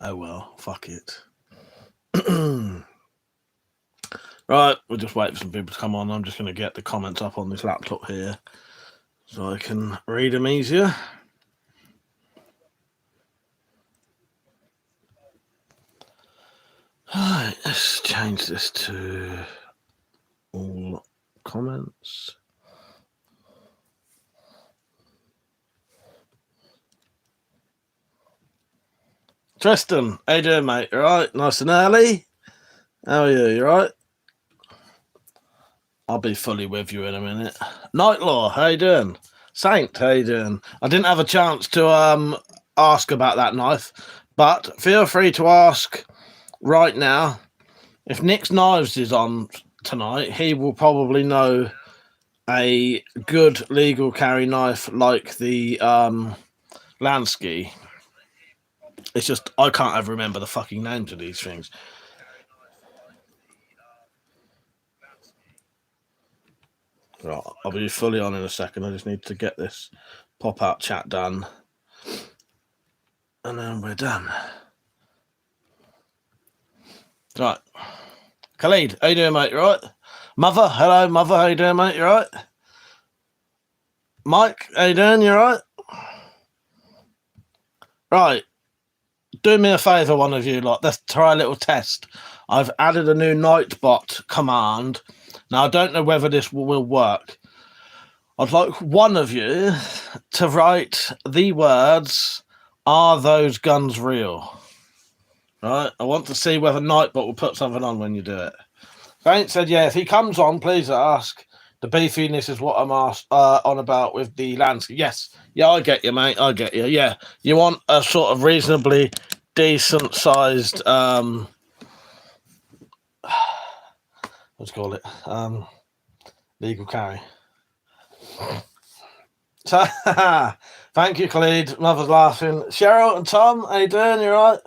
Oh well, fuck it. Right, we'll just wait for some people to come on. I'm just going to get the comments up on this laptop here so I can read them easier. Alright, let's change this to all comments. Tristan, how you doing, mate? You alright? Nice and early? How are you? You alright? I'll be fully with you in a minute. Nightlaw, how you doing? Saint, how you doing? I didn't have a chance to ask about that knife, but feel free to ask right now. If Nick's Knives is on tonight, he will probably know a good legal carry knife like the Lansky. It's just I can't ever remember the fucking names of these things. Right, I'll be fully on in a second. I just need to get this pop-out chat done. And then we're done. Right. Khalid, how you doing, mate? You right? Mother, hello, Mother, how you doing, mate? You right? Mike, how you doing? You right? Right. Do me a favour, one of you lot. Let's try a little test. I've added a new Nightbot command. Now, I don't know whether this will work. I'd like one of you to write the words, "Are those guns real?" Right? I want to see whether Nightbot will put something on when you do it. Saint said, yeah, if he comes on, please ask. The beefiness is what I'm on about with the landscape. Yes. Yeah, I get you, mate. I get you. Yeah. You want a sort of reasonably decent sized let's call it legal carry. So thank you, Khalid. Mother's laughing. Cheryl and Tom, how you doing? You right?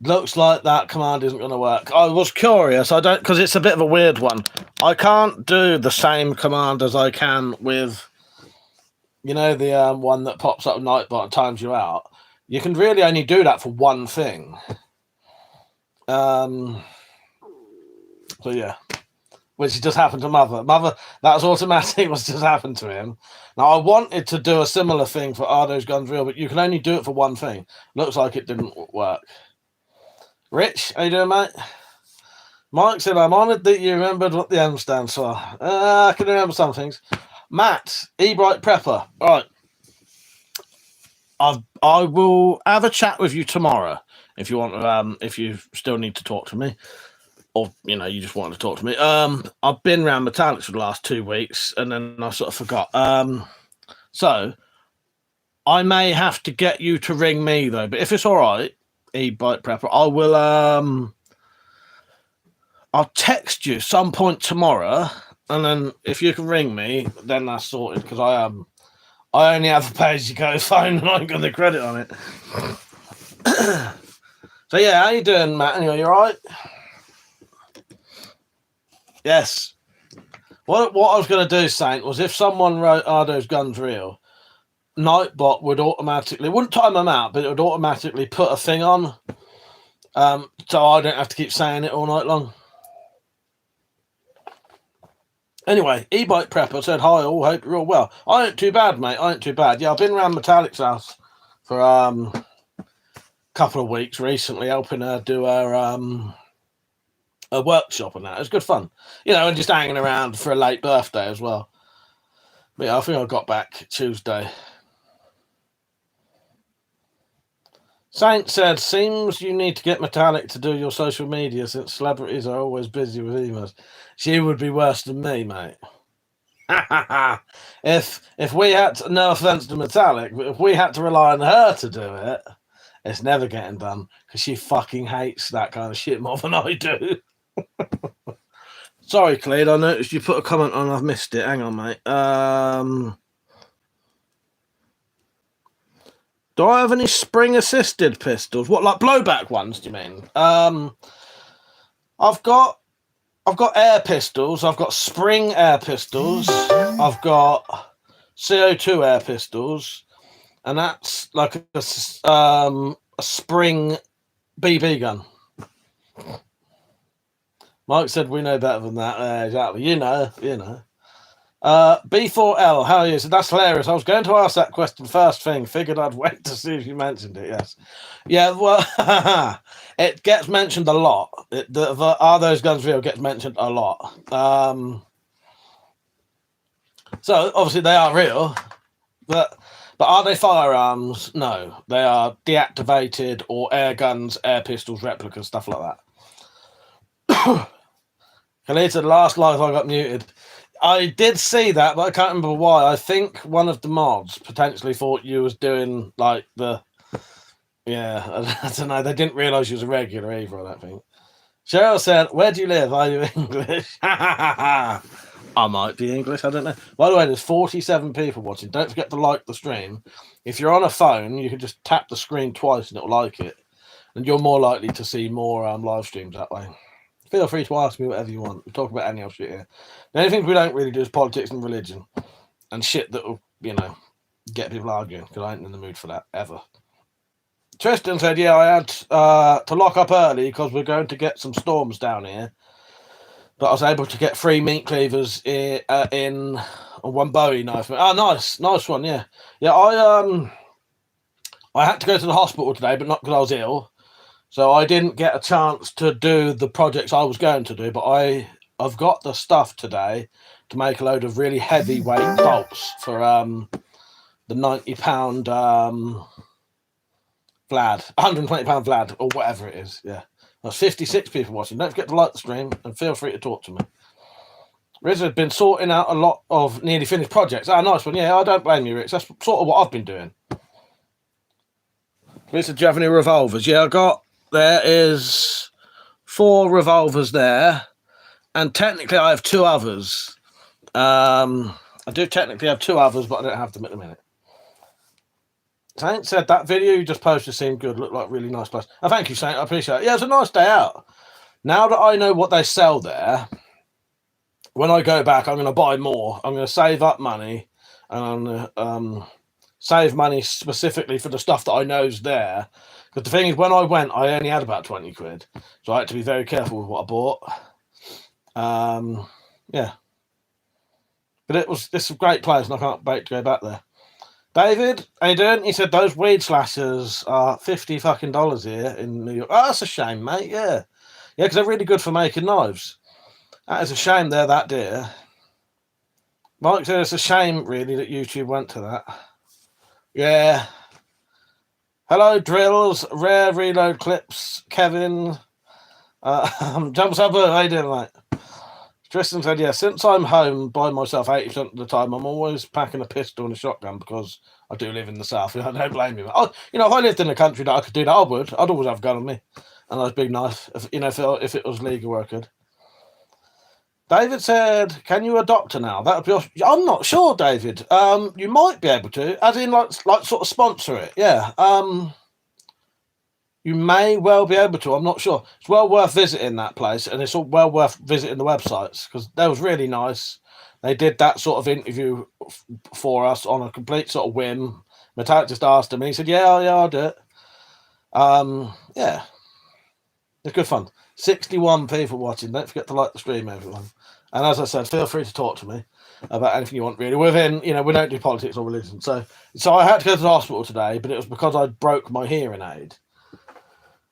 Looks like that command isn't going to work. I was curious. I don't, because it's a bit of a weird one. I can't do the same command as I can with, you know, the one that pops up Nightbot and times you out. You can really only do that for one thing. So yeah, which just happened to Mother. Mother, that was automatic. Was just happened to him. Now I wanted to do a similar thing for Are Those Guns Real, but you can only do it for one thing. Looks like it didn't work. Rich, how you doing, mate? Mike said, I'm honoured that you remembered what the M stands for. I can remember some things. Matt, E-Bright Prepper. All right. I will have a chat with you tomorrow if you want. If you still need to talk to me, or you know, you just want to talk to me. I've been around metallics for the last 2 weeks, and then I sort of forgot. So I may have to get you to ring me though. But if it's all right, E-Bike Prepper, I will I'll text you some point tomorrow, and then if you can ring me, then that's sorted, because I only have a pay-as-you-go phone and I ain't got the credit on it. So yeah, how you doing, Matt? Anyway, you alright? Yes. What I was going to do, Saint, was if someone wrote, "Are those guns real?" Nightbot would automatically, wouldn't time them out, but it would automatically put a thing on, so I don't have to keep saying it all night long. Anyway, E-Bike Prepper said, hi all, hope you're all well. I ain't too bad, mate. I ain't too bad. Yeah, I've been around Metallic's house for a couple of weeks recently, helping her do her a workshop and that. It was good fun. You know, and just hanging around for a late birthday as well. But yeah, I think I got back Tuesday. Saint said, seems you need to get Metallic to do your social media since celebrities are always busy with emails. She would be worse than me, mate. If we had to, no offense to Metallic, but if we had to rely on her to do it, it's never getting done, because she fucking hates that kind of shit more than I do. Sorry, Clede, I noticed you put a comment on, I've missed it. Hang on, mate. Do I have any spring-assisted pistols? What, like blowback ones, do you mean? I've got air pistols. I've got spring air pistols. I've got CO2 air pistols. And that's like a spring BB gun. Mike said we know better than that. Exactly. You know. B4L, how are you? So that's hilarious. I was going to ask that question first thing. Figured I'd wait to see if you mentioned it. Yes. Yeah, well, it gets mentioned a lot. Are those guns real? Gets mentioned a lot. So obviously they are real, but are they firearms? No, they are deactivated or air guns, air pistols, replicas, stuff like that. Kalita, the last live I got muted. I did see that, but I can't remember why. I think one of the mods potentially thought you was doing like the... Yeah, I don't know. They didn't realise you was a regular either, I don't think. Cheryl said, where do you live? Are you English? I might be English, I don't know. By the way, there's 47 people watching. Don't forget to like the stream. If you're on a phone, you can just tap the screen twice and it'll like it. And you're more likely to see more live streams that way. Feel free to ask me whatever you want. We talk about any other shit here. The only things we don't really do is politics and religion. And shit that will, get people arguing. Because I ain't in the mood for that, ever. Tristan said, yeah, I had to lock up early because we're going to get some storms down here. But I was able to get 3 meat cleavers in one Bowie knife. Oh, nice one, yeah. Yeah, I had to go to the hospital today, but not because I was ill. So I didn't get a chance to do the projects I was going to do, but I've got the stuff today to make a load of really heavyweight bolts for the 90-pound Vlad, 120-pound Vlad, or whatever it is. Yeah, there's 56 people watching. Don't forget to like the stream and feel free to talk to me. Riz has been sorting out a lot of nearly finished projects. Oh, nice one. Yeah, I don't blame you, Rich. That's sort of what I've been doing. Riz, do you have any revolvers? Yeah, there is 4 revolvers there, and technically I have 2 others. I do technically have 2 others, but I don't have them at the minute. Saint said that video you just posted seemed good, looked like a really nice place. Oh, thank you, Saint. I appreciate it. Yeah, it's a nice day out. Now that I know what they sell there, when I go back, I'm going to buy more. I'm going to save up money, and I'm going to save money specifically for the stuff that I know is there. Because the thing is, when I went, I only had about 20 quid. So I had to be very careful with what I bought. Yeah. But this is a great place, and I can't wait to go back there. David, how you doing? He said those weed slashers are $50 fucking here in New York. Oh, that's a shame, mate. Yeah. Yeah, because they're really good for making knives. That is a shame they're that dear. Mike said it's a shame, really, that YouTube went to that. Yeah. Hello, Drills, Rare Reload Clips, Kevin. Jumps up, how you doing, mate? Tristan said, yeah, since I'm home by myself 80% of the time, I'm always packing a pistol and a shotgun because I do live in the south. I don't blame you. If I lived in a country that I could do that, I would. I'd always have a gun on me. And a nice big knife. If it was legal, I could. David said, can you adopt her now? That would be awesome. I'm not sure, David. You might be able to, as in like sort of sponsor it. Yeah. You may well be able to. I'm not sure. It's well worth visiting that place, and it's well worth visiting the websites because that was really nice. They did that sort of interview for us on a complete sort of whim. Metallic just asked him, and he said, "Yeah, I'll do it." Yeah, it's good fun. 61 people watching. Don't forget to like the stream, everyone. And as I said, feel free to talk to me about anything you want. Really, we don't do politics or religion. So I had to go to the hospital today, but it was because I broke my hearing aid.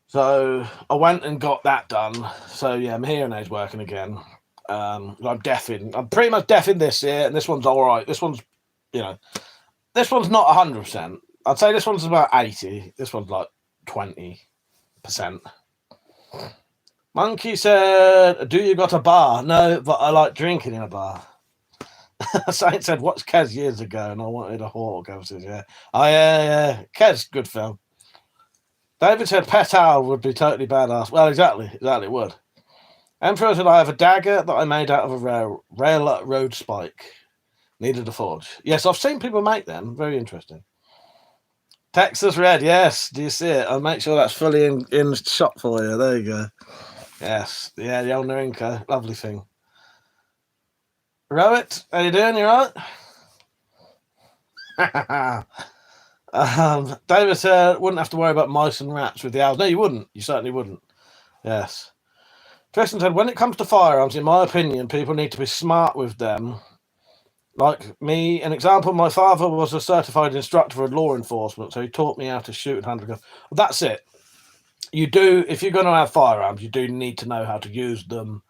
So I went and got that done. So yeah, my hearing aid's working again. I'm deafing. I'm pretty much deaf in this ear, and this one's all right. This one's, this one's not 100%. I'd say this one's about 80. This one's like 20%. Monkey said, "Do you got a bar?" No, but I like drinking in a bar. Saint said, "Watch Kez years ago, and I wanted a hawk." I said, "Yeah, yeah. Kez, good film." David said Pet Owl would be totally badass. Well, exactly, it would. Emperor said, I have a dagger that I made out of a railroad spike. Needed a forge. Yes, I've seen people make them. Very interesting. Texas Red, yes. Do you see it? I'll make sure that's fully in shot for you. There you go. Yes. Yeah, the old Narinko. Lovely thing. Rowett, how you doing? You right? David said, wouldn't have to worry about mice and rats with the owls. No, you wouldn't. You certainly wouldn't. Yes. Tristan said, when it comes to firearms, in my opinion, people need to be smart with them. Like me, an example, my father was a certified instructor for law enforcement, so he taught me how to shoot and handle guns. Well, that's it. You do, if you're going to have firearms, you do need to know how to use them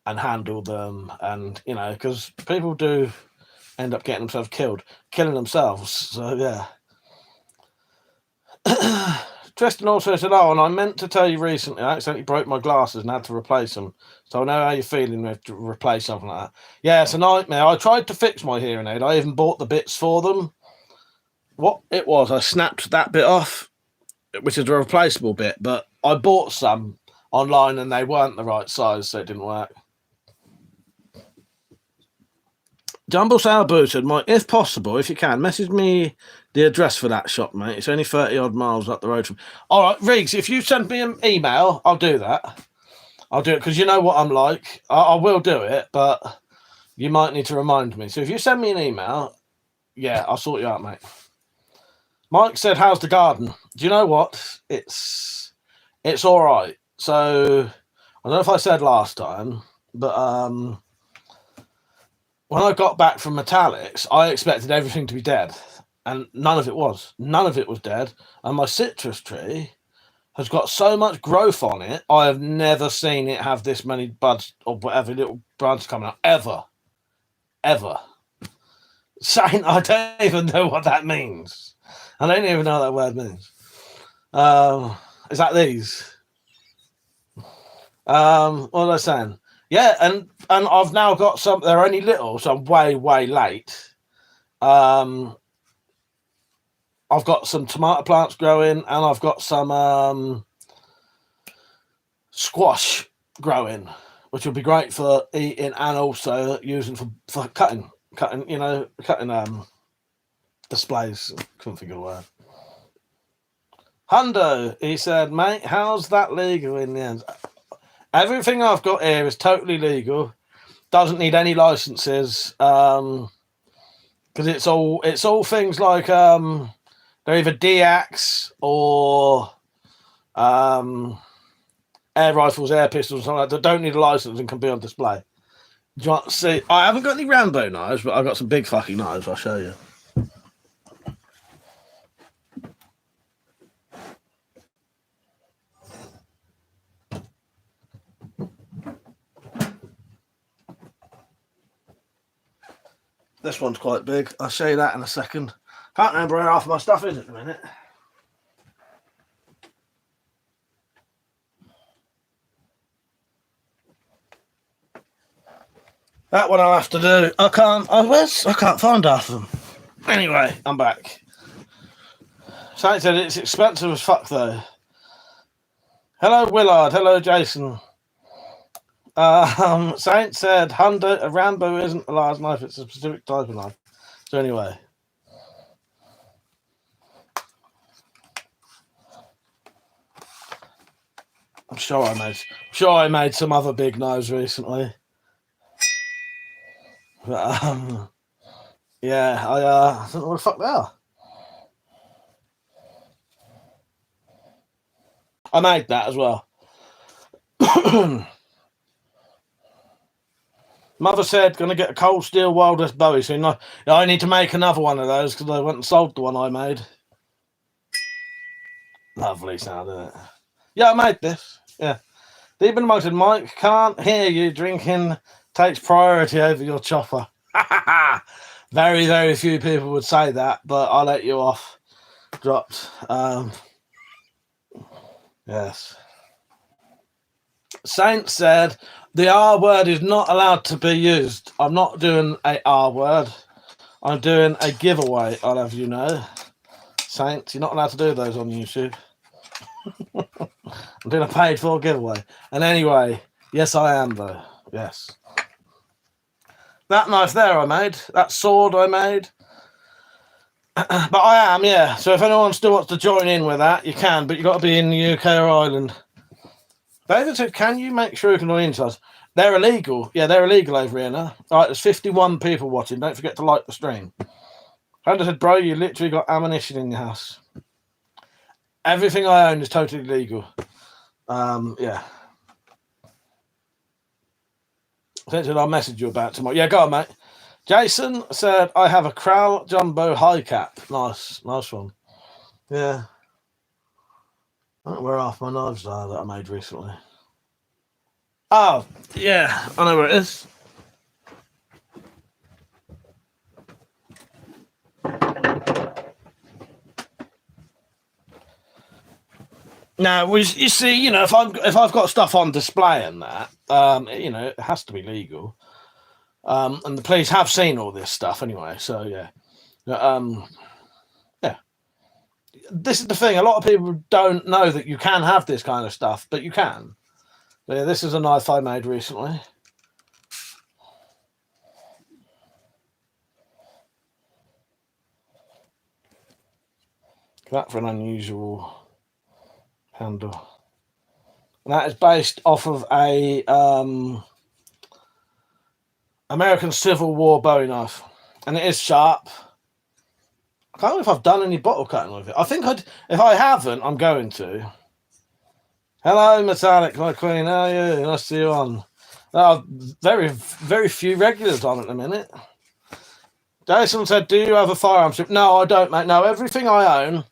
and handle them. And, you know, because people do end up getting themselves killed, killing themselves. So, yeah. Tristan also said, oh, and I meant to tell you recently, I accidentally broke my glasses and had to replace them. So I know how you're feeling with to replace something like that. Yeah, it's a nightmare. I tried to fix my hearing aid. I even bought the bits for them. What it was, I snapped that bit off, which is a replaceable bit, but I bought some online and they weren't the right size, so it didn't work. Jumble Sour Boo said, Mike, if possible, if you can, message me the address for that shop, mate. It's only 30 odd miles up the road from. All right, Riggs, if you send me an email, I'll do that. I'll do it because you know what I'm like. I will do it, but you might need to remind me. So if you send me an email, yeah, I'll sort you out, mate. Mike said, how's the garden? Do you know what? It's all right. So I don't know if I said last time, but when I got back from Metallics, I expected everything to be dead, and none of it was. None of it was dead. And my citrus tree has got so much growth on it, I have never seen it have this many buds or whatever little branches coming out, ever. Ever. Saying I don't even know what that means. I don't even know what that word means. Is that these? What was I saying? Yeah, and I've now got some. They're only little, so I'm way late. I've got some tomato plants growing, and I've got some squash growing, which would be great for eating and also using for cutting. You know, cutting displays. Couldn't think of a word. Hundo, he said, mate, how's that legal in the end? Everything I've got here is totally legal. Doesn't need any licenses. Because it's all things like they're either DX or air rifles, air pistols, something like that. Don't need a license and can be on display. Do you want to see? I haven't got any Rambo knives, but I've got some big fucking knives. I'll show you. This one's quite big. I'll show you that in a second. Can't remember where half my stuff is at the minute. That one I'll have to do. I can't find half of them. Anyway, I'm back. Saint said it's expensive as fuck though. Hello Willard. Hello Jason. Saint said a Rambo isn't a large knife, it's a specific type of knife. So anyway. I'm sure I made some other big knives recently. But yeah, I don't know what the fuck they are. I made that as well. Mother said, going to get a cold steel wireless Bowie soon. I need to make another one of those because I went and sold the one I made. Lovely sound, isn't it? Yeah, I made this. Yeah. Deep in the mountain, Mike, can't hear you. Drinking takes priority over your chopper. Very, very few people would say that, but I'll let you off. Dropped. Yes. Saint said, the R word is not allowed to be used. I'm not doing a R word. I'm doing a giveaway, I'll have you know. Saints, you're not allowed to do those on YouTube. I'm doing a paid for giveaway. And anyway, yes, I am, though. Yes. That knife there I made. That sword I made. But I am, yeah. So if anyone still wants to join in with that, you can. But you've got to be in the UK or Ireland. David said, can you make sure you can log into us? They're illegal. Yeah, they're illegal over here now. All right, there's 51 people watching. Don't forget to like the stream. Brandon said, bro, you literally got ammunition in your house. Everything I own is totally legal. Yeah. I'll message you about tomorrow. Yeah, go on, mate. Jason said, I have a Crowl Jumbo high cap. Nice one. Yeah. I don't know where half my knives are that I made recently. Oh, yeah. I know where it is. Now, you see, you know, if I've got stuff on display and that, you know, it has to be legal. And the police have seen all this stuff anyway, so yeah. Yeah. This is the thing. A lot of people don't know that you can have this kind of stuff, but you can. But yeah, this is a knife I made recently. That for an unusual handle. And that is based off of a American Civil War Bowie knife, and it is sharp. I can't know if I've done any bottle cutting with it. I think if I haven't, I'm going to. Hello, Metallic, my queen. How are you? Nice to see you on. Very, very few regulars on at the minute. Jason said, do you have a firearm strip? No, I don't, mate. No, everything I own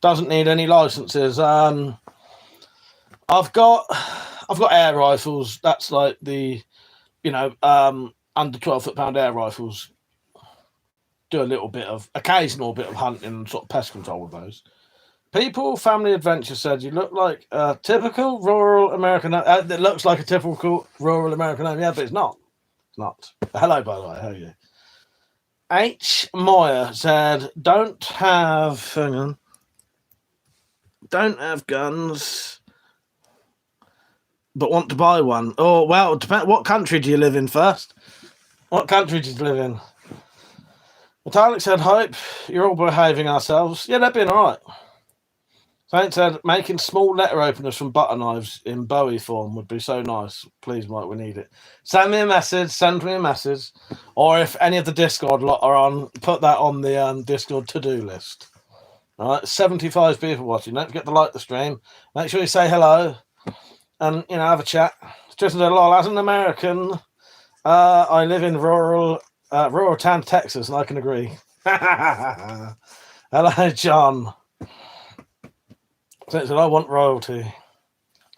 doesn't need any licenses. I've got air rifles. That's like the, you know, under 12 foot-pound air rifles. Do a little bit of occasional bit of hunting and sort of pest control with those. People Family Adventure said you look like a typical rural American. It looks like a typical rural American name, yeah, but it's not. It's not. Hello, by the way. How are you? H. Moyer said, don't have guns, but want to buy one. Oh, well, depends. What country do you live in first? What country do you live in? Metallic said, hope you're all behaving ourselves. Yeah, they've been all right. Saint said, making small letter openers from butter knives in Bowie form would be so nice. Please, Mike, we need it. Send me a message. Or if any of the Discord lot are on, put that on the Discord to-do list. All right, 75 people watching. Don't forget to like the stream. Make sure you say hello and, you know, have a chat. Just a lol. As an American, I live in rural town, Texas, and I can agree. Hello, John. Said, I want royalty.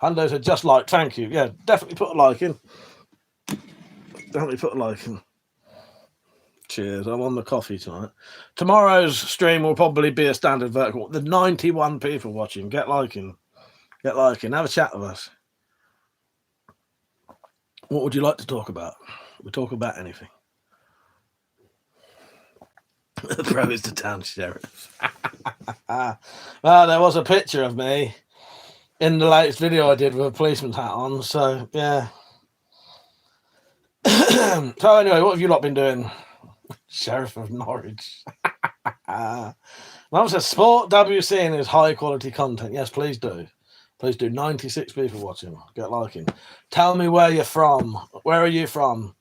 Hundo said, just like, thank you. Yeah, definitely put a like in. Cheers. I'm on the coffee tonight. Tomorrow's stream will probably be a standard vertical. The 91 people watching. Get liking. Have a chat with us. What would you like to talk about? We talk about anything. Bro is the town sheriff. Well, there was a picture of me in the latest video I did with a policeman's hat on, so yeah. So anyway, what have you lot been doing? Sheriff of Norwich. Mum says, support WC and his high quality content. Yes, please do. 96 people watching. Get liking. Tell me where you're from. Where are you from?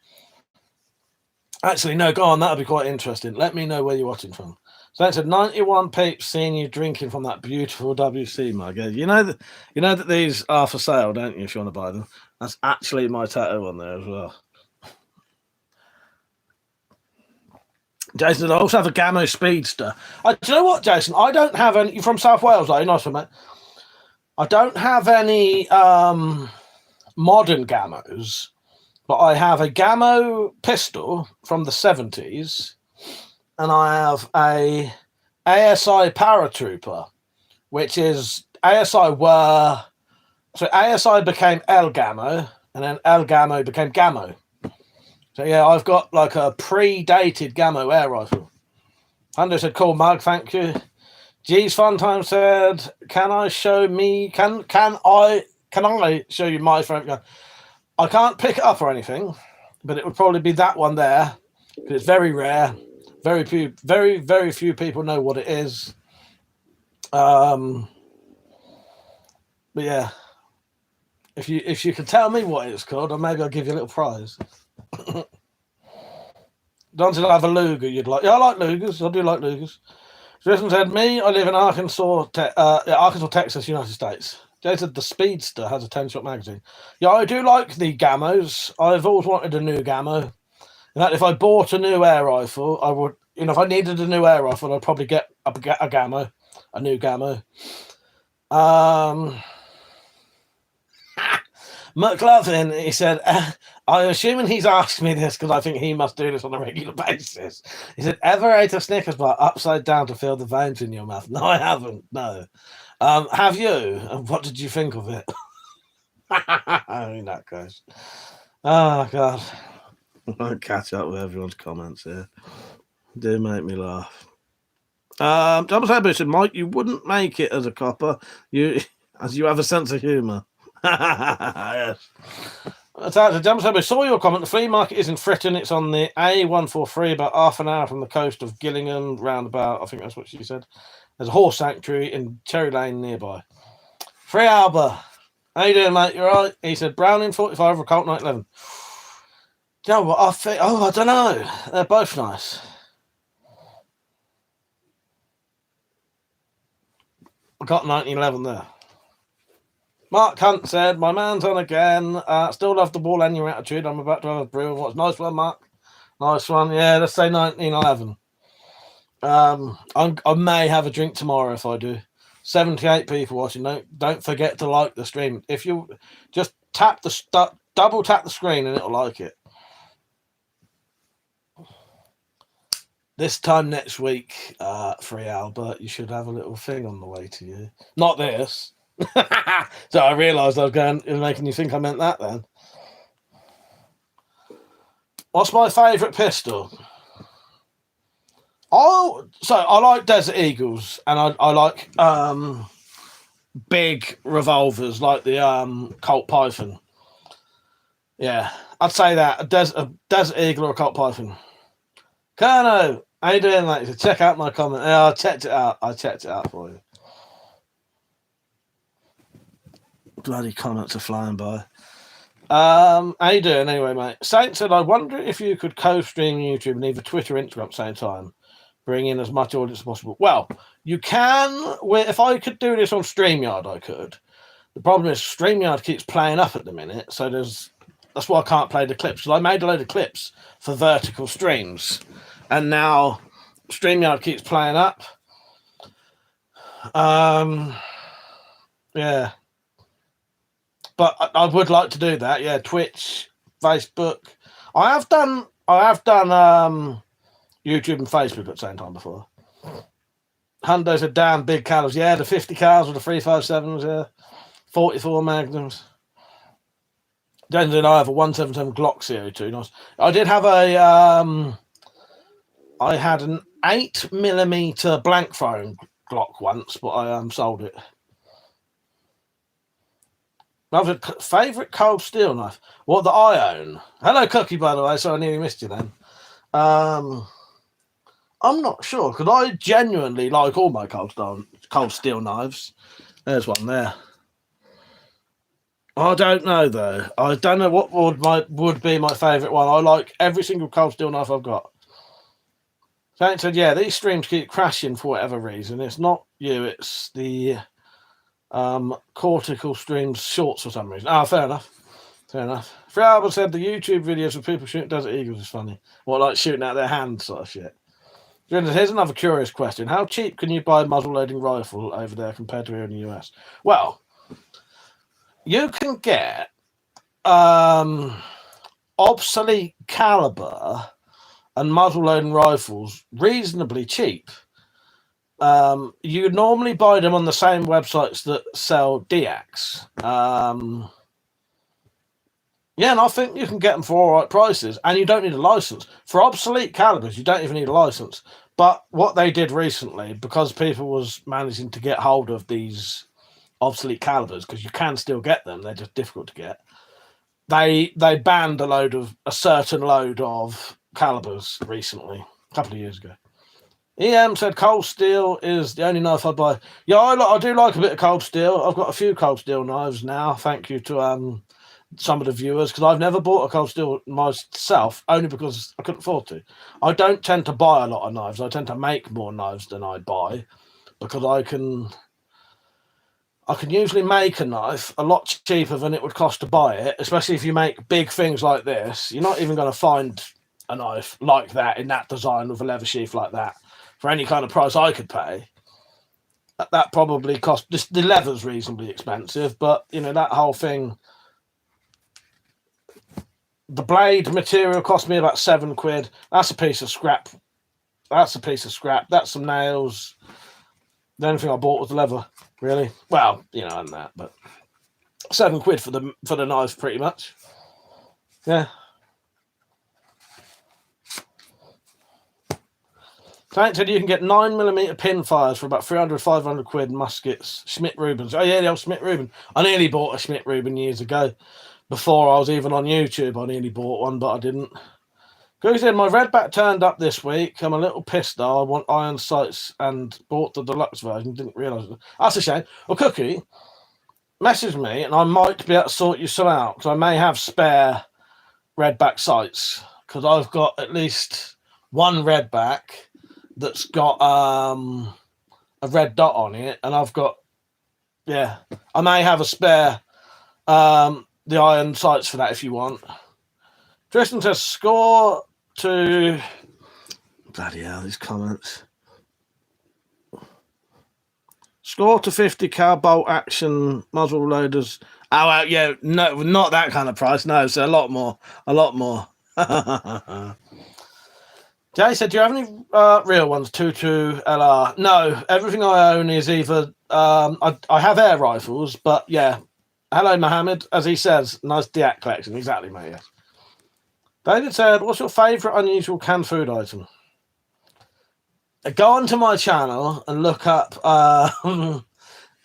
Actually, no, go on. That'll be quite interesting. Let me know where you're watching from. So I said 91 peeps seeing you drinking from that beautiful WC mug. You know that these are for sale, don't you? If you want to buy them, that's actually my tattoo on there as well. Jason, I also have a Gammo Speedster. Do you know what, Jason? I don't have any. You're from South Wales, are you? Nice one, mate. I don't have any modern Gammos. But I have a Gammo pistol from the 70s, and I have a ASI paratrooper, which is ASI became El Gammo, and then El Gammo became Gammo. So yeah, I've got like a predated Gammo air rifle. Hundo said, cool mug, thank you. G's Fun Time said, can I show you my favorite gun? I can't pick it up or anything, but it would probably be that one there. It's very rare. Very few people know what it is. But yeah, if you can tell me what it's called, or maybe I'll give you a little prize. Don said I have a Luger you'd like. Yeah, I like Lugers. I do like Lugers. Tristan said, me, I live in Arkansas, Arkansas, Texas, United States. Jay said the Speedster has a 10-shot magazine. Yeah, I do like the Gamos. I've always wanted a new Gamo. In fact, if I bought a new air rifle, I would, if I needed a new air rifle, I'd probably get a Gamo, a new Gamo. McLovin, he said, I'm assuming he's asked me this because I think he must do this on a regular basis. He said, ever ate a Snickers bar upside down to feel the veins in your mouth? No, I haven't. No. Have you? And what did you think of it? In that case. Oh, God. I won't catch up with everyone's comments here. Do make me laugh. Double Sabu said, Mike, you wouldn't make it as a copper, as you have a sense of humour. Yes. Double Sabu, saw your comment. The flea market is in Fritton. It's on the A143, about half an hour from the coast of Gillingham, roundabout. I think that's what she said. There's a horse sanctuary in Cherry Lane nearby. Free Alba. How you doing, mate? You all right? He said, Browning 45 or Colt 911. Do you know what I think? Oh, I don't know. They're both nice. I got 1911 there. Mark Hunt said, my man's on again. Still love the ball and your attitude. I'm about to have a brew. What's nice one, Mark? Nice one. Yeah, let's say 1911. I may have a drink tomorrow if I do. 78 people watching. Don't forget to like the stream. If you just tap the double tap the screen and it'll like it. This time next week, Free Albert, you should have a little thing on the way to you. Not this. So I realised I was making you think I meant that then. What's my favourite pistol? Oh, so I like Desert Eagles, and I like big revolvers like the Colt Python. Yeah, I'd say that a Desert Eagle or a Colt Python. Kerno, how you doing, mate? So check out my comment. Yeah, I checked it out. I checked it out for you. Bloody comments are flying by. How you doing anyway, mate? Saint said, I wonder if you could co-stream YouTube and either Twitter or Instagram at the same time. Bring in as much audience as possible. Well, you can. If I could do this on StreamYard, I could. The problem is StreamYard keeps playing up at the minute, so that's why I can't play the clips. Because I made a load of clips for vertical streams, and now StreamYard keeps playing up. Yeah, but I would like to do that. Yeah, Twitch, Facebook. I have done YouTube and Facebook at the same time before. Hundo's a damn big calibers. Yeah, the 50 cals or the 357s, yeah. 44 Magnums. Then I have a 177 Glock CO2. Nice. I did have I had an 8mm blank firing Glock once, but I sold it. My favourite cold steel knife. What that I own. Hello, Cookie, by the way, so I nearly missed you then. I'm not sure, because I genuinely like all my cold steel knives. There's one there. I don't know, though. I don't know what would be my favourite one. I like every single cold steel knife I've got. Saint said, yeah, these streams keep crashing for whatever reason. It's not you, it's the cortical streams shorts for some reason. Ah, fair enough. Fair enough. Free Albert said the YouTube videos of people shooting Desert Eagles is funny. What, like shooting out their hands sort of shit? Here's another curious question. How cheap can you buy a muzzle-loading rifle over there compared to here in the US? Well, you can get obsolete caliber and muzzle-loading rifles reasonably cheap. You normally buy them on the same websites that sell DX. Yeah, and I think you can get them for all right prices, and you don't need a license. For obsolete calibers, you don't even need a license. But what they did recently, because people was managing to get hold of these obsolete calibers, because you can still get them, they're just difficult to get, they banned a certain load of calibers recently, a couple of years ago. EM said cold steel is the only knife I buy. Yeah, I do like a bit of cold steel. I've got a few cold steel knives now, thank you to some of the viewers, because I've never bought a cold steel myself, only because I couldn't afford to. I don't tend to buy a lot of knives. I tend to make more knives than I buy, because I can usually make a knife a lot cheaper than it would cost to buy it, especially if you make big things like this. You're not even going to find a knife like that in that design with a leather sheath like that for any kind of price I could pay. That probably cost, just the leather's reasonably expensive, but you know, that whole thing, the blade material cost me about £7. That's a piece of scrap. That's some nails. The only thing I bought was the leather, really. Well, you know, and that, but £7 for the knife, pretty much. Yeah. Frank said you can get 9mm pin fires for about 300, 500 quid. Muskets, Schmidt-Rubens. Oh yeah, the old Schmidt-Rubin. I nearly bought a Schmidt-Rubin years ago. Before I was even on YouTube, I nearly bought one, but I didn't. Google said my redback turned up this week. I'm a little pissed though. I want iron sights and bought the deluxe version. Didn't realise it. That's a shame. Well, Cookie, message me and I might be able to sort you some out, because I may have spare redback sights, because I've got at least one redback that's got a red dot on it, and I've got, yeah, I may have a spare the iron sights for that if you want. Tristan says score to, bloody hell, these comments. Score to 50 cal bolt action muzzle loaders. Oh yeah, no, not that kind of price. No, so a lot more. Jay said, do you have any real ones? 22 LR? No, everything I own is either I have air rifles, but yeah. Hello, Mohammed. As he says, nice Diak collection. Exactly, mate. Yes. David said, what's your favourite unusual canned food item? Go onto my channel and look up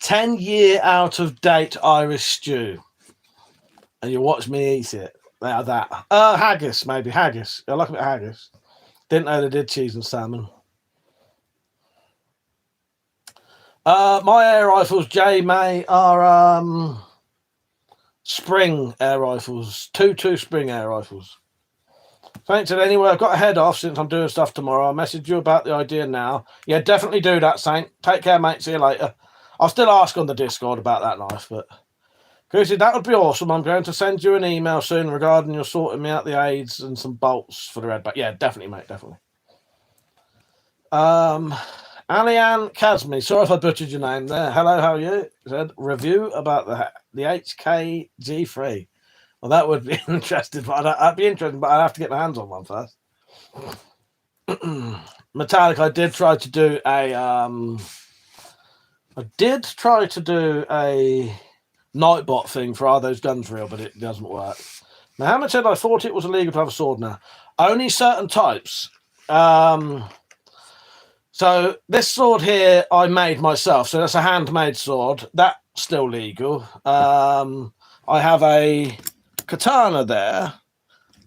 10-year out-of-date Irish stew, and you watch me eat it. That. Haggis, maybe. Haggis. I like a bit of haggis. Didn't know they did cheese and salmon. My air rifles, J May, are spring air rifles. 2 spring air rifles. Thanks. And anyway, I've got to head off since I'm doing stuff tomorrow. I'll message you about the idea now. Yeah, definitely do that, Saint. Take care, mate. See you later. I'll still ask on the Discord about that knife, but Goosey, that would be awesome. I'm going to send you an email soon regarding your sorting me out the aids and some bolts for the redback. Yeah, definitely, mate. Definitely. Alian Kazmi, sorry if I butchered your name there. Hello, how are you? Said review about the HK G3. Well, that would be interesting, but I'd be interested, but I'd have to get my hands on one first. Metallic, I did try to do a Nightbot thing for Are Those Guns Real, but it doesn't work. Mohammed said, I thought it was illegal to have a sword now. Only certain types. So this sword here I made myself, so that's a handmade sword. That's still legal. I have a katana there.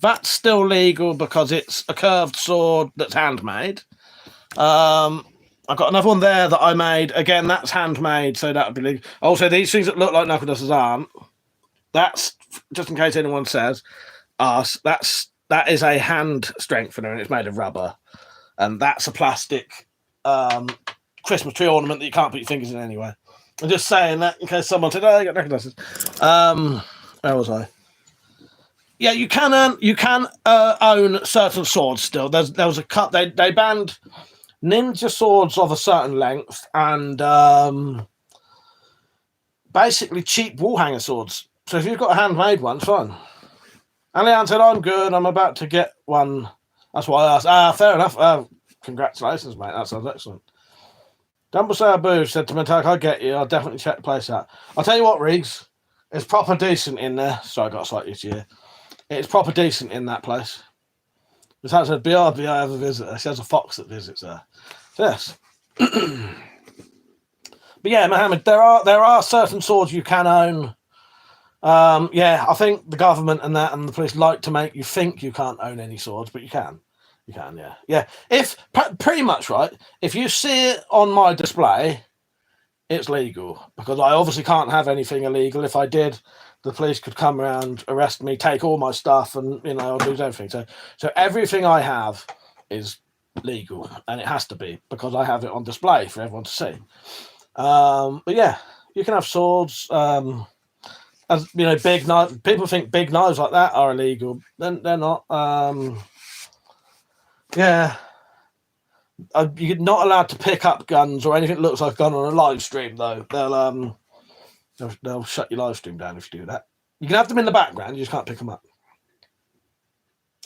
That's still legal because it's a curved sword that's handmade. I've got another one there that I made. Again, that's handmade, so that would be legal. Also, these things that look like knuckle dusters aren't. That's, just in case anyone says, that is a hand strengthener, and it's made of rubber. And that's a plastic Christmas tree ornament that you can't put your fingers in anyway. I'm just saying that in case someone said, "Oh, you got knuckle dusters." Where was I? Yeah, you can own certain swords still. There was a cut. They banned ninja swords of a certain length and basically cheap wall hanger swords. So if you've got a handmade one, it's fine. And Leanne said, I'm good. I'm about to get one. That's why I asked. Fair enough. Congratulations, mate. That sounds excellent. Dumblesayer Boo said to Metallic, I get you. I'll definitely check the place out. I'll tell you what, Riggs. It's proper decent in there. Sorry, I got slightly this year. It's proper decent in that place. Metallic said, BRB, I have a visitor. She has a fox that visits her. Yes. But yeah, Mohammed, there are certain swords you can own. Yeah, I think the government and the police like to make you think you can't own any swords, but you can. You can, yeah. If pretty much right. If you see it on my display, it's legal, because I obviously can't have anything illegal. If I did, the police could come around, arrest me, take all my stuff, and I'll lose everything. So everything I have is legal, and it has to be, because I have it on display for everyone to see. But yeah, you can have swords. As big knives. People think big knives like that are illegal. Then they're not. Yeah. You're not allowed to pick up guns or anything that looks like a gun on a live stream, though. They'll shut your live stream down if you do that. You can have them in the background, you just can't pick them up.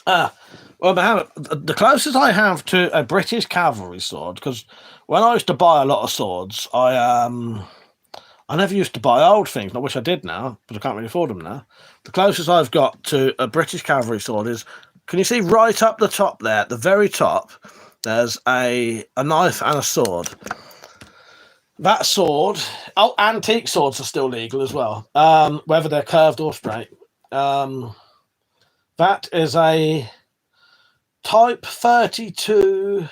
Well, Mohammed, the closest I have to a British cavalry sword, because when I used to buy a lot of swords, I never used to buy old things. I wish I did now, but I can't really afford them now. The closest I've got to a British cavalry sword is, can you see right up the top there, at the very top, there's a knife and a sword. That sword, antique swords are still legal as well, whether they're curved or straight. That is a Type 32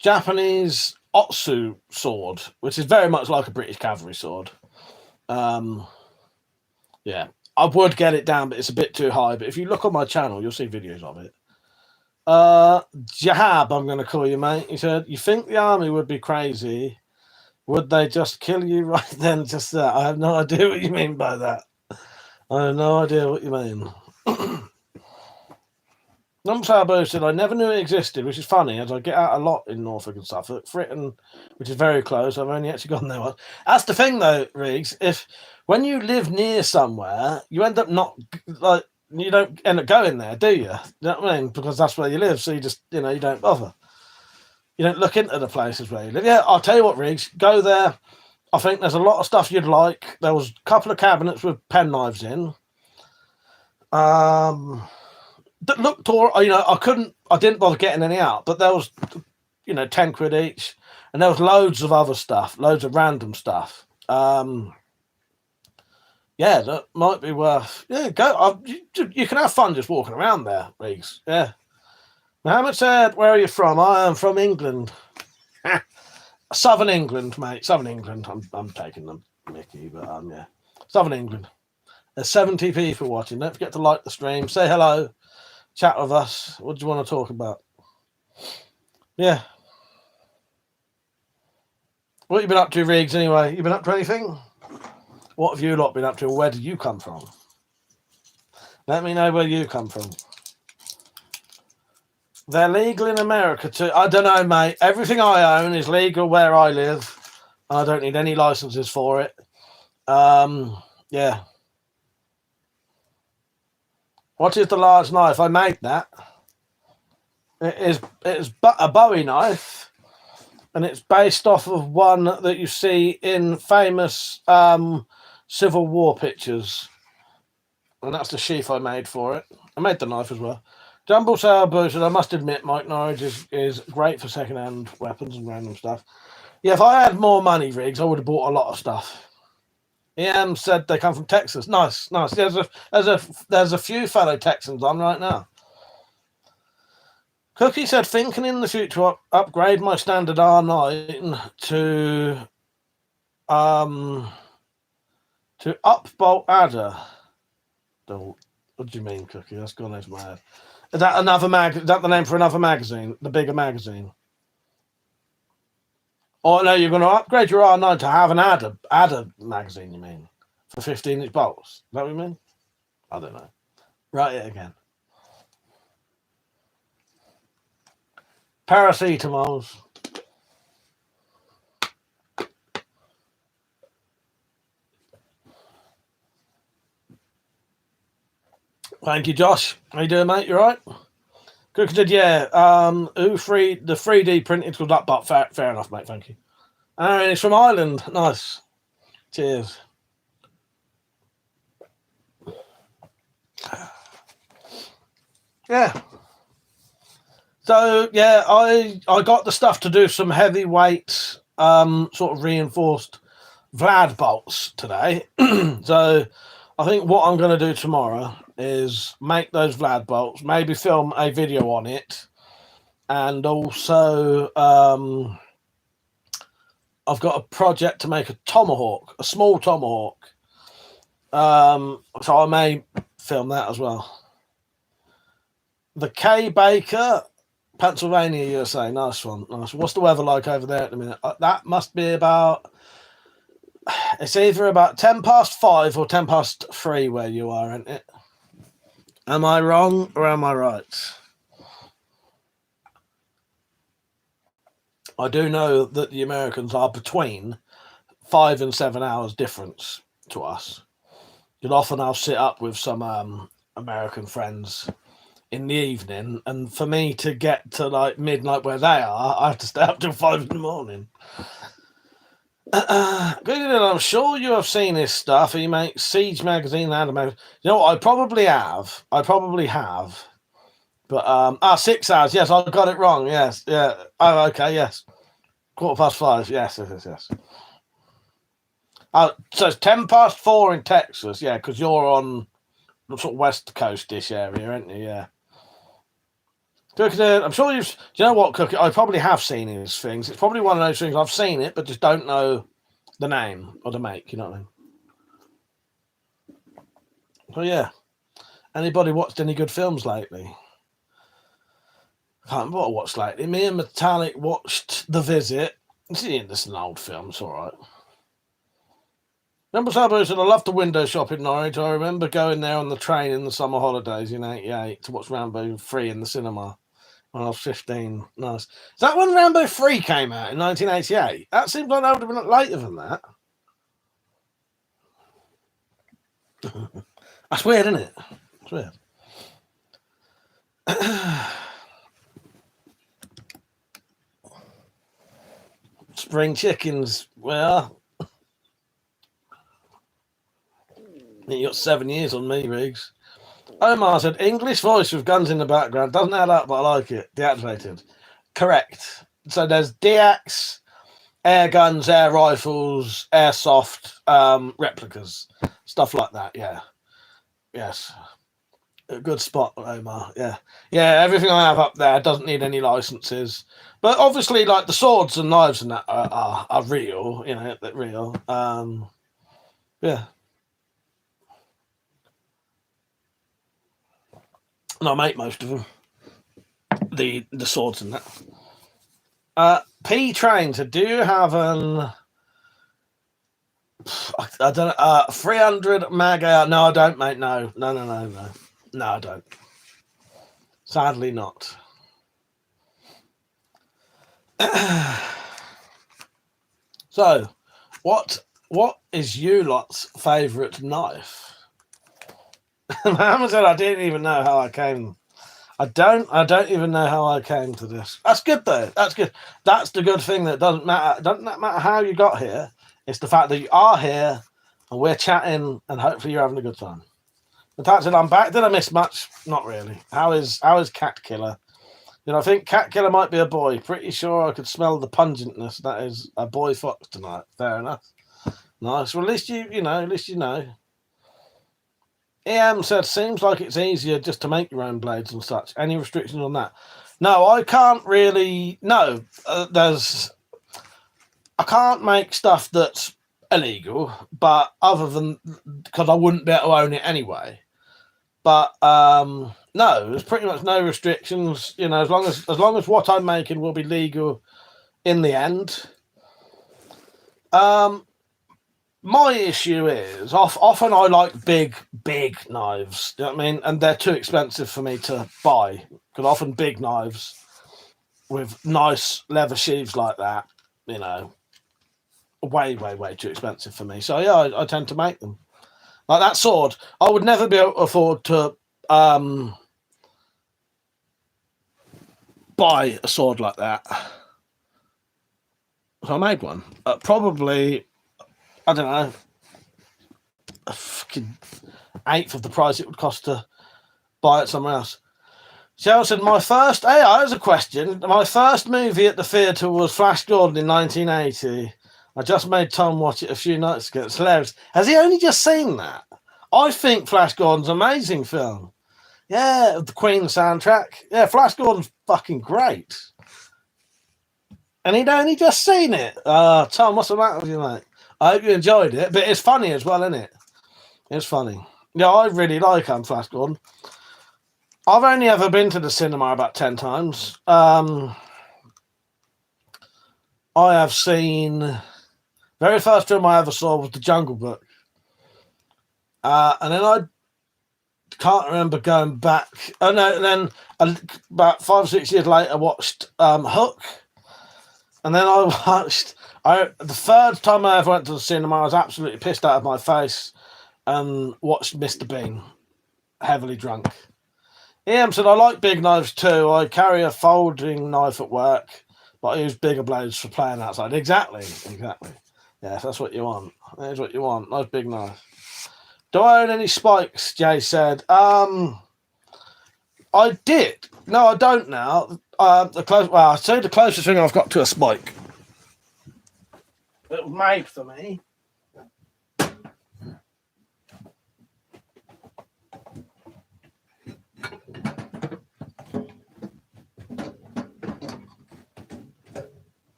Japanese Otsu sword, which is very much like a British cavalry sword. Yeah, I would get it down, but it's a bit too high. But if you look on my channel, you'll see videos of it. Jahab, I'm going to call you, mate. He said, you think the army would be crazy? Would they just kill you right then? Just that? I have no idea what you mean by that. I have no idea what you mean. Numsabo said, I never knew it existed, which is funny, as I get out a lot in Norfolk and stuff. At Fritton, which is very close, I've only actually gone there once. That's the thing, though, Riggs. When you live near somewhere, you end up you don't end up going there, do you? You know what I mean? Because that's where you live, so you just, you don't bother. You don't look into the places where you live. Yeah, I'll tell you what, Riggs, go there. I think there's a lot of stuff you'd like. There was a couple of cabinets with penknives in. That looked all, I didn't bother getting any out, but there was, 10 quid each, and there was loads of other stuff, loads of random stuff. Yeah, that might be worth. Yeah, go. You can have fun just walking around there, Riggs. Yeah. Mohammed said, "Where are you from?" I am from England, Southern England, mate. Southern England. I'm taking them, Mickey, but yeah, Southern England. There's 70 people watching. Don't forget to like the stream, say hello, chat with us. What do you want to talk about? Yeah. What have you been up to, Riggs, anyway? You been up to anything? What have you lot been up to? Where did you come from? Let me know where you come from. They're legal in America too. I don't know, mate. Everything I own is legal where I live. I don't need any licenses for it. Yeah. What is the large knife? I made that. It is a Bowie knife, and it's based off of one that you see in famous Civil War pictures. And that's the sheath I made for it. I made the knife as well. Jumble Sour Boosted, I must admit, Mike Norwich is great for second-hand weapons and random stuff. Yeah, if I had more money, Riggs, I would have bought a lot of stuff. EM said they come from Texas. Nice. There's a few fellow Texans on right now. Cookie said, thinking in the future upgrade my standard R9 to up-bolt adder. What do you mean, Cookie? That's gone over my head. Is that Is that the name for another magazine? The bigger magazine? Oh no, you're going to upgrade your R9 to have an adder magazine. You mean for 15-inch bolts? Is that what you mean? I don't know. Write it again. Paracetamols. Thank you, Josh. How you doing, mate? You all right? Cookie did, yeah. The 3D printed was up, but fair enough, mate. Thank you. And it's from Ireland. Nice. Cheers. Yeah. So yeah, I got the stuff to do some heavyweight, sort of reinforced Vlad bolts today. So I think what I'm going to do tomorrow is make those Vlad bolts, maybe film a video on it, and also I've got a project to make a tomahawk, a small tomahawk. So I may film that as well. The K Baker, Pennsylvania, USA. Nice one. Nice. What's the weather like over there at the minute? That must be about. It's either about 5:10 or 3:10 where you are, isn't it? Am I wrong or am I right? I do know that the Americans are between 5 and 7 hours difference to us. And often I'll sit up with some American friends in the evening, and for me to get to like midnight where they are, I have to stay up till 5 in the morning. I'm sure you have seen this stuff. He makes Siege magazine and anime. You know what? I probably have. But 6 hours. Yes, I got it wrong. Yes, yeah. Oh, okay. Yes, 5:15. Yes. So it's 4:10 in Texas. Yeah, because you're on the sort of west coast-ish area, aren't you? Yeah. I'm sure you've. Do you know what, Cookie? I probably have seen his things. It's probably one of those things I've seen it, but just don't know the name or the make. You know what I mean? So yeah. Anybody watched any good films lately? I can't remember what I watched lately. Me and Metallic watched The Visit. This is an old film. It's all right. Remember Sabo said, I love the window shop in Norwich. I remember going there on the train in the summer holidays in '88 to watch Rambo 3 in the cinema when I was 15. Nice. Is that when Rambo 3 came out in 1988? That seems like that would have been later than that. That's weird, isn't it? It's weird. Spring chickens. Well, you got 7 years on me, Riggs. Omar said, English voice with guns in the background. Doesn't add up, but I like it. Deactivated. Correct. So there's DX, air guns, air rifles, airsoft, replicas, stuff like that. Yeah. Yes. A good spot, Omar. Yeah. Yeah, everything I have up there doesn't need any licenses. But obviously, like the swords and knives and that are real, you know, they're real. Yeah. And I make most of them. The swords and that. P Train said, do you have I don't know, 300 mag AR? No, I don't, mate. No, I don't. Sadly not. So, what is you lot's favourite knife? Mama said I didn't even know how I came. I don't even know how I came to this. That's good though. That's good. That's the good thing that doesn't matter. It doesn't matter how you got here. It's the fact that you are here and we're chatting and hopefully you're having a good time. The fact that I'm back. Did I miss much? Not really. How is Cat Killer? You know, I think Cat Killer might be a boy. Pretty sure I could smell the pungentness. That is a boy fox tonight. Fair enough. Nice. Well, at least you know. EM said, seems like it's easier just to make your own blades and such. Any restrictions on that? No, I can't really. No, I can't make stuff that's illegal, but other than because I wouldn't be able to own it anyway. But no, there's pretty much no restrictions. You know, as long as what I'm making will be legal in the end. My issue is often I like big knives. You know what I mean? And they're too expensive for me to buy because often big knives with nice leather sheaths like that, you know, way too expensive for me. So yeah, I tend to make them. Like that sword, I would never be able to afford to buy a sword like that. So I made one. Probably. I don't know, a fucking eighth of the price it would cost to buy it somewhere else. Cheryl said, there's a question. My first movie at the theatre was Flash Gordon in 1980. I just made Tom watch it a few nights ago. It's hilarious. Has he only just seen that? I think Flash Gordon's an amazing film. Yeah, the Queen soundtrack. Yeah, Flash Gordon's fucking great. And he'd only just seen it. Tom, what's the matter with you, mate? I hope you enjoyed it, but it's funny as well, isn't it? It's funny. Yeah, I really like Flash Gordon. I've only ever been to the cinema about 10 times. I have seen... Very first film I ever saw was The Jungle Book. And then I can't remember going back. Oh, no, and then about 5 or 6 years later, I watched Hook. And then I watched... the third time I ever went to the cinema, I was absolutely pissed out of my face and watched Mr. Bean, heavily drunk. Ian said, I like big knives too. I carry a folding knife at work, but I use bigger blades for playing outside. Exactly. Yes, that's what you want. That is what you want. Nice big knife. Do I own any spikes? Jay said. I did. No, I don't now. I'd say the closest thing I've got to a spike. It was made for me.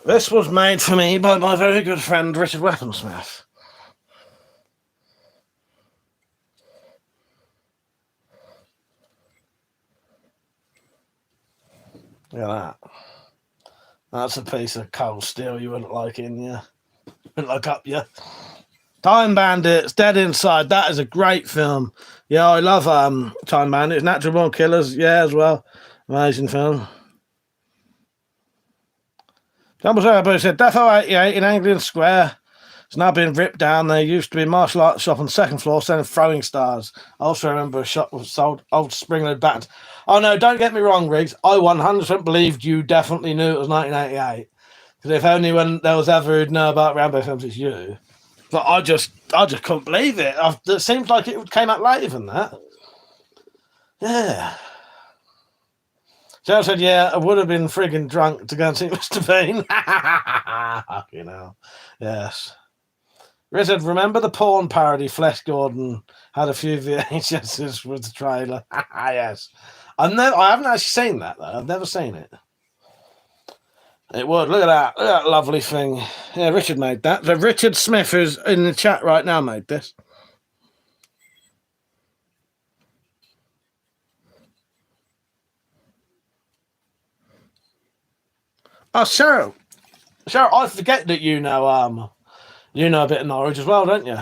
This was made for me by my very good friend Richard Weaponsmith. Look at that. That's a piece of cold steel you wouldn't like in you. Wouldn't look up you. Time Bandits, Dead Inside. That is a great film. Yeah, I love Time Bandits. Natural Born Killers, yeah, as well. Amazing film. Jumbo Serbo said, Defo 88 in Anglian Square. It's now been ripped down. There used to be a martial arts shop on the second floor selling throwing stars. I also remember a shop that sold old spring-load battens. Oh, no, don't get me wrong, Riggs. I 100% believed you definitely knew it was 1988. Because if only when there was ever who'd know about Rambo films, it's you. But I just couldn't believe it. It seems like it came out later than that. Yeah. Joe said, yeah, I would have been frigging drunk to go and see Mr. Bean. Fucking hell. Yes. Richard, remember the porn parody Flesh Gordon had a few VHSs with the trailer? Yes. I haven't actually seen that, though. I've never seen it. It would. Look at that. Look at that lovely thing. Yeah, Richard made that. So Richard Smith, who's in the chat right now, made this. Oh, Cheryl, I forget that you know a bit of Norwich as well, don't you?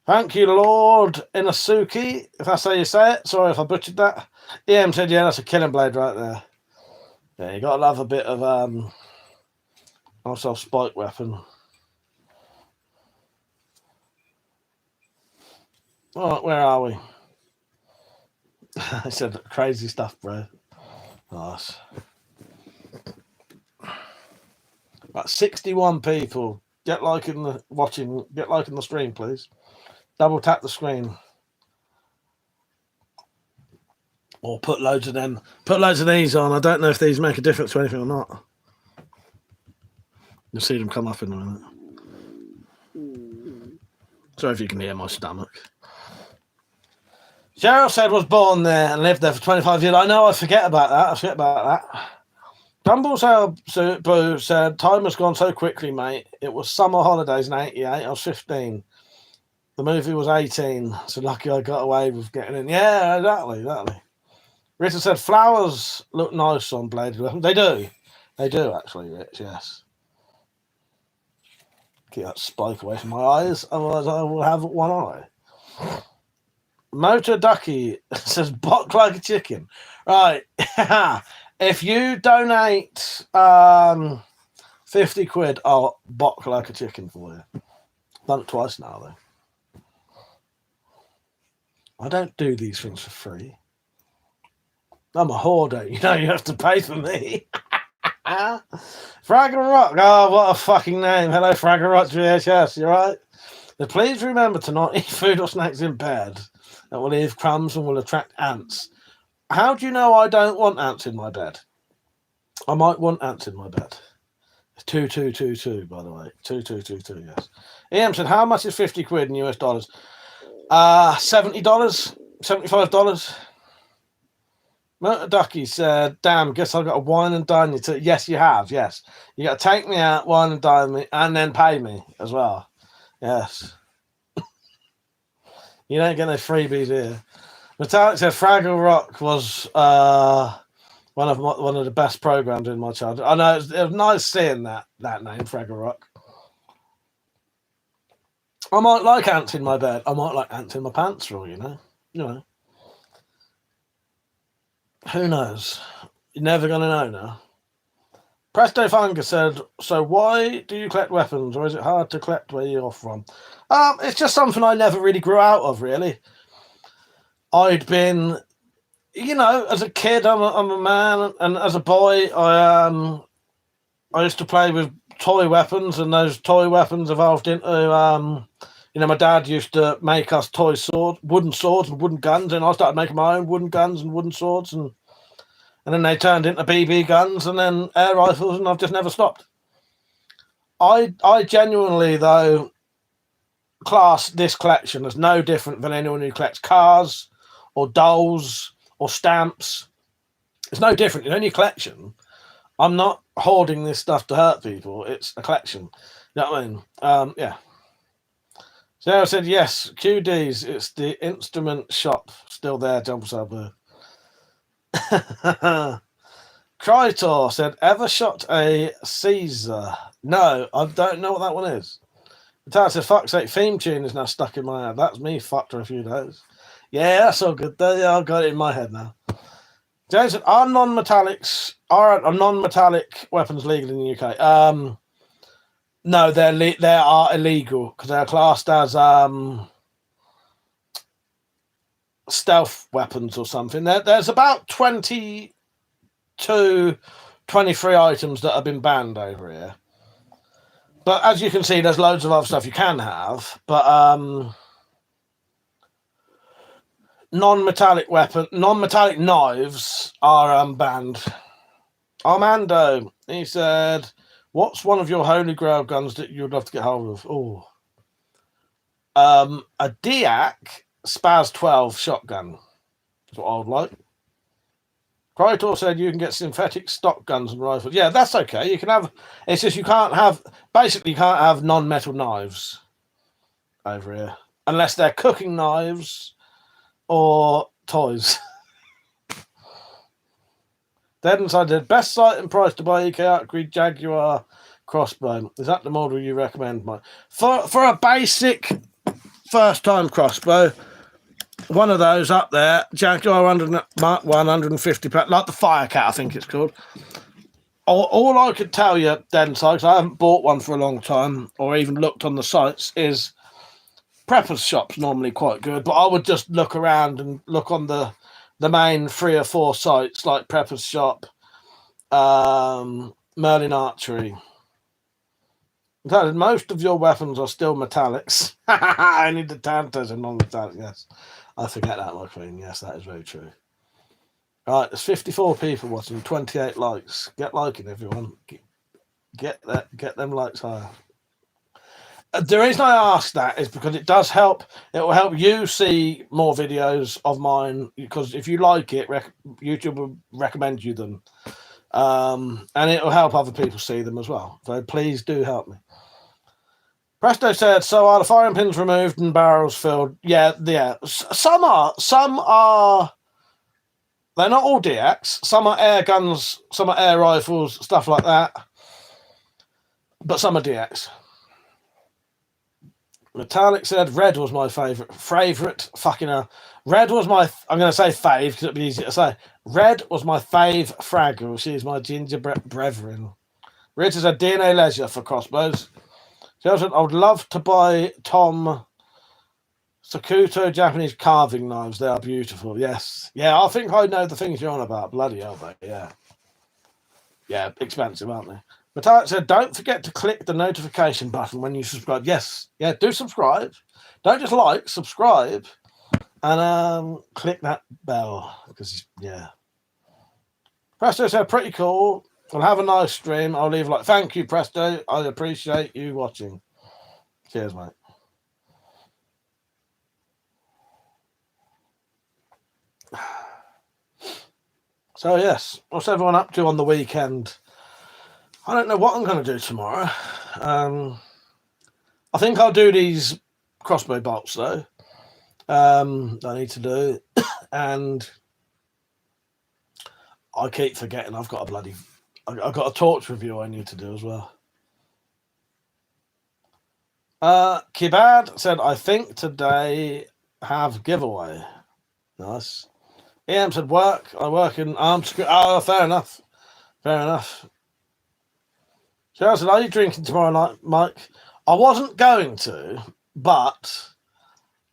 Thank you, Lord Inasuki, if that's how you say it. Sorry if I butchered that. EM said, yeah, that's a killing blade right there. Yeah, you got to love a bit of also spike weapon. All right, where are we? I said crazy stuff, bro. Nice. About 61 people. Get liking the stream, please. Double tap the screen. Or put loads of them. Put loads of these on. I don't know if these make a difference to anything or not. You'll see them come up in a minute. Sorry if you can hear my stomach. Cheryl said was born there and lived there for 25 years. I know, I forget about that. Gumball said, time has gone so quickly, mate. It was summer holidays in 88. I was 15. The movie was 18. So lucky I got away with getting in. Yeah, exactly. Richard said, flowers look nice on blades. They do. They do, actually, Rich, yes. Keep that spike away from my eyes, otherwise I will have one eye. Motor Ducky says, "Bok like a chicken." Right. If you donate 50 quid, I'll bok like a chicken for you. Done it twice now, though. I don't do these things for free. I'm a hoarder. You know, you have to pay for me. Fraggle Rock. Oh, what a fucking name. Hello, Fraggle Rock VHS. You right? So please remember to not eat food or snacks in bed. That will leave crumbs and will attract ants. How do you know I don't want ants in my bed? I might want ants in my bed. 2222, by the way. 2222, yes. Ian said, how much is 50 quid in US dollars? $70? $75? Motor Ducky said, damn, guess I got to wine and dine you too. Yes, you have. Yes. You got to take me out, wine and dine me, and then pay me as well. Yes. You don't get no freebies here. Metallic said Fraggle Rock was one of the best programs in my childhood. I know it was nice seeing that name, Fraggle Rock. I might like ants in my bed. I might like ants in my pants for all you know. You know. Who knows? You're never gonna know now. Presto Fungus said, so why do you collect weapons, or is it hard to collect where you're from? It's just something I never really grew out of, really. I'd been, you know, as a kid, I'm a man, and as a boy, I used to play with toy weapons, and those toy weapons evolved into, you know, my dad used to make us wooden swords and wooden guns, and I started making my own wooden guns and wooden swords, and then they turned into BB guns and then air rifles, and I've just never stopped. I genuinely, though, class this collection as no different than anyone who collects cars or dolls or stamps. It's no different. In any collection, I'm not hoarding this stuff to hurt people. It's a collection. You know what I mean? Yeah. Sarah said, yes, QDs. It's the instrument shop. Still there, jump sub. Krytor said, ever shot a Caesar? No, I don't know what that one is. Metallic said, fuck's sake, theme tune is now stuck in my head. That's me fucked for a few days. Yeah, that's all good. Yeah, I've got it in my head now. James said, are non-metallic weapons legal in the UK? No, they are illegal because they're classed as stealth weapons or something. There's about 23 items that have been banned over here. But as you can see, there's loads of other stuff you can have. But non-metallic knives are banned. Armando, he said, what's one of your holy grail guns that you'd love to get hold of? Oh, a Diak Spaz 12 shotgun. That's what I would like. Krytor said you can get synthetic stock guns and rifles. Yeah, that's okay. You can have. It's just you can't have non-metal knives over here unless they're cooking knives or toys. Dead Inside the best site and price to buy EK Archery Jaguar crossbow. Is that the model you recommend, Mike? For a basic first-time crossbow, one of those up there, Jaguar 150, like the Firecat, I think it's called. All I could tell you, Dead Inside, because I haven't bought one for a long time or even looked on the sites, is Prepper's Shop's normally quite good, but I would just look around and look on the main 3 or 4 sites like Prepper's Shop, Merlin Archery. Most of your weapons are still metallics. Only the Tantas are non-metallic, yes. I forget that, my queen. Yes, that is very true. Right, there's 54 people watching, 28 likes. Get liking, everyone. Get them likes higher. The reason I ask that is because it does help. It will help you see more videos of mine, because if you like it, YouTube will recommend you them. And it will help other people see them as well. So please do help me. Presto said, so are the firing pins removed and barrels filled? Yeah. Some are. They're not all DX. Some are air guns, some are air rifles, stuff like that. But some are DX. Metallic said, red was my favourite. Fucking hell. Red was my, I'm going to say fave because it'd be easier to say. Red was my fave fraggle. She's my ginger brethren. Rich is a DNA leisure for crossbows. She also said, I would love to buy Tom Sakuto Japanese carving knives. They are beautiful. Yes. Yeah, I think I know the things you're on about. Bloody hell, mate. Yeah. Yeah, expensive, aren't they? Metallic said, don't forget to click the notification button when you subscribe. Yes. Yeah, do subscribe. Don't just like, subscribe. And click that bell. Because, yeah. Presto said, pretty cool. Well, have a nice stream. I'll leave a like. Thank you, Presto. I appreciate you watching. Cheers, mate. So yes, what's everyone up to on the weekend? I don't know what I'm going to do tomorrow. I think I'll do these crossbow bolts though. I need to do, and I keep forgetting I've got I've got a torch review I need to do as well. Kibad said, I think today have giveaway. Nice. EM said, work. I work in arms. Oh, fair enough. Fair enough. Cheryl said, are you drinking tomorrow night, Mike? I wasn't going to, but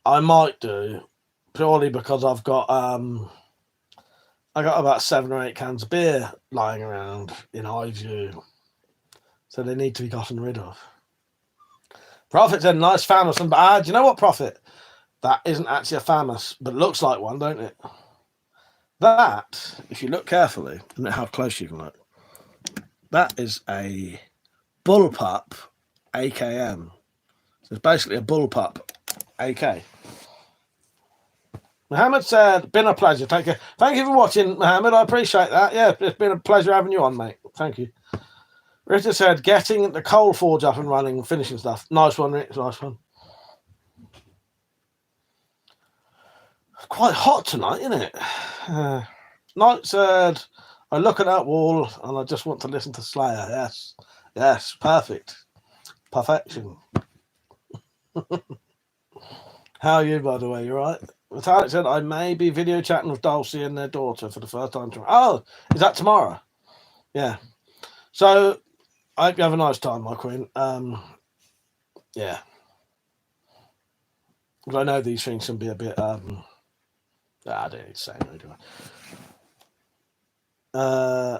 I might do, purely because I've got I got about 7 or 8 cans of beer lying around in high view, so they need to be gotten rid of. Prophet said, nice famous. Do you know what, Prophet? That isn't actually a famous, but looks like one, don't it? That, if you look carefully, and how close you can look, that is a bullpup AKM. So it's basically a bullpup AK. Mohammed said, been a pleasure. Thank you. Thank you for watching, Mohammed. I appreciate that. Yeah, it's been a pleasure having you on, mate. Thank you. Richard said, getting the coal forge up and running, finishing stuff. Nice one, Rich. Nice one. It's quite hot tonight, isn't it? Knight said, I look at that wall and I just want to listen to Slayer. Yes. Yes. Perfect. Perfection. How are you, by the way? You right? Vitalik said, I may be video chatting with Dulcie and their daughter for the first time tomorrow. Oh, is that tomorrow? Yeah. So, I hope you have a nice time, my queen. Yeah. Because I know these things can be a bit, I don't need to say anything, do I?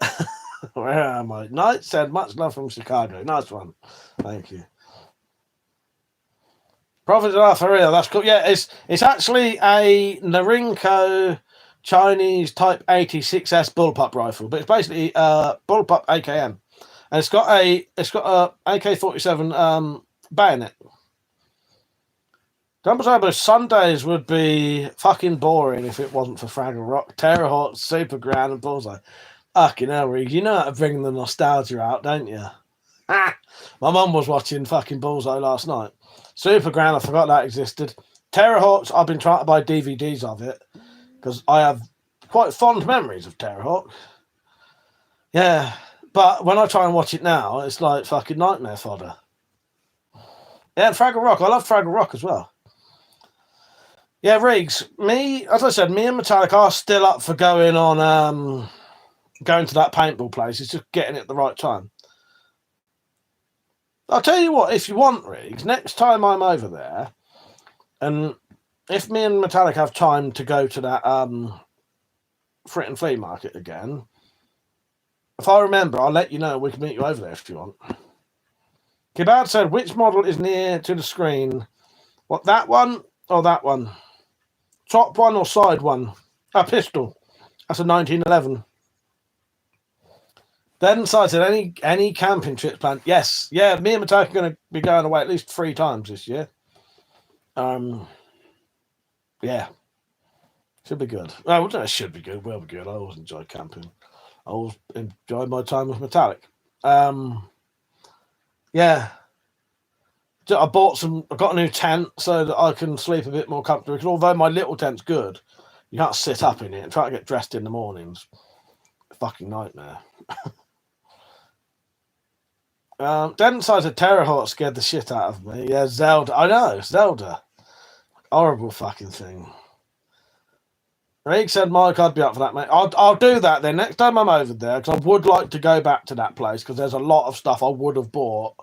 Where am I? Knight said, much love from Chicago. Nice one. Thank you. Prophet for real, that's cool. Yeah, it's actually a Norinco Chinese Type 86S bullpup rifle, but it's basically bullpup AKM, and it's got a AK-47 bayonet. Dumbo Sundays would be fucking boring if it wasn't for Fraggle Rock, Terror Hawk, Super Grand, and Bullseye. Fucking hell, Reed, you know how to bring the nostalgia out, don't you? My mum was watching fucking Bullseye last night. Super Grand, I forgot that existed. Terror Hawks, I've been trying to buy DVDs of it because I have quite fond memories of Terror Hawk. Yeah, but when I try and watch it now, it's like fucking nightmare fodder. Yeah, Fraggle Rock. I love Fraggle Rock as well. Yeah, Riggs, as I said, me and Metallic are still up for going on, going to that paintball place. It's just getting it at the right time. I'll tell you what, if you want, Riggs, next time I'm over there, and if me and Metallic have time to go to that Fritton Flea Market again, if I remember, I'll let you know. We can meet you over there if you want. Kibad said, which model is near to the screen? What, that one or that one? Top one or side one? A pistol. That's a 1911. Then cited any camping trips planned. Yes. Yeah, me and Metallic are going to be going away at least 3 times this year. Yeah. Should be good. Well, it should be good. Will be good. I always enjoy camping. I always enjoy my time with Metallic. Yeah. I got a new tent so that I can sleep a bit more comfortably. Because although my little tent's good, you can't sit up in it and try to get dressed in the mornings. Fucking nightmare. Denton size of Terror Hawk scared the shit out of me. Yeah, Zelda. I know, Zelda. Horrible fucking thing. Reek said, Mike, I'd be up for that, mate. I'll do that then. Next time I'm over there, because I would like to go back to that place, because there's a lot of stuff I would have bought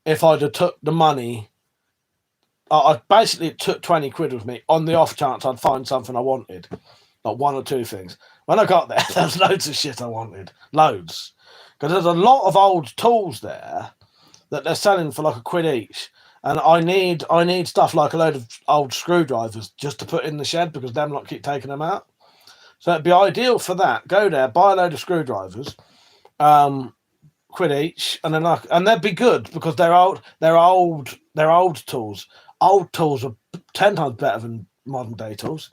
if I'd have took the money. I basically took 20 quid with me on the off chance I'd find something I wanted. Like 1 or 2 things. When I got there, there was loads of shit I wanted. Loads. Because there's a lot of old tools there that they're selling for like £1 each. And I need stuff like a load of old screwdrivers just to put in the shed because them lot keep taking them out. So it'd be ideal for that. Go there, buy a load of screwdrivers, £1 each, and then they'd be good because they're old tools. Old tools are 10 times better than modern day tools.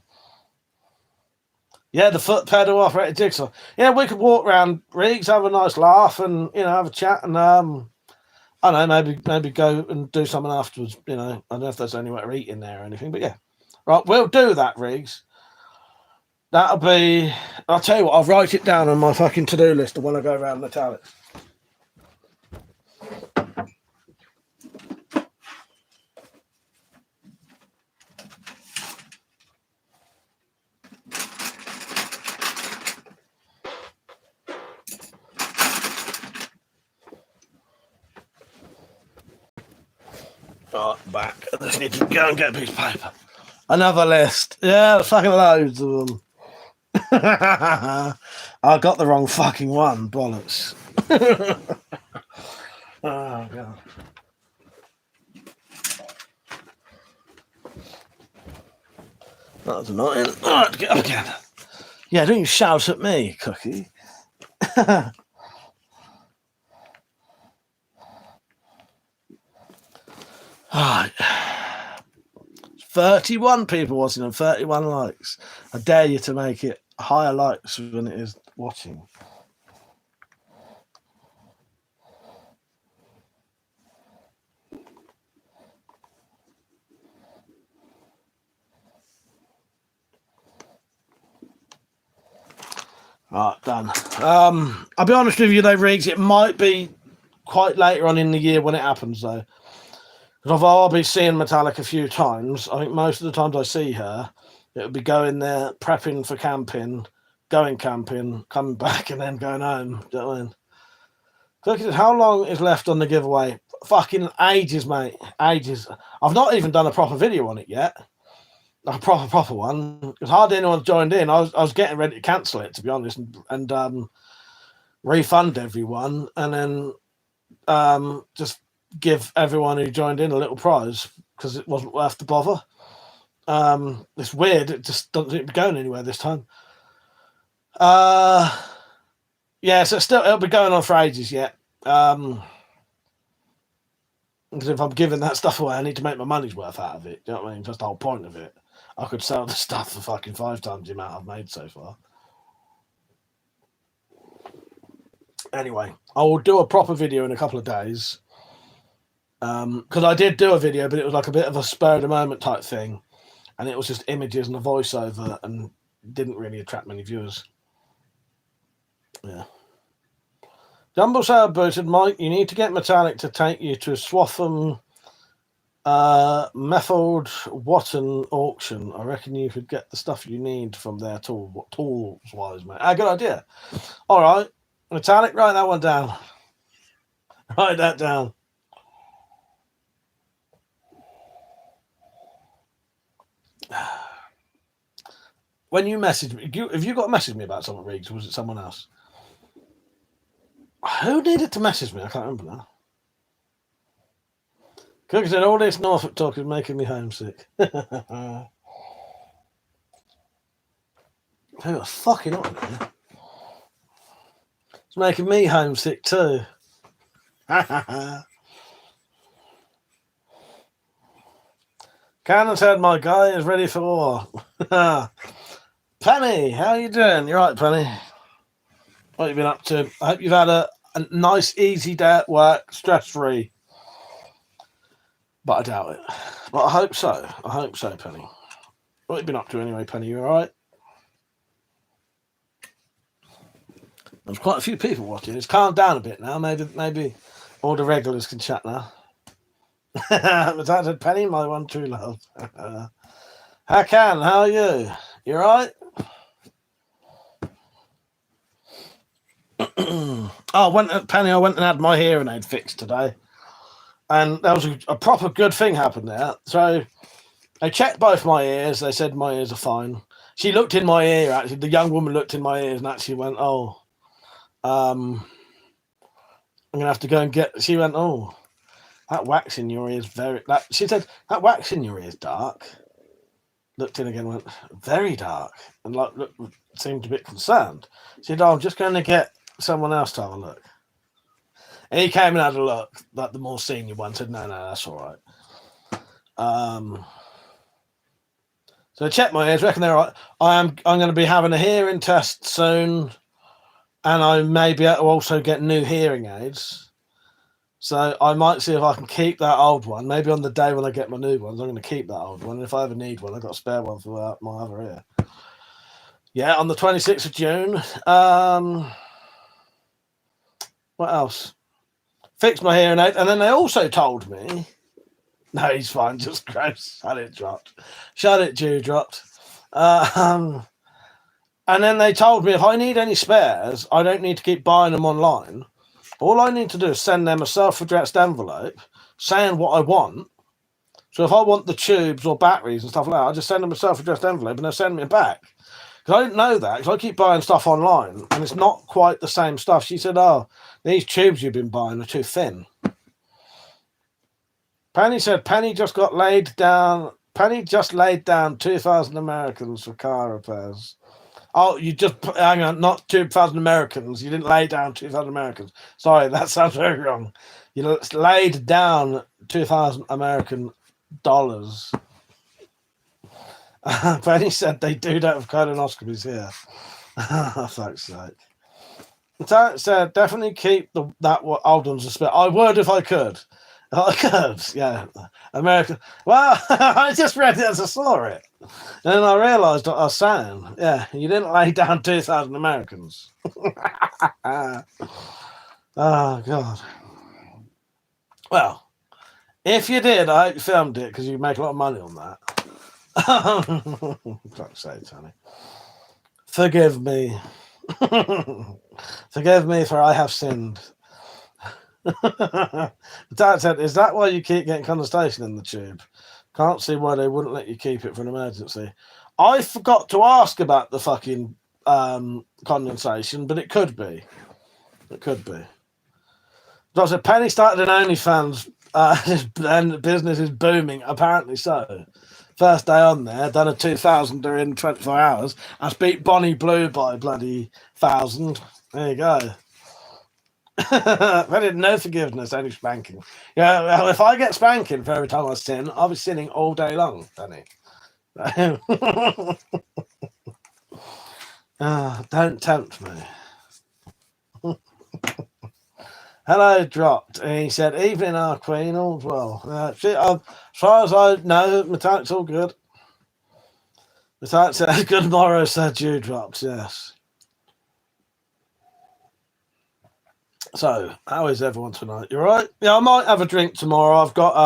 Yeah, the foot pedal operated jigsaw. Yeah, we could walk around Riggs, have a nice laugh, and have a chat, and I don't know, maybe go and do something afterwards. I don't know if there's anywhere to eat in there or anything, but yeah, right, we'll do that, Riggs. That'll be. I'll tell you what. I'll write it down on my fucking to-do list when I go around Metallics. Right, back. I just need to go and get a piece of paper. Another list. Yeah, there's fucking loads of them. I got the wrong fucking one. Bollocks. Oh, God. That was annoying. All right, get up again. Yeah, don't you shout at me, Cookie. All right. 31 people watching and 31 likes. I dare you to make it higher likes than it is watching. Right, done. I'll be honest with you though, Riggs, it might be quite later on in the year when it happens though. Because although I'll be seeing Metallic a few times, I think most of the times I see her, it'll be going there, prepping for camping, going camping, coming back, and then going home. Do you know what I mean? Cookie said, how long is left on the giveaway? Fucking ages, mate. Ages. I've not even done a proper video on it yet. A proper one. Because hardly anyone joined in. I was getting ready to cancel it, to be honest, and refund everyone, and then just give everyone who joined in a little prize because it wasn't worth the bother. It's weird. It just doesn't seem to be going anywhere this time. Yeah, so it'll be going on for ages yet. Because if I'm giving that stuff away, I need to make my money's worth out of it. Do you know what I mean? That's the whole point of it. I could sell the stuff for fucking 5 times the amount I've made so far. Anyway, I will do a proper video in a couple of days. Because I did do a video, but it was like a bit of a spur of the moment type thing. And it was just images and a voiceover and didn't really attract many viewers. Yeah. Jumbo Sour booted, Mike, you need to get Metallic to take you to Swaffham Method Watton auction. I reckon you could get the stuff you need from there tools wise, mate. Good idea. All right. Metallic, write that one down. Write that down. When you messaged me, have you got to message me about something, Riggs, or was it someone else? Who needed to message me? I can't remember now. Cook said, all this Norfolk talk is making me homesick. Who was fucking on there? It's making me homesick too. Cannon's head, my guy, is ready for war. Penny, how you doing? You right, Penny? What have you been up to? I hope you've had a nice, easy day at work, stress-free. But I doubt it. But I hope so. I hope so, Penny. What have you been up to anyway, Penny? You all right? There's quite a few people watching. It's calmed down a bit now. Maybe all the regulars can chat now. But that said, Penny, my one true love. Hakan, how are you? You all right? I went and had my hearing aid fixed today. And there was a proper good thing happened there. So they checked both my ears. They said my ears are fine. She looked in my ear, actually. The young woman looked in my ears and actually went, oh, I'm going to have to go and get... She went, oh, that wax in your ear is very... She said, that wax in your ear is dark. Looked in again and went, very dark. And seemed a bit concerned. She said, oh, I'm just going to get someone else to have a look. And he came and had a look, like the more senior one said, no, that's all right. So check my ears, reckon they're right. I'm going to be having a hearing test soon, and I may be able to also get new hearing aids. So I might see if I can keep that old one. Maybe on the day when I get my new ones, I'm going to keep that old one. And if I ever need one, I've got a spare one for my other ear. Yeah, on the 26th of June. What else? Fixed my hearing aid, and then they also told me, no, he's fine, just gross. Shut it, dropped. Shut it, Jew, dropped. And then they told me if I need any spares, I don't need to keep buying them online. All I need to do is send them a self-addressed envelope saying what I want. So if I want the tubes or batteries and stuff like that, I just send them a self-addressed envelope and they'll send me it back. Because I didn't know that, because I keep buying stuff online and it's not quite the same stuff. She said, oh, these tubes you've been buying are too thin. Penny said Penny just laid down 2,000 Americans for car repairs. Oh, you just, hang on, not 2,000 Americans. You didn't lay down 2,000 Americans. Sorry, that sounds very wrong. You laid down 2,000 American dollars. Penny said they do that with colonoscopies here. For fuck's sake. So said definitely keep that old ones a spare. I would if I could. I could, yeah. American. Well, I just read it as I saw it. And then I realised what I was saying. Yeah, you didn't lay down 2,000 Americans. Oh, God. Well, if you did, I hope you filmed it because you make a lot of money on that. Fuck's sake, Tony. Forgive me. Forgive me for I have sinned. Dad said, is that why you keep getting condensation in the tube? Can't see why they wouldn't let you keep it for an emergency. I forgot to ask about the fucking condensation, but it could be. It could be. I said, Penny started an OnlyFans and business is booming. Apparently so. First day on there, done a 2,000 in 24 hours. I beat Bonnie Blue by bloody 1,000. There you go. I did no forgiveness, only spanking. Yeah, well, if I get spanking for every time I sin, I'll be sinning all day long, Danny. Don't tempt me. Hello, dropped. And he said, evening, our queen, all's well. As far as I know, Metallic's all good. Metallic said, good morrow, said you, dropped, yes. So, how is everyone tonight? You all right? Yeah, I might have a drink tomorrow. I've got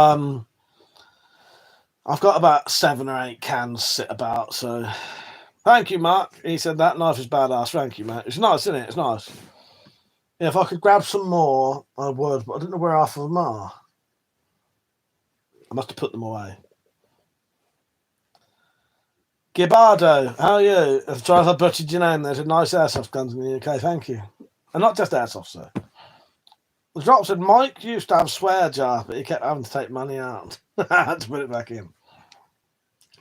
about 7 or 8 cans sit about, so thank you, Mark. He said that knife is badass. Thank you, mate. It's nice, isn't it? It's nice. Yeah, if I could grab some more, I would, but I don't know where half of them are. I must have put them away. Gibardo, how are you? I'm sorry if I butchered your name. There's a nice airsoft guns in the UK. Thank you. And not just airsoft, sir. The drop said Mike used to have swear jar, but he kept having to take money out. I had to put it back in.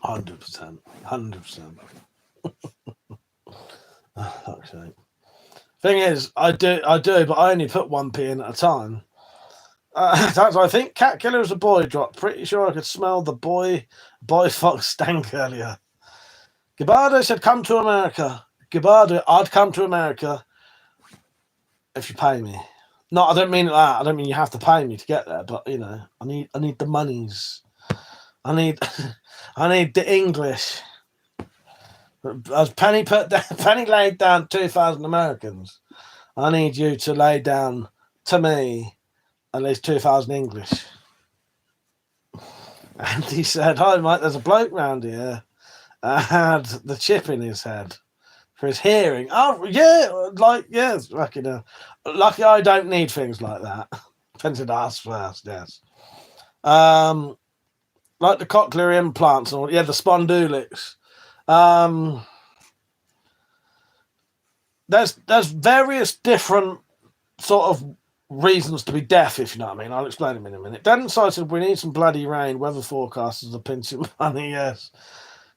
100%. 100%. Oh, fuck's sake. Thing is, I do, but I only put 1p in at a time. I think Cat Killer is a boy drop. Pretty sure I could smell the boy fox stank earlier. Gibardo said, come to America. Gibardo, I'd come to America if you pay me. No, I don't mean that. I don't mean you have to pay me to get there, but you know, I need the monies. I need the English. As Penny laid down 2,000 Americans, I need you to lay down to me at least 2,000 English. And he said, hi mate, there's a bloke round here had the chip in his head for his hearing. Oh yeah, yes, fucking lucky I don't need things like that. Depends on ask first, yes. Like the cochlear implants and all, yeah, the spondulics. There's various different sort of reasons to be deaf, if you know what I mean. I'll explain them in a minute. Dan cited we need some bloody rain. Weather forecasters are pinching money, yes.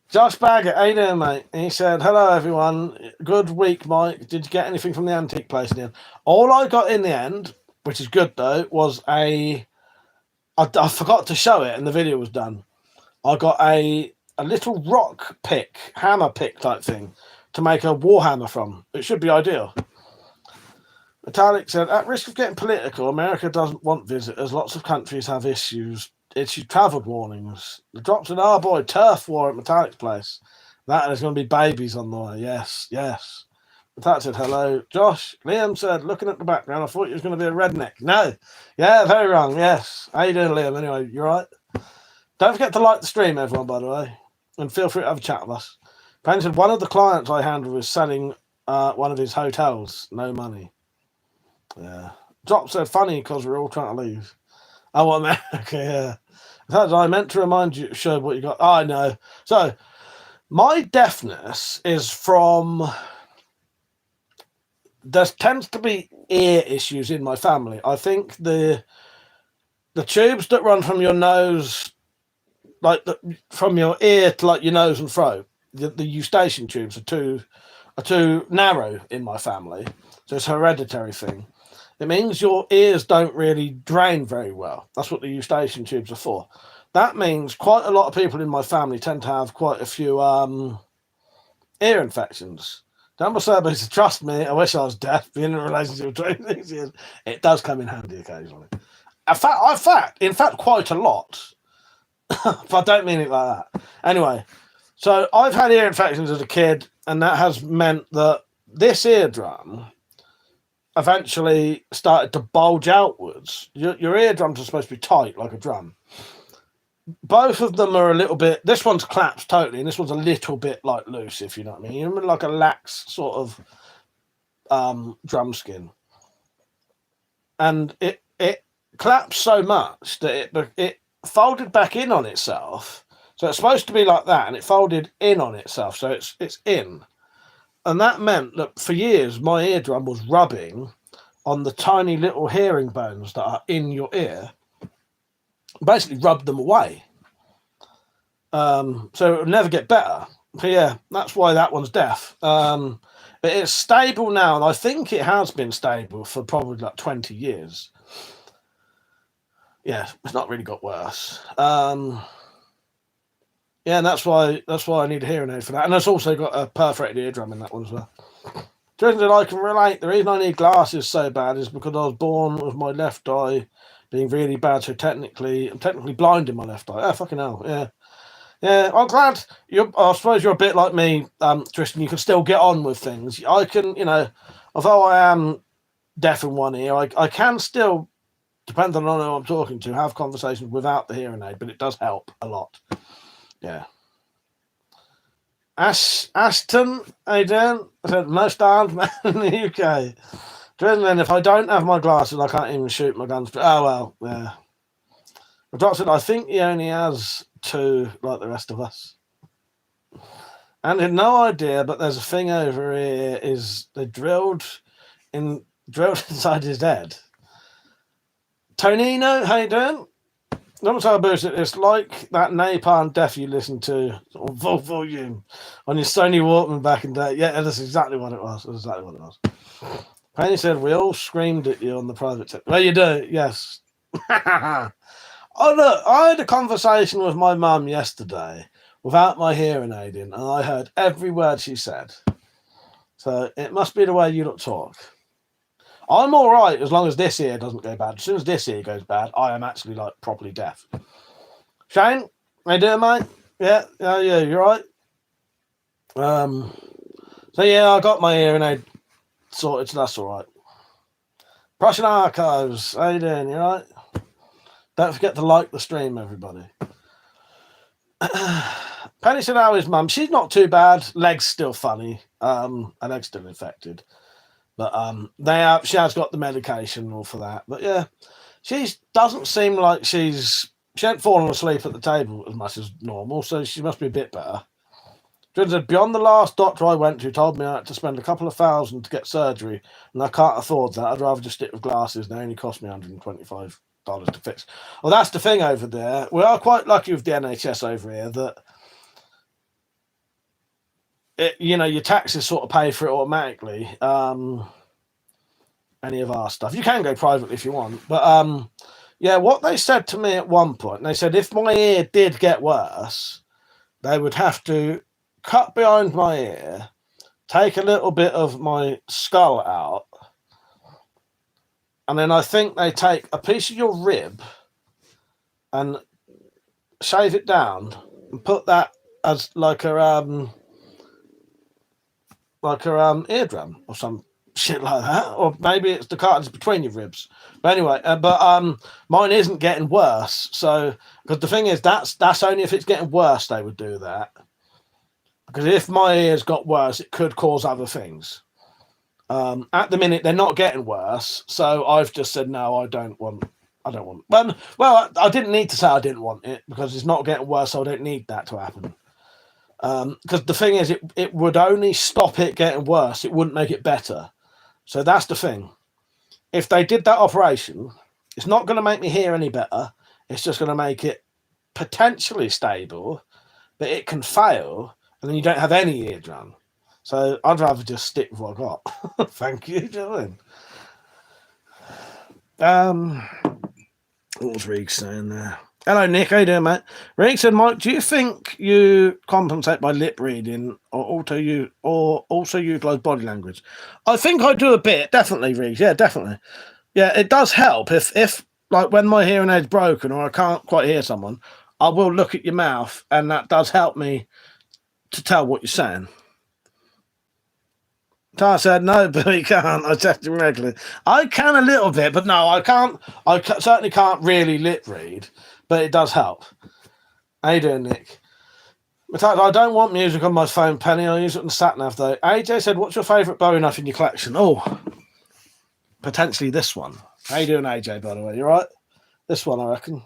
Josh Baggett, how you doing, mate? He said, hello, everyone. Good week, Mike. Did you get anything from the antique place in the end? All I got in the end, which is good, though, was I forgot to show it and the video was done. I got a a little rock pick, hammer pick type thing to make a warhammer from. It should be ideal. Metallic said, at risk of getting political, America doesn't want visitors. Lots of countries have issued travel warnings. The drops in our boy turf war at Metallic's place. That there's going to be babies on the way. Yes. Metallic said, hello. Josh, Liam said, looking at the background, I thought you was going to be a redneck. No. Yeah, very wrong. Yes. How you doing, Liam? Anyway, you all right? Don't forget to like the stream, everyone, by the way. And feel free to have a chat with us. Penny said, one of the clients I handle is selling one of his hotels. No money. Yeah. Drop said, funny because we're all trying to leave. Oh, America, yeah. I meant to remind you, show what you got. Oh, I know. So, my deafness is from... There tends to be ear issues in my family. I think the tubes that run from your nose, like from your ear to like your nose and throat, the eustachian tubes are too narrow in my family. So it's a hereditary thing. It means your ears don't really drain very well. That's what the eustachian tubes are for. That means quite a lot of people in my family tend to have quite a few ear infections. Dumble said, trust me, I wish I was deaf. Being in a relationship for 26 years, it does come in handy occasionally. In fact, quite a lot. But I don't mean it like that. Anyway, so I've had ear infections as a kid, and that has meant that this eardrum eventually started to bulge outwards. Your eardrums are supposed to be tight like a drum. Both of them are a little bit. This one's collapsed totally, and this one's a little bit like loose, if you know what I mean. You know, like a lax sort of drum and it collapsed so much that it folded back in on itself. So it's supposed to be like that, and it folded in on itself, so it's in, and that meant that for years my eardrum was rubbing on the tiny little hearing bones that are in your ear. Basically rubbed them away. So it would never get better. So yeah, that's why that one's deaf. But it's stable now, and I think it has been stable for probably like 20 years. Yeah, it's not really got worse. Yeah, and that's why I need a hearing aid for that. And it's also got a perforated eardrum in that one as well. Jason said, I can relate. The reason I need glasses so bad is because I was born with my left eye being really bad, so I'm technically blind in my left eye. Oh, fucking hell, yeah. Yeah, I'm glad I suppose you're a bit like me, Tristan, you can still get on with things. I can, although I am deaf in one ear, I can still, depending on who I'm talking to, have conversations without the hearing aid, but it does help a lot. Yeah. Ashton, how you doing? I said, most armed man in the UK. Tristan, if I don't have my glasses, I can't even shoot my guns. Oh, well, yeah. The doctor said, I think he only has 2, like the rest of us. And had no idea, but there's a thing over here, is they drilled inside his head. Tonino, how you doing? Don't tell bullshit. It's like that Napalm Death you listened to on full volume on your Sony Walkman back in the day. Yeah, that's exactly what it was. That's exactly what it was. Penny said, we all screamed at you on the private tip. Well, you do, yes. Oh, look, I had a conversation with my mum yesterday without my hearing aid in, and I heard every word she said. So it must be the way you lot talk. I'm all right as long as this ear doesn't go bad. As soon as this ear goes bad, I am actually, like, properly deaf. Shane, how you doing, mate? Yeah, you're right. So, yeah, I got my hearing aid sorted, so that's all right. Prussian Archives, how you doing? You all right? Don't forget to like the stream, everybody. Penny said, how is mum? She's not too bad. Leg's still funny. Her leg's still infected. But she has got the medication all for that. But yeah, she doesn't seem like she ain't fallen asleep at the table as much as normal, so she must be a bit better. Jordan said, beyond the last doctor I went to told me I had to spend a couple of $1,000 to get surgery, and I can't afford that. I'd rather just stick with glasses. They only cost me $125 to fix. Well, that's the thing over there. We are quite lucky with the NHS over here that your taxes sort of pay for it automatically. Any of our stuff. You can go privately if you want. But yeah, what they said to me at one point, they said if my ear did get worse, they would have to cut behind my ear, take a little bit of my skull out, and then I think they take a piece of your rib and shave it down and put that as like a eardrum or some shit like that, or maybe it's the cartilage between your ribs. But anyway, mine isn't getting worse. So, because the thing is, that's only if it's getting worse they would do that. Because if my ears got worse, it could cause other things. At the minute, they're not getting worse, so I've just said no. I don't want. Well, I didn't need to say I didn't want it because it's not getting worse. So I don't need that to happen. Because the thing is, it would only stop it getting worse. It wouldn't make it better. So that's the thing. If they did that operation, it's not going to make me hear any better. It's just going to make it potentially stable, but it can fail, and then you don't have any eardrum. So I'd rather just stick with what I got. Thank you, Jolene. What was Reeg saying there? Hello, Nick. How you doing, mate? Reeg said, Mike, do you think you compensate by lip reading or also utilize body language? I think I do a bit, definitely, Reeg. Yeah, definitely. Yeah, it does help. If like when my hearing aid's broken or I can't quite hear someone, I will look at your mouth, and that does help me to tell what you're saying. Tar said, no, but he can't. I test him regularly. I can a little bit, but no, I can't. Certainly can't really lip read, but it does help. How you doing, Nick? I don't want music on my phone, Penny. I'll use it on the sat-nav, though. AJ said, what's your favourite Bowie knife in your collection? Oh, potentially this one. How you doing, AJ, by the way? You all right? This one, I reckon.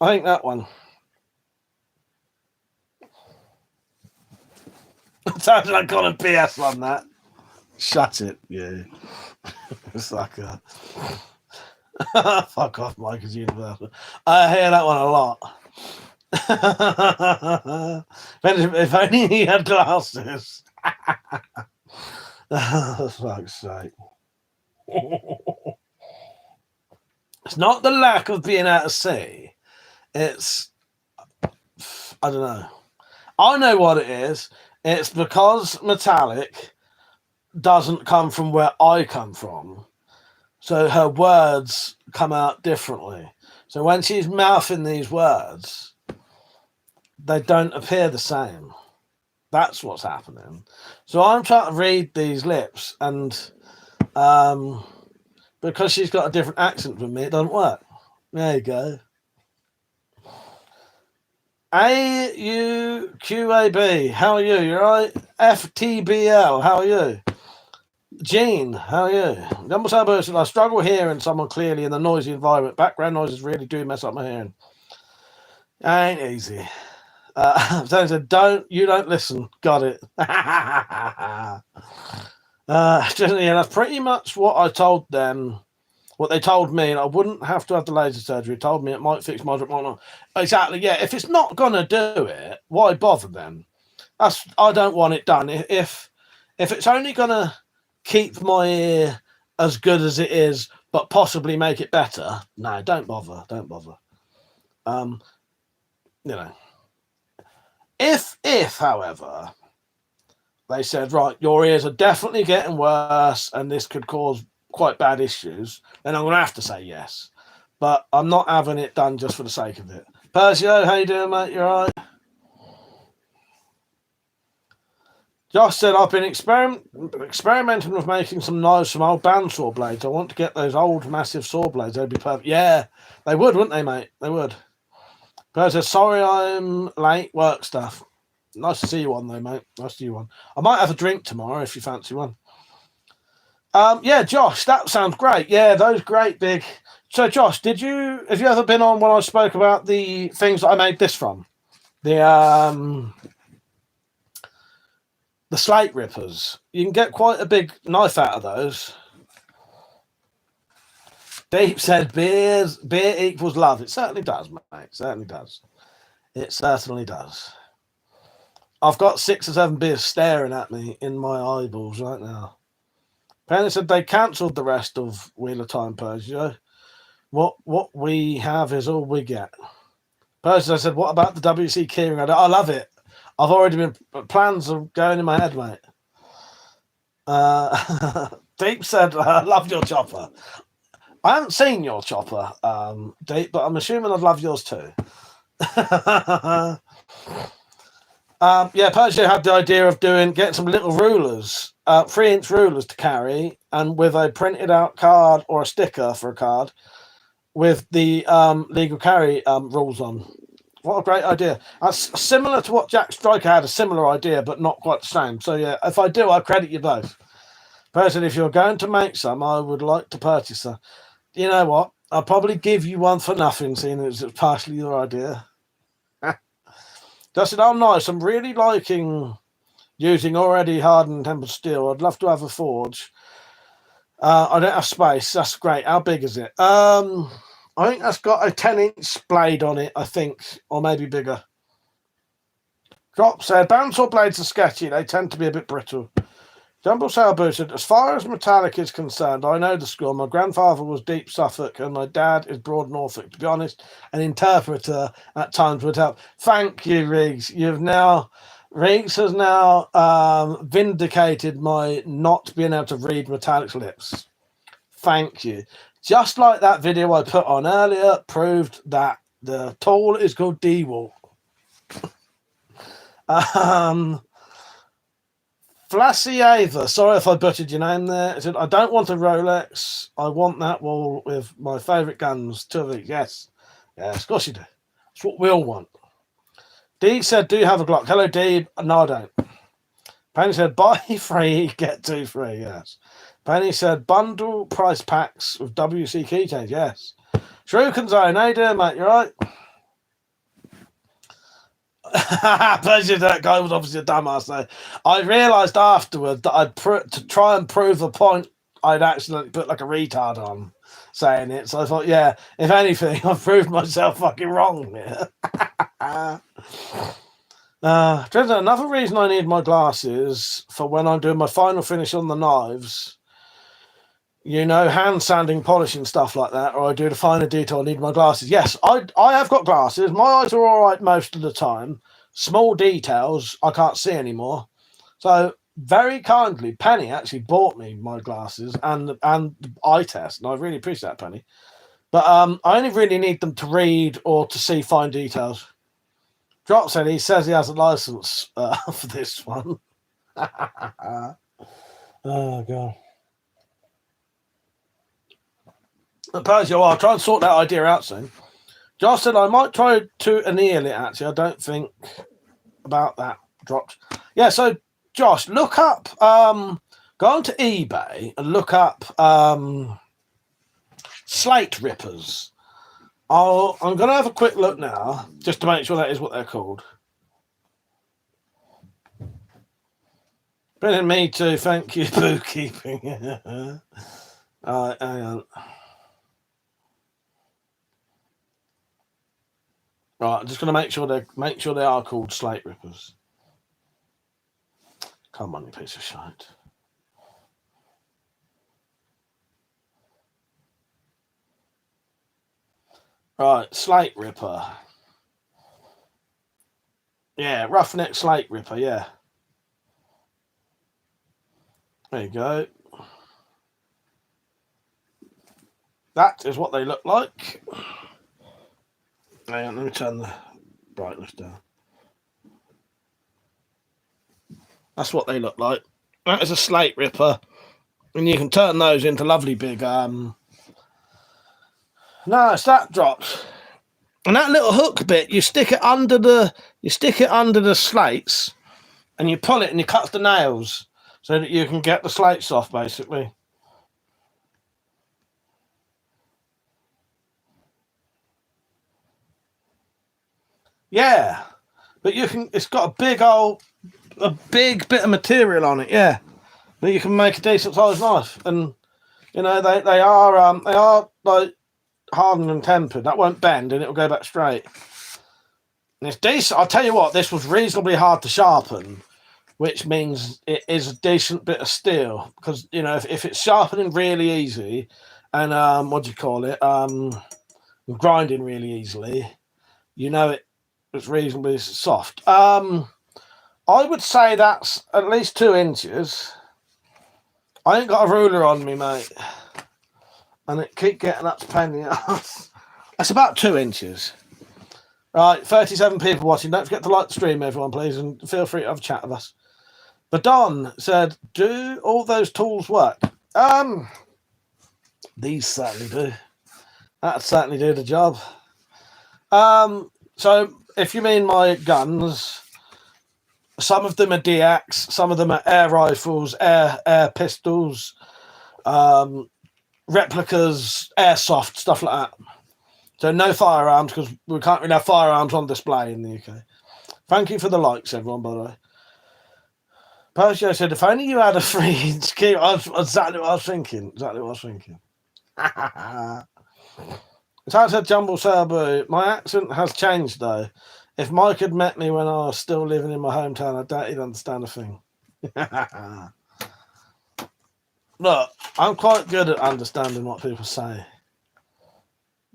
I think that one. Sounds like I got a BS on that. Shut it, yeah. It's like a... Fuck off, Mike, is universal. I hear that one a lot. If only he had glasses. Oh, fuck's sake. It's not the lack of being able to see. It's... I don't know. I know what it is. It's because metallic doesn't come from where I come from. So her words come out differently. So when she's mouthing these words, they don't appear the same. That's what's happening. So I'm trying to read these lips, and because she's got a different accent from me, it doesn't work. There you go. AUQAB, how are you? You right? FTBL, how are you? Gene, how are you? Number person, I struggle hearing someone clearly in the noisy environment. Background noises really do mess up my hearing. Ain't easy. Someone said, don't listen. Got it. Yeah, that's pretty much what I told them. What they told me, and I wouldn't have to have the laser surgery. Told me it might fix moderate, might not. Exactly, yeah. If it's not gonna do it, why bother then? I don't want it done. If it's only gonna keep my ear as good as it is, but possibly make it better, no, don't bother. Don't bother. If however, they said, right, your ears are definitely getting worse, and this could cause quite bad issues, then I'm going to have to say yes. But I'm not having it done just for the sake of it. Persio, how you doing, mate? You all right? Josh said, I've been experimenting with making some knives from old bandsaw blades. I want to get those old massive saw blades. They'd be perfect. Yeah, they would, wouldn't they, mate? They would. Persio, sorry I'm late. Work stuff. Nice to see you on, though, mate. Nice to see you on. I might have a drink tomorrow if you fancy one. Yeah, Josh, that sounds great. Yeah, those great big. So, Josh, have you ever been on when I spoke about the things that I made this from? The slate rippers. You can get quite a big knife out of those. Deep said beer equals love. It certainly does, mate. It certainly does. It certainly does. I've got 6 or 7 beers staring at me in my eyeballs right now. Penny said they cancelled the rest of Wheel of Time, Persia. What we have is all we get. Person, I said, what about the WC keyring? I love it. I've already been plans are going in my head, mate. Deep said, I love your chopper. I haven't seen your chopper, Deep, but I'm assuming I'd love yours too. Yeah, Persia had the idea of getting some little rulers, 3-inch rulers to carry, and with a printed out card or a sticker for a card with the legal carry rules on. What a great idea. That's similar to what Jack Striker had, a similar idea, but not quite the same. So yeah, if I do, I credit you both. Person, if you're going to make some, I would like to purchase some. You know what? I'll probably give you one for nothing, seeing as it's partially your idea. Justin, oh nice. I'm really liking using already hardened tempered steel. I'd love to have a forge. I don't have space. That's great. How big is it? I think that's got a 10-inch blade on it, I think, or maybe bigger. Drop said, bandsaw blades are sketchy. They tend to be a bit brittle. Jumble Sail boosted. As far as metallic is concerned, I know the score. My grandfather was deep Suffolk and my dad is broad Norfolk. To be honest, an interpreter at times would help. Thank you, Riggs. Riggs has now vindicated my not being able to read metallic lips. Thank you. Just like that video I put on earlier proved that the tool is called D-Wall. Flassieva, sorry if I butchered your name there. It said, I don't want a Rolex. I want that wall with my favourite guns. 2 of each. Yes, of course you do. That's what we all want. Dee said, do you have a Glock? Hello, Dee. No, I don't. Penny said, buy 3, get 2 free. Yes. Penny said, bundle price packs with WC keychains. Yes. Shuriken Zone, how you doing, mate? You right? Pleasure, that guy was obviously a dumbass. So I realised afterwards that to try and prove a point, I'd accidentally put like a retard on saying it. So I thought, yeah, if anything, I've proved myself fucking wrong here. Another reason I need my glasses for when I'm doing my final finish on the knives, hand sanding, polishing, stuff like that, or I do the finer detail, I need my glasses. Yes, I have got glasses. My eyes are all right most of the time. Small details I can't see anymore. So very kindly, Penny actually bought me my glasses and the eye test, and I really appreciate that, Penny. But I only really need them to read or to see fine details. Drop said he says he has a license for this one. Oh, God. I'll try and sort that idea out soon. Josh said I might try to anneal it, actually. I don't think about that. Dropped. Yeah, so, Josh, look up, go onto eBay and look up slate rippers. I'm going to have a quick look now, just to make sure that is what they're called. Brilliant, me too. Thank you, bookkeeping. All right, hang on. Right, I'm just going to make sure they are called slate rippers. Come on, you piece of shit. Right, slate ripper. Yeah, roughneck slate ripper, yeah. There you go. That is what they look like. Hang on, let me turn the brightness down. That's what they look like. That is a slate ripper. And you can turn those into lovely big... No, it's that dropped. And that little hook bit, you stick it under the slates and you pull it and you cut the nails so that you can get the slates off, basically. Yeah, but it's got a big bit of material on it, yeah, that you can make a decent sized knife. And they are like hardened and tempered. That won't bend and it'll go back straight. And it's decent. I'll tell you what, this was reasonably hard to sharpen, which means it is a decent bit of steel, because if it's sharpening really easy and what do you call it? Grinding really easily, you know it's reasonably soft. I would say that's at least 2 inches. I ain't got a ruler on me, mate, and it keep getting up to pain in the ass. It's about 2 inches. Right, 37 people watching. Don't forget to like the stream, everyone, please, and feel free to have a chat with us. But Don said, do all those tools work? These certainly do. That certainly do the job. So if you mean my guns, some of them are DX, some of them are air rifles, air pistols, replicas, airsoft, stuff like that. So no firearms, because we can't really have firearms on display in the UK. Thank you for the likes, everyone, by the way. Percio said, if only you had a 3-inch key. Exactly what I was thinking. It's hard to jumble Serbu. My accent has changed, though. If Mike had met me when I was still living in my hometown, I doubt he'd understand a thing. Look, I'm quite good at understanding what people say.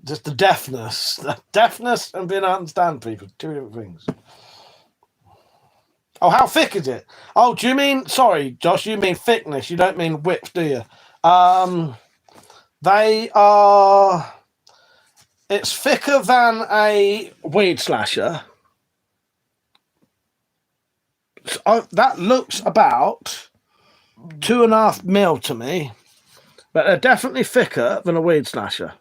Just the deafness. And being able to understand people. 2 different things. Oh, how thick is it? Oh, do you mean... Sorry, Josh, you mean thickness. You don't mean width, do you? They are... It's thicker than a weed slasher. That looks about 2.5 mil to me. But they're definitely thicker than a weed slasher.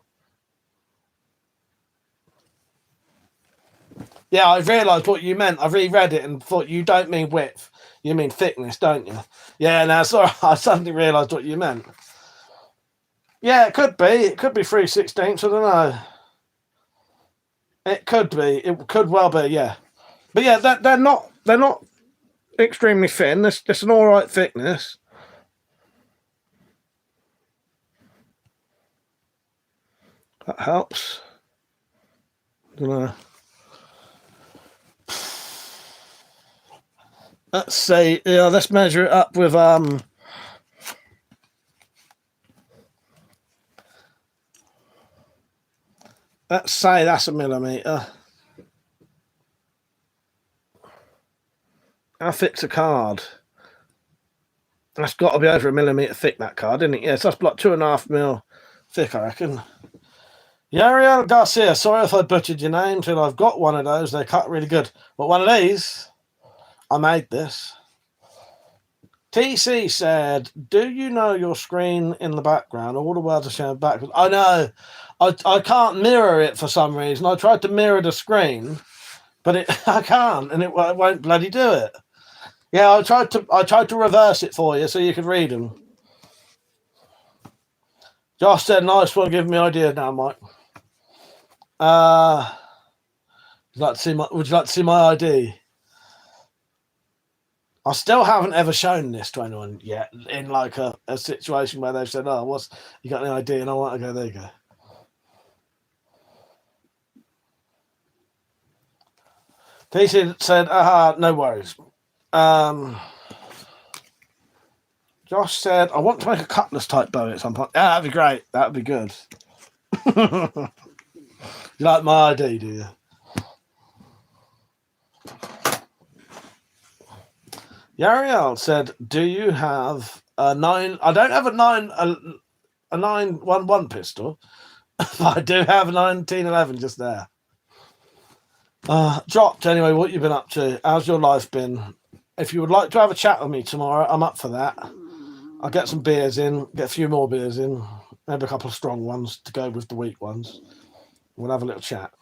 Yeah, I realised what you meant. I reread it and thought you don't mean width. You mean thickness, don't you? Yeah, now, sorry, I suddenly realised what you meant. Yeah, it could be. It could be 3/16. I don't know. It could be. It could well be, yeah. But yeah, they're not extremely thin. It's an all right thickness. That helps. I don't know. Let's see. Yeah, let's measure it up with let's say that's 1 millimeter. How thick's a card? That's got to be over 1 millimeter thick, that card, isn't it? Yeah, so that's like 2.5 mil thick, I reckon. Yariel Garcia, sorry if I butchered your name, till I've got one of those. They cut really good. But one of these, I made this. TC said, do you know your screen in the background? All the words are shown backwards. I know. I can't mirror it for some reason. I tried to mirror the screen, but I can't, and it won't bloody do it. Yeah, I tried to reverse it for you so you could read them. Josh said, nice one, giving me ideas now, Mike. Would you like to see my ID? I still haven't ever shown this to anyone yet in like a situation where they've said, oh, you got any idea? And I want to go, there you go. TC said, no worries. Josh said, I want to make a cutlass type bow at some point. Yeah, that'd be great. That'd be good. You like my ID, do you? Yariel said, do you have a 9? I don't have a 911 pistol, but I do have a 1911 just there. Dropped anyway. What you been up to? How's your life been? If you would like to have a chat with me tomorrow, I'm up for that. I'll get some beers in, get a few more beers in, maybe a couple of strong ones to go with the weak ones. We'll have a little chat.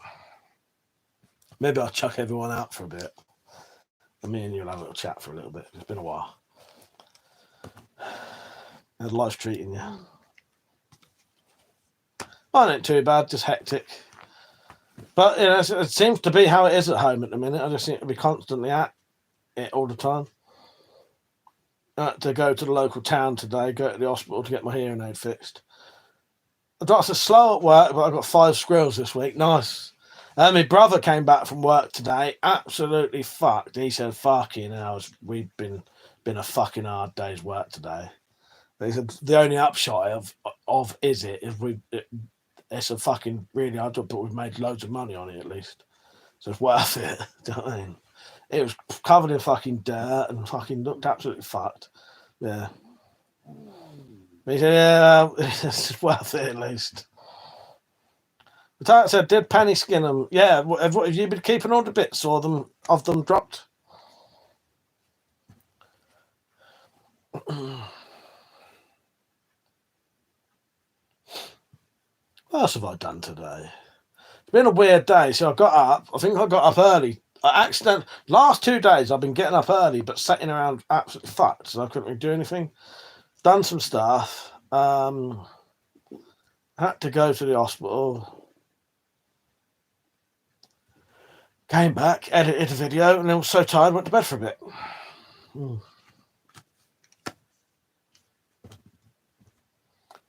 Maybe I'll chuck everyone out for a bit. And me and you'll have a little chat for a little bit. It's been a while. How's life treating you? Mine ain't too bad, just hectic. But you know, it seems to be how it is at home at the minute. I just seem to be constantly at it all the time. I had to go to the local town today, go to the hospital to get my hearing aid fixed. The doctor's slow at work, but I've got 5 squirrels this week. Nice. My brother came back from work today, absolutely fucked. He said, fucking hell, we've been a fucking hard day's work today. He said the only upshot of it's a fucking really hard job, but we've made loads of money on it at least, so it's worth it. Do you know what I mean? It was covered in fucking dirt and fucking looked absolutely fucked. Yeah. He said, yeah, it's worth it at least. But I said, did Penny skin them? Yeah. Have you been keeping all the bits of them dropped? What else have I done today? It's been a weird day. So I got up. I think I got up early. Last 2 days I've been getting up early, but sitting around absolutely fucked, so I couldn't really do anything. Done some stuff. Had to go to the hospital. Came back, edited a video, and then was so tired, went to bed for a bit.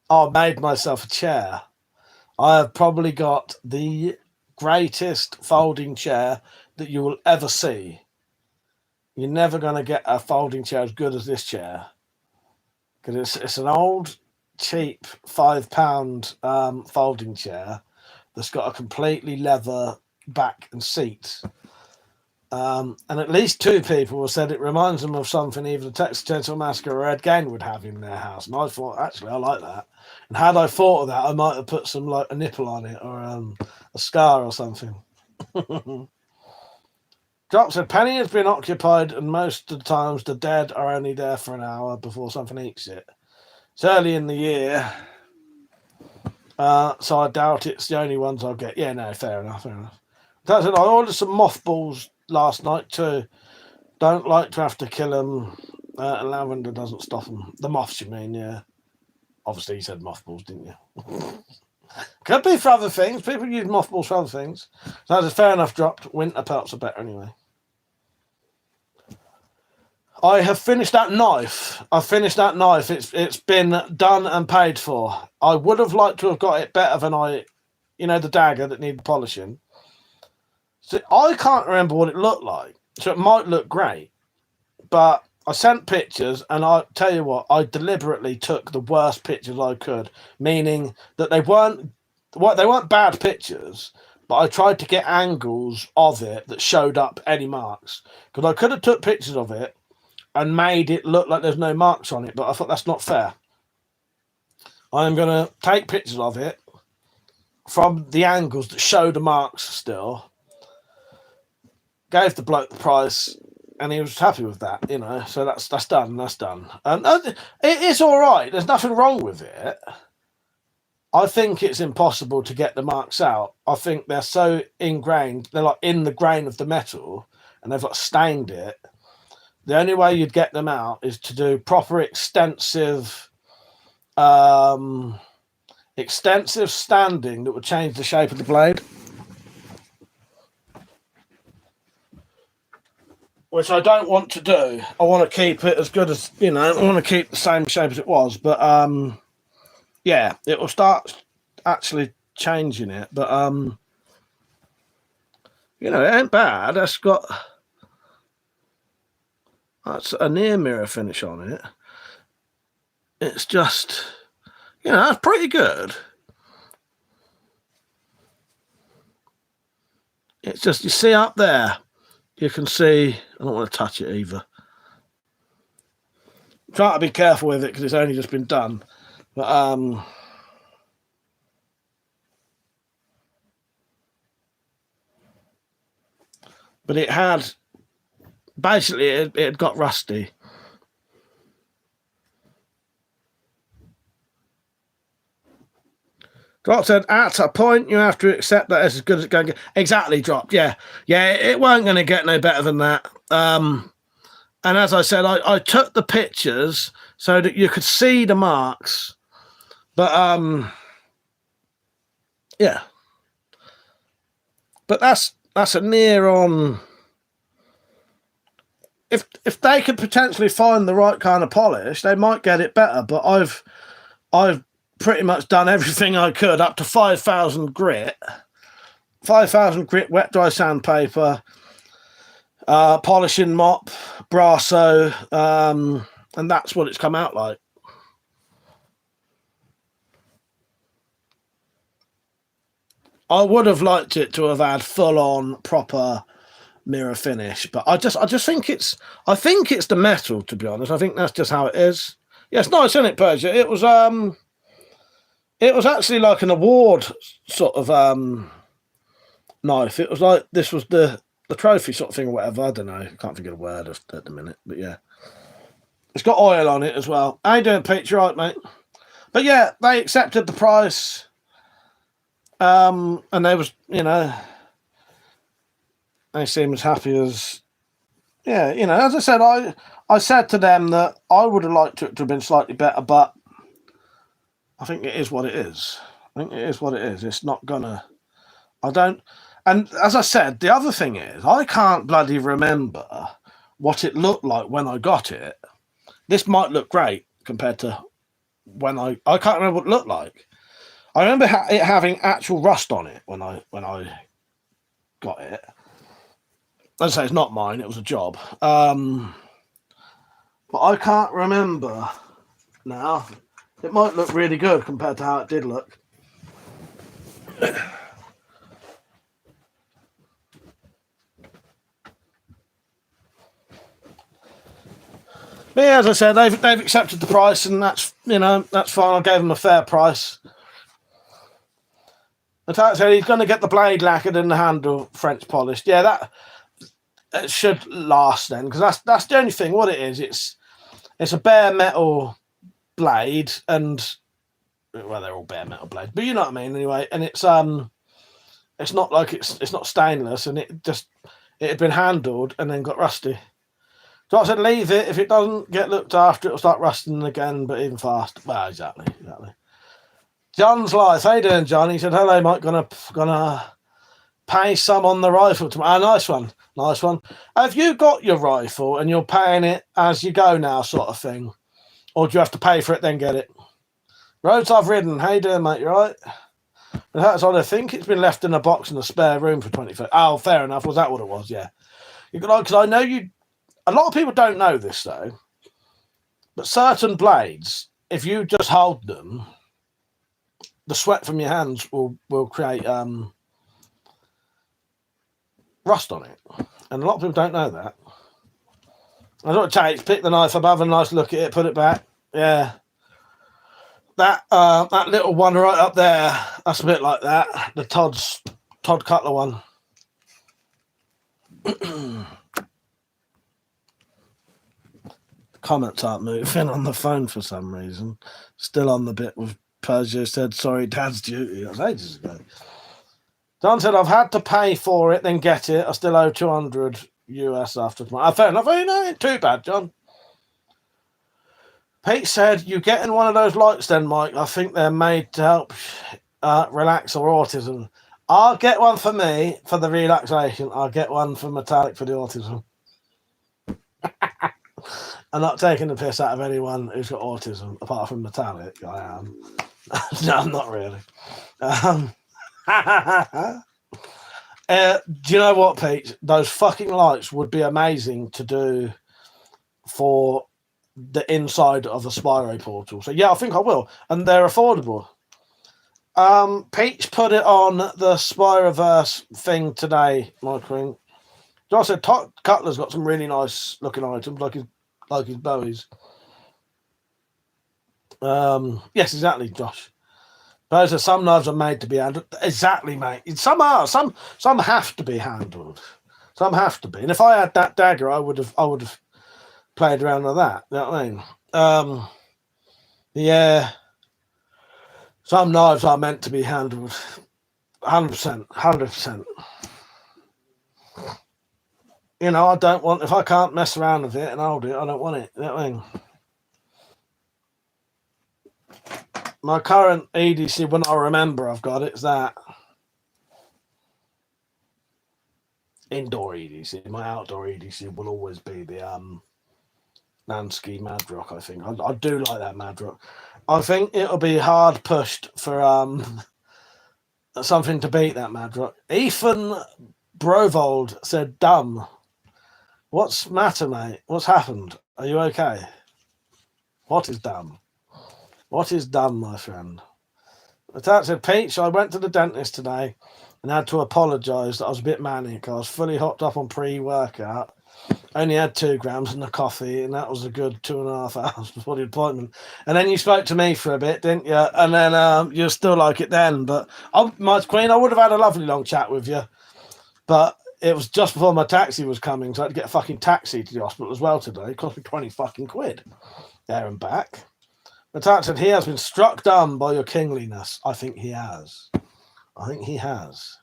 I made myself a chair. I have probably got the greatest folding chair that you will ever see. You're never going to get a folding chair as good as this chair, because it's an old, cheap £5 folding chair that's got a completely leather back and seat. And at least 2 people have said it reminds them of something either the Texas Chainsaw Massacre or Ed Gein would have in their house. And I thought, actually, I like that. And had I thought of that, I might have put some like a nipple on it or a scar or something. Drop said, Penny has been occupied, and most of the times the dead are only there for an hour before something eats it. It's early in the year, so I doubt it's the only ones I'll get. Yeah, no, fair enough. That said, I ordered some mothballs last night too. Don't like to have to kill them. Lavender doesn't stop them. The moths, you mean? Yeah. Obviously, you said mothballs, didn't you? Could be for other things. People use mothballs for other things. So that's fair enough. Dropped. Winter pelts are better anyway. I have finished that knife. It's been done and paid for. I would have liked to have got it better than the dagger that needed polishing. So I can't remember what it looked like. So it might look great, but I sent pictures, and I tell you what, I deliberately took the worst pictures I could, meaning that they weren't bad pictures, but I tried to get angles of it that showed up any marks, because I could have took pictures of it and made it look like there's no marks on it, but I thought that's not fair. I am going to take pictures of it from the angles that show the marks still. Gave the bloke the price, and he was happy with that, so that's done. It is all right. There's nothing wrong with it. I think it's impossible to get the marks out. I think they're so ingrained. They're like in the grain of the metal, and they've stained it. The only way you'd get them out is to do proper extensive standing that would change the shape of the blade. Which I don't want to do. I want to keep it as good as, I want to keep the same shape as it was. But, yeah, it will start actually changing it. But, it ain't bad. That's a near mirror finish on it. It's just, that's pretty good. It's just, you see up there, you can see, I don't want to touch it either. Try to be careful with it because it's only just been done. But it had, basically, it had got rusty. Drop said, at a point, you have to accept that it's as good as it's going to get. Exactly, Drop. Yeah, it weren't going to get no better than that. And as I said, I took the pictures so that you could see the marks. But, yeah. But that's a near on. If they could potentially find the right kind of polish, they might get it better. But I've pretty much done everything I could up to 5,000 grit. 5,000 grit wet dry sandpaper, polishing mop, Brasso, and that's what it's come out like. I would have liked it to have had full on proper mirror finish, but I just think it's the metal, to be honest. I think that's just how it is. Yeah, it's nice, isn't it, Persia? It was actually like an award sort of knife. It was like this was the trophy sort of thing or whatever. I don't know. I can't think of the word at the minute, but yeah. It's got oil on it as well. How you doing, Pete? You right, mate? But yeah, they accepted the price. And they was, they seem as happy as, yeah, as I said, I said to them that I would have liked it to have been slightly better, but I think it is what it is. It's not gonna, I don't, and as I said, the other thing is, I can't bloody remember what it looked like when I got it. This might look great compared to when I can't remember what it looked like. I remember it having actual rust on it when I got it. As I say, it's not mine. It was a job. But I can't remember now. It might look really good compared to how it did look. But yeah, as I said, they've accepted the price, and that's fine. I gave them a fair price. And Tarek said he's going to get the blade lacquered and the handle French polished. Yeah, that it should last then, because that's the only thing. What it is, it's a bare metal blade, and well, they're all bare metal blades, but you know what I mean. Anyway, and it's not like it's not stainless, and it had been handled and then got rusty. So I said, leave it. If it doesn't get looked after, it'll start rusting again, but even faster. Well, exactly. John's life. How you doing, John? He said, hello, Mike. Gonna pay some on the rifle tomorrow. Nice one. Have you got your rifle and you're paying it as you go now, sort of thing? Or do you have to pay for it, then get it? Roads I've ridden. How you doing, mate? You right? And that's odd. I think it's been left in a box in a spare room for 25. Oh, fair enough. Was that what it was? Yeah. Because I know you... A lot of people don't know this, though. But certain blades, if you just hold them, the sweat from your hands will create rust on it. And a lot of people don't know that. I know what it takes. Pick the knife up, have a nice look at it, put it back. Yeah. That little one right up there, that's a bit like that. The Todd Cutler one. Comments aren't moving on the phone for some reason. Still on the bit with Persia said, sorry, Dad's duty. That was ages ago. John said, I've had to pay for it, then get it. I still owe 200 US after tomorrow. Fair enough. Ain't too bad, John. Pete said, you getting one of those lights then, Mike? I think they're made to help relax or autism. I'll get one for me for the relaxation. I'll get one for Metallic for the autism. I'm not taking the piss out of anyone who's got autism, apart from Metallic. I am. No, I'm not really. Do you know what, Pete? Those fucking lights would be amazing to do for the inside of a Spyro portal. So yeah, I think I will. And they're affordable. Peach put it on the Spyroverse thing today, my queen. So I said Cutler's got some really nice looking items, like his bowies. Yes, exactly, Josh. Those are some knives are made to be handled. Exactly, mate. Some are. Some have to be handled. Some have to be. And if I had that dagger, I would have played around with that. You know what I mean? Yeah. Some knives are meant to be handled. 100%. 100%. I don't want, if I can't mess around with it and hold it, I don't want it. You know what I mean? My current EDC, when I remember I've got it, is that indoor EDC. My outdoor EDC will always be the Nansky Madrock, I think. I do like that Madrock. I think it'll be hard pushed for something to beat that Madrock. Ethan Brovold said, dumb. What's the matter, mate? What's happened? Are you okay? What is dumb? What is dumb, my friend? My dad said, Peach, I went to the dentist today and had to apologise that I was a bit manic. I was fully hopped up on pre-workout. Only had 2 grams in the coffee, and that was a good 2.5 hours before the appointment. And then you spoke to me for a bit, didn't you? And then you're still like it then. But my queen, I would have had a lovely long chat with you. But it was just before my taxi was coming, so I had to get a fucking taxi to the hospital as well today. It cost me 20 fucking quid there and back. My dad said, he has been struck dumb by your kingliness. I think he has. I think he has.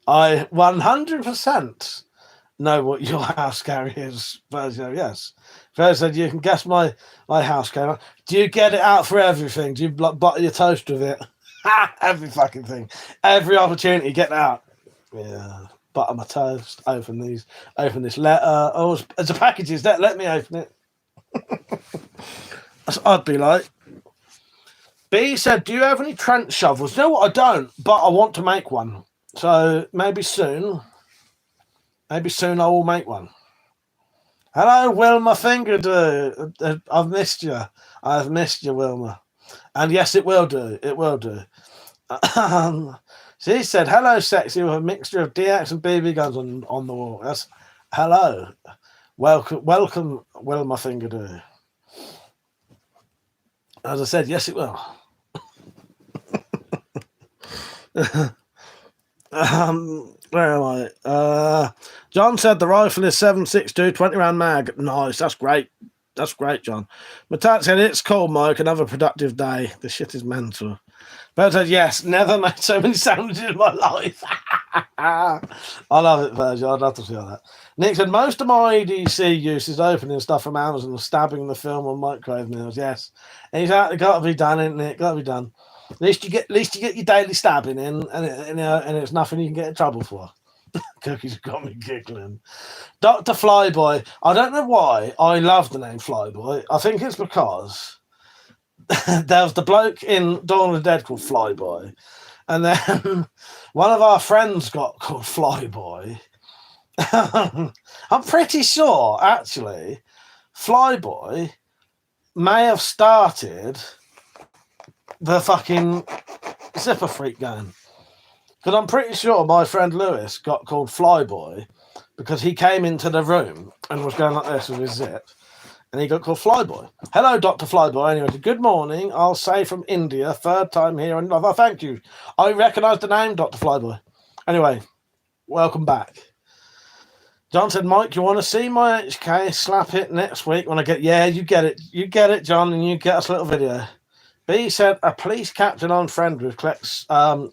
I 100% know what your house carry is. Virgil, yes. Virgil said, you can guess my house carry. Do you get it out for everything? Do you butter your toast with it? Every fucking thing. Every opportunity, get it out. Yeah. Butter my toast. Open this letter. Oh, it's a package. Let me open it. I'd be like. B said, do you have any trench shovels? No, I don't, but I want to make one. So maybe soon I will make one. Hello, Wilma Fingerdo. I've missed you. I've missed you, Wilma. And yes, it will do. It will do. She said, hello, sexy, with a mixture of DX and BB guns on the wall. That's hello. Welcome, Wilma Fingerdo. As I said, yes, it will. Where am I? John said the rifle is 7.62, 20 round mag. Nice, that's great. That's great, John. Matat said it's cold, Mike. Another productive day. The shit is mental. Bert said yes. Never made so many sandwiches in my life. I love it, Virgil. I'd love to see that. Nick said most of my EDC use is opening stuff from Amazon and stabbing the film on microwave meals. Yes, exactly. Got to be done, isn't it? Got to be done. At least you get your daily stabbing in, and it's nothing you can get in trouble for. Cookies have got me giggling. Dr. Flyboy. I don't know why I love the name Flyboy. I think it's because there was the bloke in Dawn of the Dead called Flyboy, and then one of our friends got called Flyboy. I'm pretty sure, actually, Flyboy may have started the fucking Zipper Freak game. Because I'm pretty sure my friend Lewis got called Flyboy because he came into the room and was going like this with his zip, and he got called Flyboy. Hello, Dr. Flyboy. Anyway, good morning. I'll say from India, 3rd time here. And oh, thank you. I recognise the name, Dr. Flyboy. Anyway, welcome back. John said, Mike, you want to see my HK? Slap it next week when I get... Yeah, you get it. You get it, John, and you get us a little video. B said, a police captain on Friendwood collects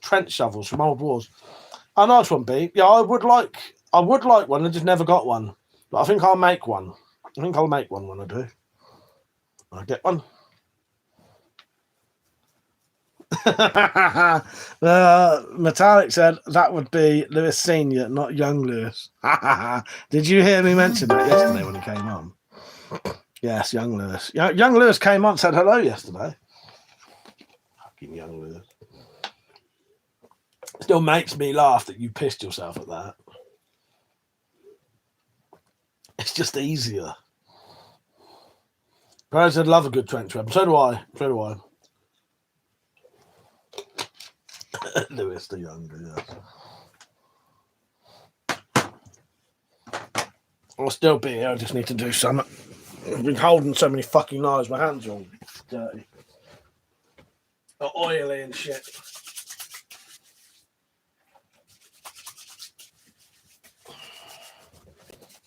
trench shovels from old wars. A nice one, B. Yeah, I would like one. I just never got one. But I think I'll make one. I think I'll make one when I do. I'll get one. Metallic said that would be Lewis Senior, not young Lewis. Did you hear me mention that yesterday when he came on? Yes, young Lewis. Young Lewis came on and said hello yesterday. Fucking young Lewis. Still makes me laugh that you pissed yourself at that. It's just easier. I said love a good trench weapon. So do I. So do I. Lewis the younger, yes. I'll still be here. I just need to do something. I've been holding so many fucking knives. My hands are all dirty. Or oily and shit.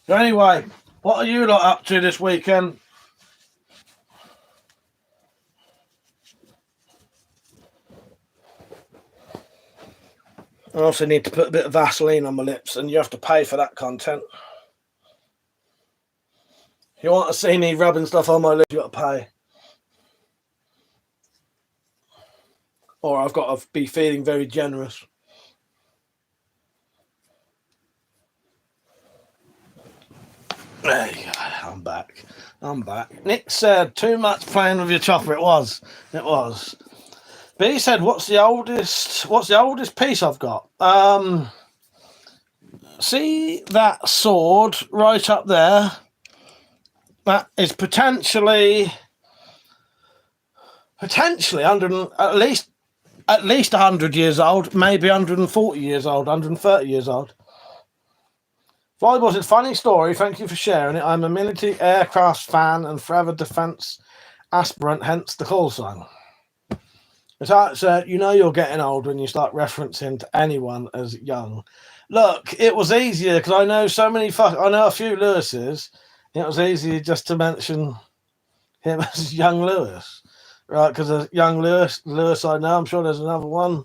So anyway, what are you lot up to this weekend? I also need to put a bit of Vaseline on my lips, and you have to pay for that content. If you want to see me rubbing stuff on my lips, you got to pay. Or I've got to be feeling very generous. There you go. I'm back. Nick said, too much playing with your chopper. It was. But he said, what's the oldest piece I've got? See that sword right up there? That is potentially Potentially 100, at least 100 years old, maybe 140 years old, 130 years old. Volleyball said, funny story, thank you for sharing it. I'm a military aircraft fan and forever defence aspirant, hence the call sign. So you know you're getting old when you start referencing to anyone as young. Look, it was easier because I know so many. I know a few Lewises. It was easier just to mention him as young Lewis, right? Because there's young Lewis I know. I'm sure there's another one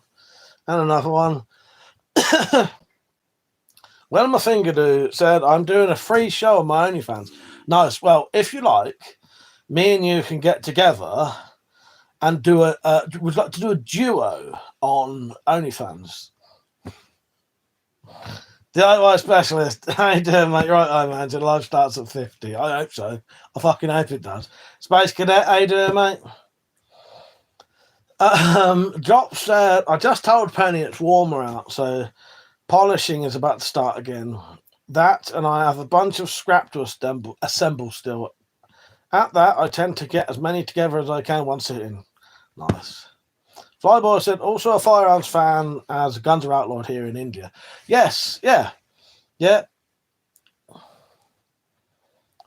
and another one. Well, my finger dude said, I'm doing a free show on my OnlyFans. Nice. Well, if you like, me and you can get together and do we'd like to do a duo on OnlyFans. DIY specialist. How you doing, mate? You're right, man. Your life starts at 50. I hope so. I fucking hope it does. Space Cadet, how you doing, mate? Drop said, I just told Penny it's warmer out, so polishing is about to start again. That, and I have a bunch of scrap to assemble still. At that, I tend to get as many together as I can one sitting. Nice. Flyboy said, also a firearms fan as guns are outlawed here in India. Yes, yeah.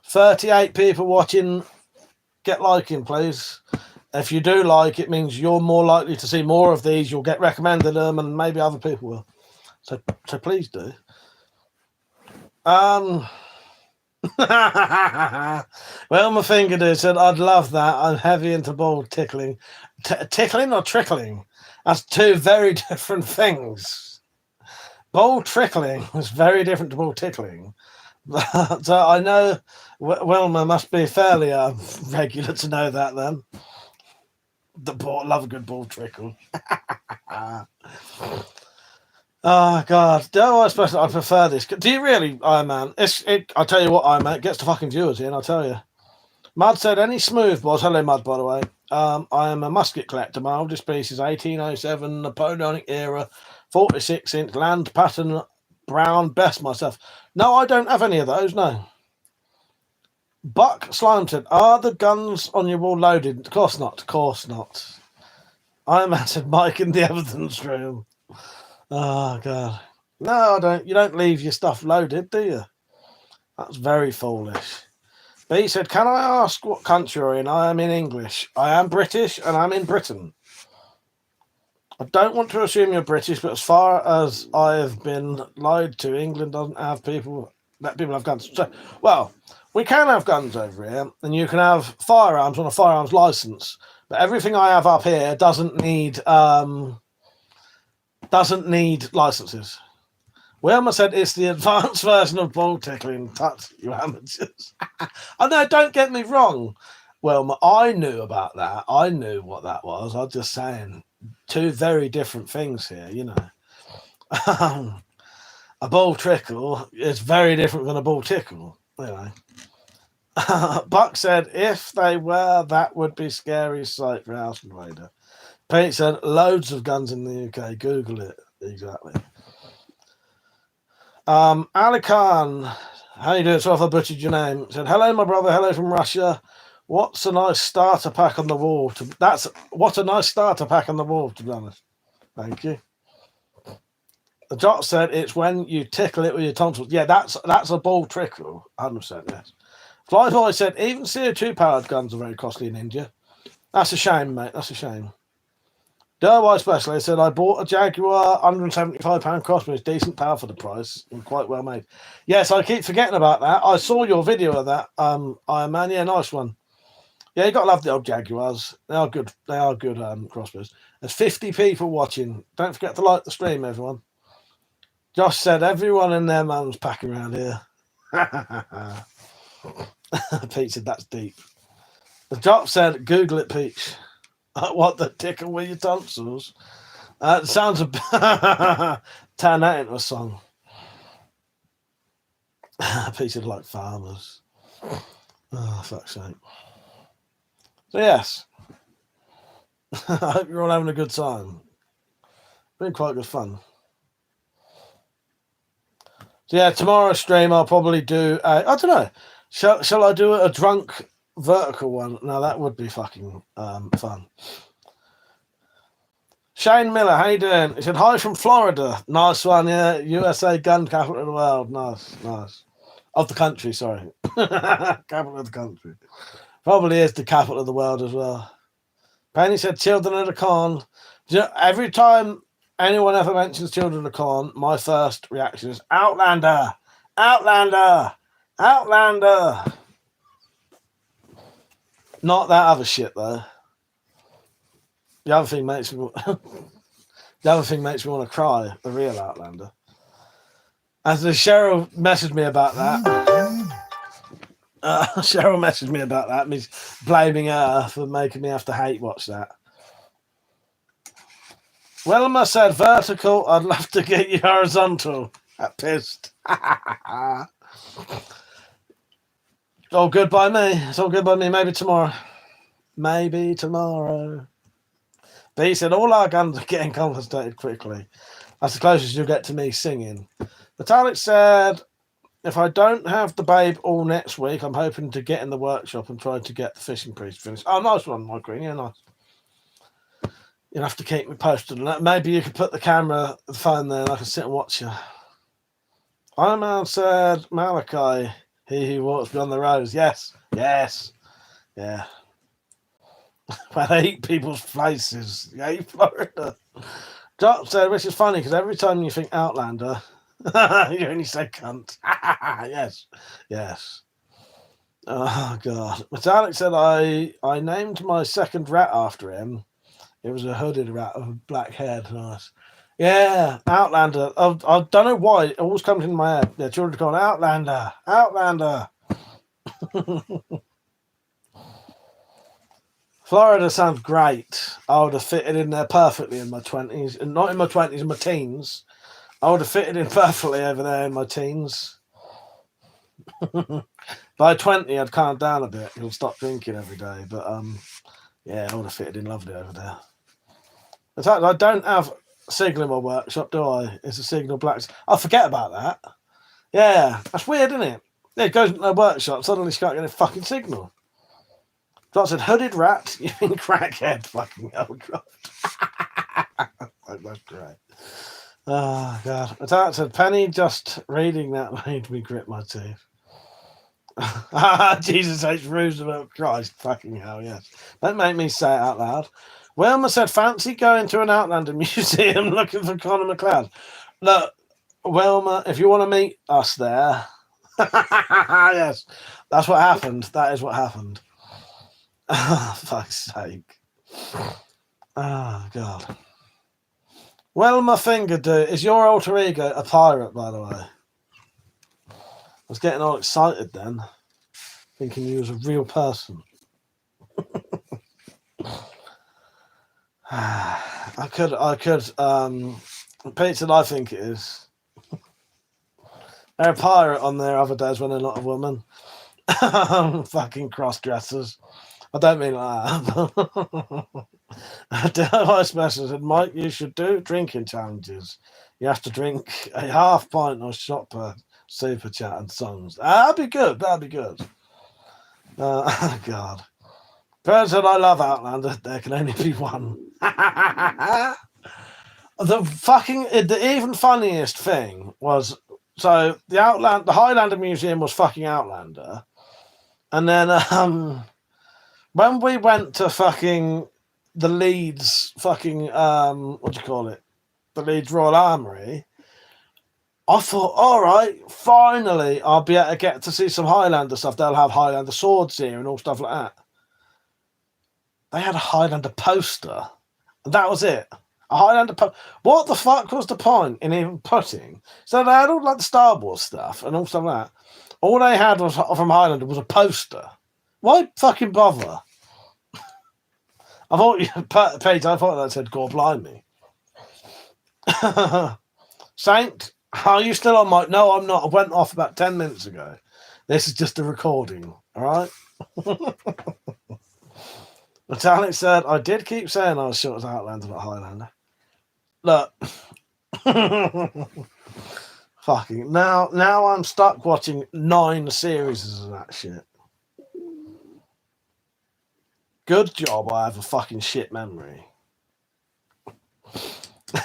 38 people watching. Get liking, please. If you do like, it means you're more likely to see more of these. You'll get recommended them, and maybe other people will. So please do. Well, my finger dude said, I'd love that. I'm heavy into ball tickling. Tickling or trickling? That's two very different things. Ball trickling is very different to ball tickling. So I know Wilma must be fairly regular to know that then. Love a good ball trickle. Oh God! I prefer this. Do you really, Iron Man? I tell you what, Iron Man, it gets the fucking viewers in. I tell you. Mud said, "Any smooth balls?" Hello, Mud. By the way, I am a musket collector. My oldest piece is 1807 Napoleonic era, 46-inch land pattern brown. Best myself. No, I don't have any of those. No. Buck Slime said, "Are the guns on your wall loaded?" Of course not. Of course not. Iron Man said, "Mike in the evidence room." Oh God! No, I don't. You don't leave your stuff loaded, do you? That's very foolish. But he said, "Can I ask what country you're in?" I am in English. I am British, and I'm in Britain. I don't want to assume you're British, but as far as I've been lied to, England doesn't have people have guns. So, well, we can have guns over here, and you can have firearms on a firearms license. But everything I have up here doesn't need licenses. Wilma said it's the advanced version of ball tickling. Touch you amateurs. Oh no, don't get me wrong, Wilma. I knew about that. I knew what that was. I'm just saying, two very different things here. You know, a ball trickle is very different than a ball tickle. You know. Buck said, if they were, that would be scary sight for House Invader. Pete said, loads of guns in the UK. Google it. Exactly. Ali Khan, how you doing? Sorry if I butchered your name. Said, hello, my brother. Hello from Russia. What's a nice starter pack on the wall? What a nice starter pack on the wall, to be honest. Thank you. The Jot said, it's when you tickle it with your tonsils. Yeah, that's a ball trickle. 100%, yes. Flyboy said, even CO2-powered guns are very costly in India. That's a shame, mate. That's a shame. DIY Specialist said, I bought a Jaguar £175 crossbow. It's decent power for the price and quite well made. Yes, I keep forgetting about that. I saw your video of that, Iron Man. Yeah, nice one. Yeah, you got to love the old Jaguars. They are good. They are good crossbows. There's 50 people watching. Don't forget to like the stream, everyone. Josh said, everyone and their mum's packing around here. Pete said, that's deep. The Drop said, Google it, Peach. What, the tickle with your tonsils? It sounds turn that into a song. Pete said, like farmers. Oh, fuck's sake. So, yes. I hope you're all having a good time. Been quite good fun. So, yeah, tomorrow's stream I'll probably do I don't know. Shall I do a drunk vertical one. Now that would be fucking fun. Shane Miller, how you doing? He said, hi from Florida. Nice one, yeah. USA gun capital of the world. Nice, nice. Of the country, sorry. Capital of the country. Probably is the capital of the world as well. Penny said, Children of the Corn. You know, every time anyone ever mentions Children of the Corn, my first reaction is Outlander! Outlander! Outlander! Not that other shit, though. The other thing makes me want to cry, the real Outlander. As Cheryl messaged me about that. Cheryl messaged me about that, me blaming her for making me have to hate watch that. Wilma said vertical, I'd love to get you horizontal. That pissed. It's all good by me. It's all good by me. Maybe tomorrow. Maybe tomorrow. But he said all our guns are getting confiscated quickly. That's the closest you'll get to me singing. Vitalik said, if I don't have the babe all next week, I'm hoping to get in the workshop and try to get the fishing priest finished. Oh, nice one, my queen. Yeah, nice. You'll have to keep me posted on that. Maybe you could put the phone there and I can sit and watch you. Iron Man said, Malachi, he who walks beyond the roads. Yes, yes, yeah. When I eat people's faces. Yay, Florida. Jock said, which is funny because every time you think Outlander, you only say cunt. Yes, yes. Oh, God. Metallic said, I named my second rat after him. It was a hooded rat with a black head. Nice. Yeah, Outlander. I don't know why. It always comes into my head. Yeah, children call Outlander. Outlander. Florida sounds great. I would have fitted in there perfectly in my 20s. And not in my 20s, in my teens. I would have fitted in perfectly over there in my teens. By 20, I'd calm down a bit. You'll stop drinking every day. But, yeah, I would have fitted in lovely over there. In fact, I don't have a signal in my workshop, do I? It's a signal black. I forget about that. Yeah, that's weird, isn't it? Yeah, it goes into the workshop, suddenly she can't get a fucking signal. Jock said, hooded rat, you mean crackhead, fucking hell, God. That's great. Oh, God. Attack said, Penny, just reading that made me grit my teeth. Jesus H. Roosevelt, Christ, fucking hell, yes. Don't make me say it out loud. Wilma said, fancy going to an Outlander museum looking for Conor McLeod. Look, Wilma, if you want to meet us there, yes, that's what happened. That is what happened. Fuck's sake. Oh, God. Wilma Fingerdo, is your alter ego a pirate, by the way? I was getting all excited then, thinking you was a real person. I could. Peter, I think it is. They're a pirate on there other days when they're not a woman. Fucking cross-dressers. I don't mean like that. Vice President said, Mike, you should do drinking challenges. You have to drink a half pint or shot per super chat and songs. That'd be good. That'd be good. God. Person, I love Outlander. There can only be one. The even funniest thing was, so the Highlander Museum was fucking Outlander, and then when we went to fucking the Leeds fucking what do you call it, the Leeds Royal Armoury, I thought, all right, finally I'll be able to get to see some Highlander stuff. They'll have Highlander swords here and all stuff like that. They had a Highlander poster, and that was it. A Highlander What the fuck was the point in even putting? So they had all like the Star Wars stuff and all stuff like that. All they had was from Highlander was a poster. Why fucking bother? I thought Pete, I thought that said God blimey. Saint, are you still on mic? No, I'm not. I went off about 10 minutes ago. This is just a recording, all right? Metallic said, I did keep saying I was short as Outlander, not Highlander. Look. Fucking now I'm stuck watching 9 series of that shit. Good job I have a fucking shit memory.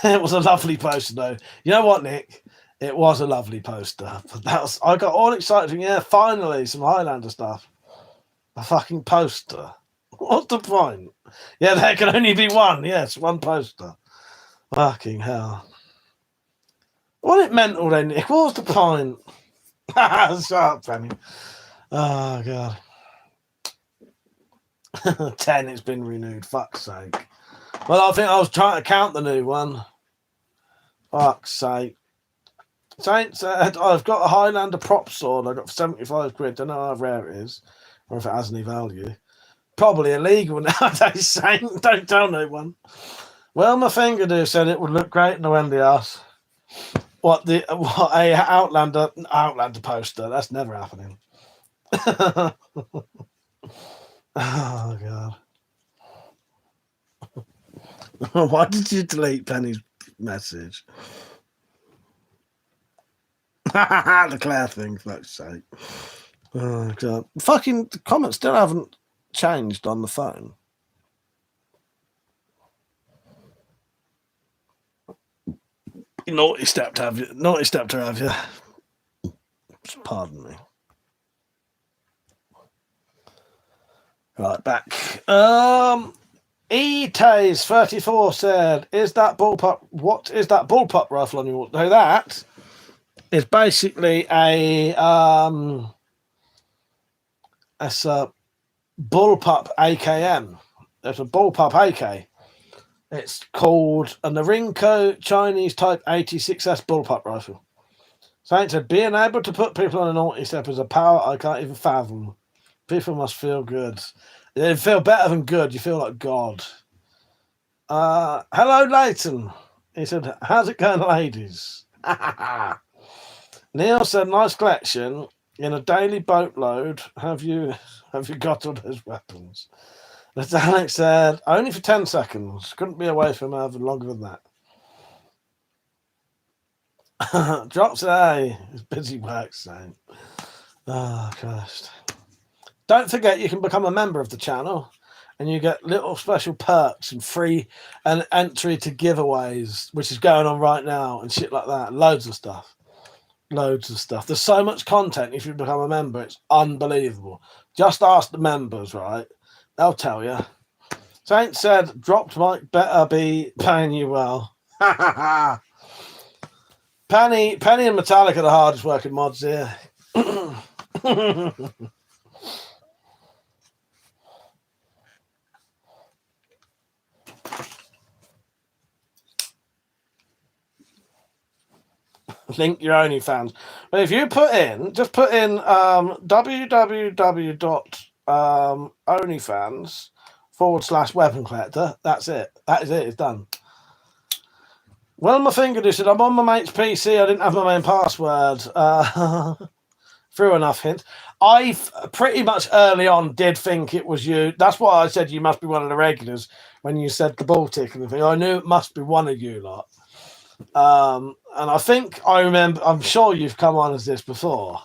It was a lovely poster, though. You know what, Nick? It was a lovely poster. But I got all excited. Yeah, finally, some Highlander stuff. A fucking poster. What's the point? Yeah, there can only be one. Yes, one poster. Fucking hell. What it meant all then, Nick? What was the point? Shut up, Penny. Oh, God. 10, it's been renewed. Fuck's sake. Well, I think I was trying to count the new one. Fuck's sake. Saint said, I've got a Highlander prop sword. I got for 75 quid. Don't know how rare it is or if it has any value. Probably illegal nowadays, Saint. Don't tell no one. Well, my finger do said it would look great in the Wendy house. What a Outlander poster? That's never happening. Oh God! Why did you delete Penny's message? The Claire thing, fuck's sake! Oh God! Fucking the comments still haven't changed on the phone. Naughty step to have you. Naughty step to have you. Pardon me. Right, back. E-Taze34 said, "Is that bullpup? What is that bullpup rifle on your? No, that is basically it's a bullpup AKM. It's a bullpup AK. It's called a Norinco Chinese Type 86S bullpup rifle. Saint said, being able to put people on a naughty step is a power I can't even fathom. People must feel good. You feel better than good. You feel like God." Hello, Leighton. He said, "How's it going, ladies?" Neil said, "Nice collection. In a daily boatload, have you got all those weapons?" But Alex said, "Only for 10 seconds. Couldn't be away from her for longer than that." Drops A. It's busy work, Saint. Oh, Christ. Don't forget you can become a member of the channel and you get little special perks and free and entry to giveaways, which is going on right now and shit like that. Loads of stuff. There's so much content if you become a member. It's unbelievable. Just ask the members, right? They'll tell you. Saint said, "Dropped mic better be paying you well." Penny and Metallic are the hardest working mods here. Link your OnlyFans. But if you put in www.onlyfans.com/WeaponCollector, that's it. That is it. It's done. Well, my finger said, "I'm on my mate's PC. I didn't have my main password." Through enough hint. I pretty much early on did think it was you. That's why I said you must be one of the regulars when you said the Baltic and the thing. I knew it must be one of you lot. And I think I remember. I'm sure you've come on as this before.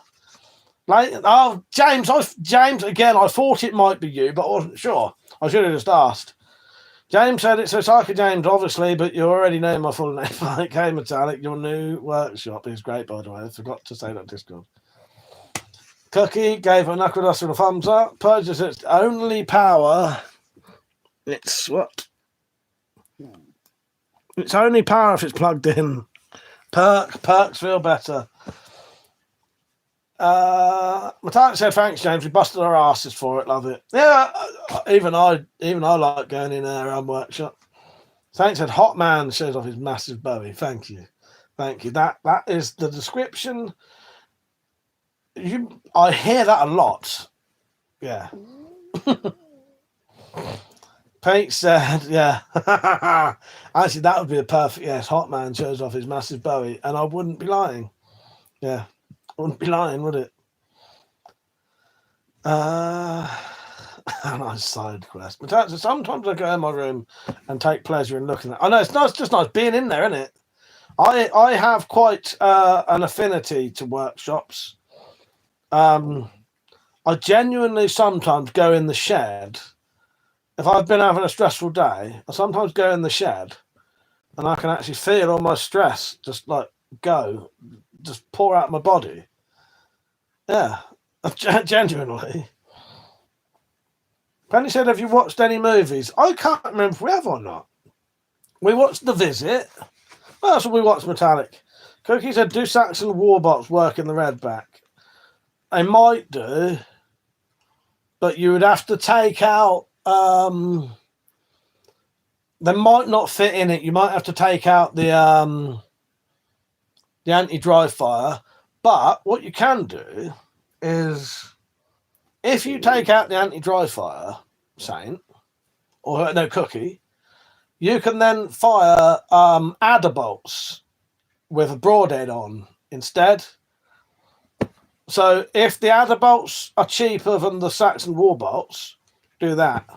Like, oh, James again. I thought it might be you, but I wasn't sure. I should have just asked. James said it's Osaka James, obviously, but you already know my full name. Okay, Metallic, your new workshop is great, by the way. I forgot to say that Discord. Cookie gave a knuckle duster a thumbs up. Purchase its only power. It's what? It's only power if it's plugged in. Perks feel better. Metallic said, "Thanks, James. We busted our asses for it. Love it." Yeah, even I like going in there workshop. Saint said, "Hot man shows off his massive Bowie." Thank you. That is the description. I hear that a lot. Yeah. Pete said, "Yeah." Actually, that would be a perfect. Yes, Hot man shows off his massive Bowie, and I wouldn't be lying. Yeah. Wouldn't be lying, would it? A nice side quest. But sometimes I go in my room and take pleasure in looking at. I know it's nice, just nice being in there, isn't it? I have quite an affinity to workshops. I genuinely sometimes go in the shed if I've been having a stressful day, I sometimes go in the shed and I can actually feel all my stress just like just pour out my body. Yeah, genuinely. Penny said, have you watched any movies? I can't remember if we have or not. We watched The Visit. Well, that's what we watched, Metallic. Cookie said, do Saxon Warbots work in the Redback? They might do, but you would have to take out... they might not fit in it. You might have to take out the anti-dry fire. But what you can do is, if you take out the anti-dry fire, Saint, or no, Cookie, you can then fire adder bolts with a broadhead on instead. So if the adder bolts are cheaper than the Saxon war bolts, do that.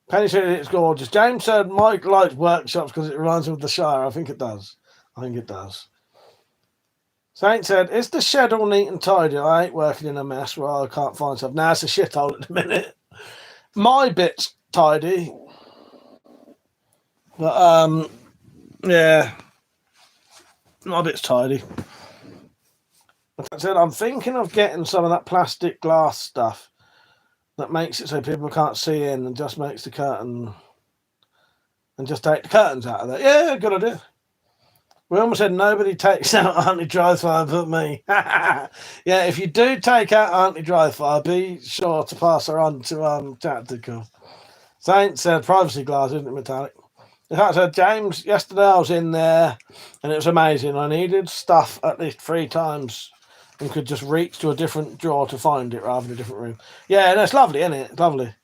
Penny said it's gorgeous. James said Mike likes workshops because it reminds him of the Shire. I think it does. Saint said, is the shed all neat and tidy? I ain't working in a mess where I can't find stuff. Now it's a shithole at the minute. My bit's tidy. But, yeah. My bit's tidy. I said, I'm thinking of getting some of that plastic glass stuff that makes it so people can't see in and just makes the curtain and just take the curtains out of there. Yeah, good idea. We almost said nobody takes out anti-dry fire but me. Yeah, if you do take out anti-dry fire, be sure to pass her on to Tactical. Saint said privacy glass, isn't it, Metallic? In fact, I said, James, yesterday I was in there and it was amazing. I needed stuff at least 3 times and could just reach to a different drawer to find it rather than a different room. Yeah, and it's lovely, isn't it? It's lovely.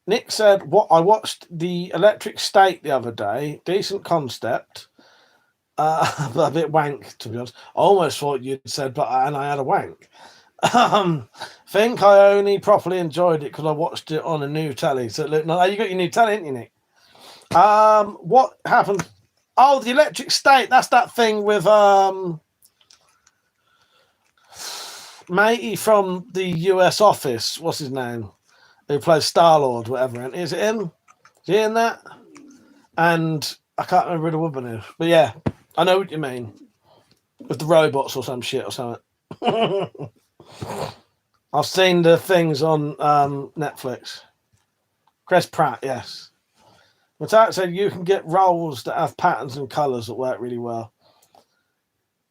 Nick said, "What I watched the Electric State the other day. Decent concept, but a bit wank, to be honest. I almost thought you'd said, and I had a wank. Think I only properly enjoyed it because I watched it on a new telly. So look, no, you got your new telly, didn't you, Nick? What happened? Oh, the Electric State. That's that thing with matey from the US office. What's his name? Who plays Star-Lord, whatever. And is it him? Is he in that? And I can't remember who the woman is. But yeah, I know what you mean. With the robots or some shit or something. I've seen the things on Netflix. Chris Pratt, yes. Metallic said you can get rolls that have patterns and colours that work really well.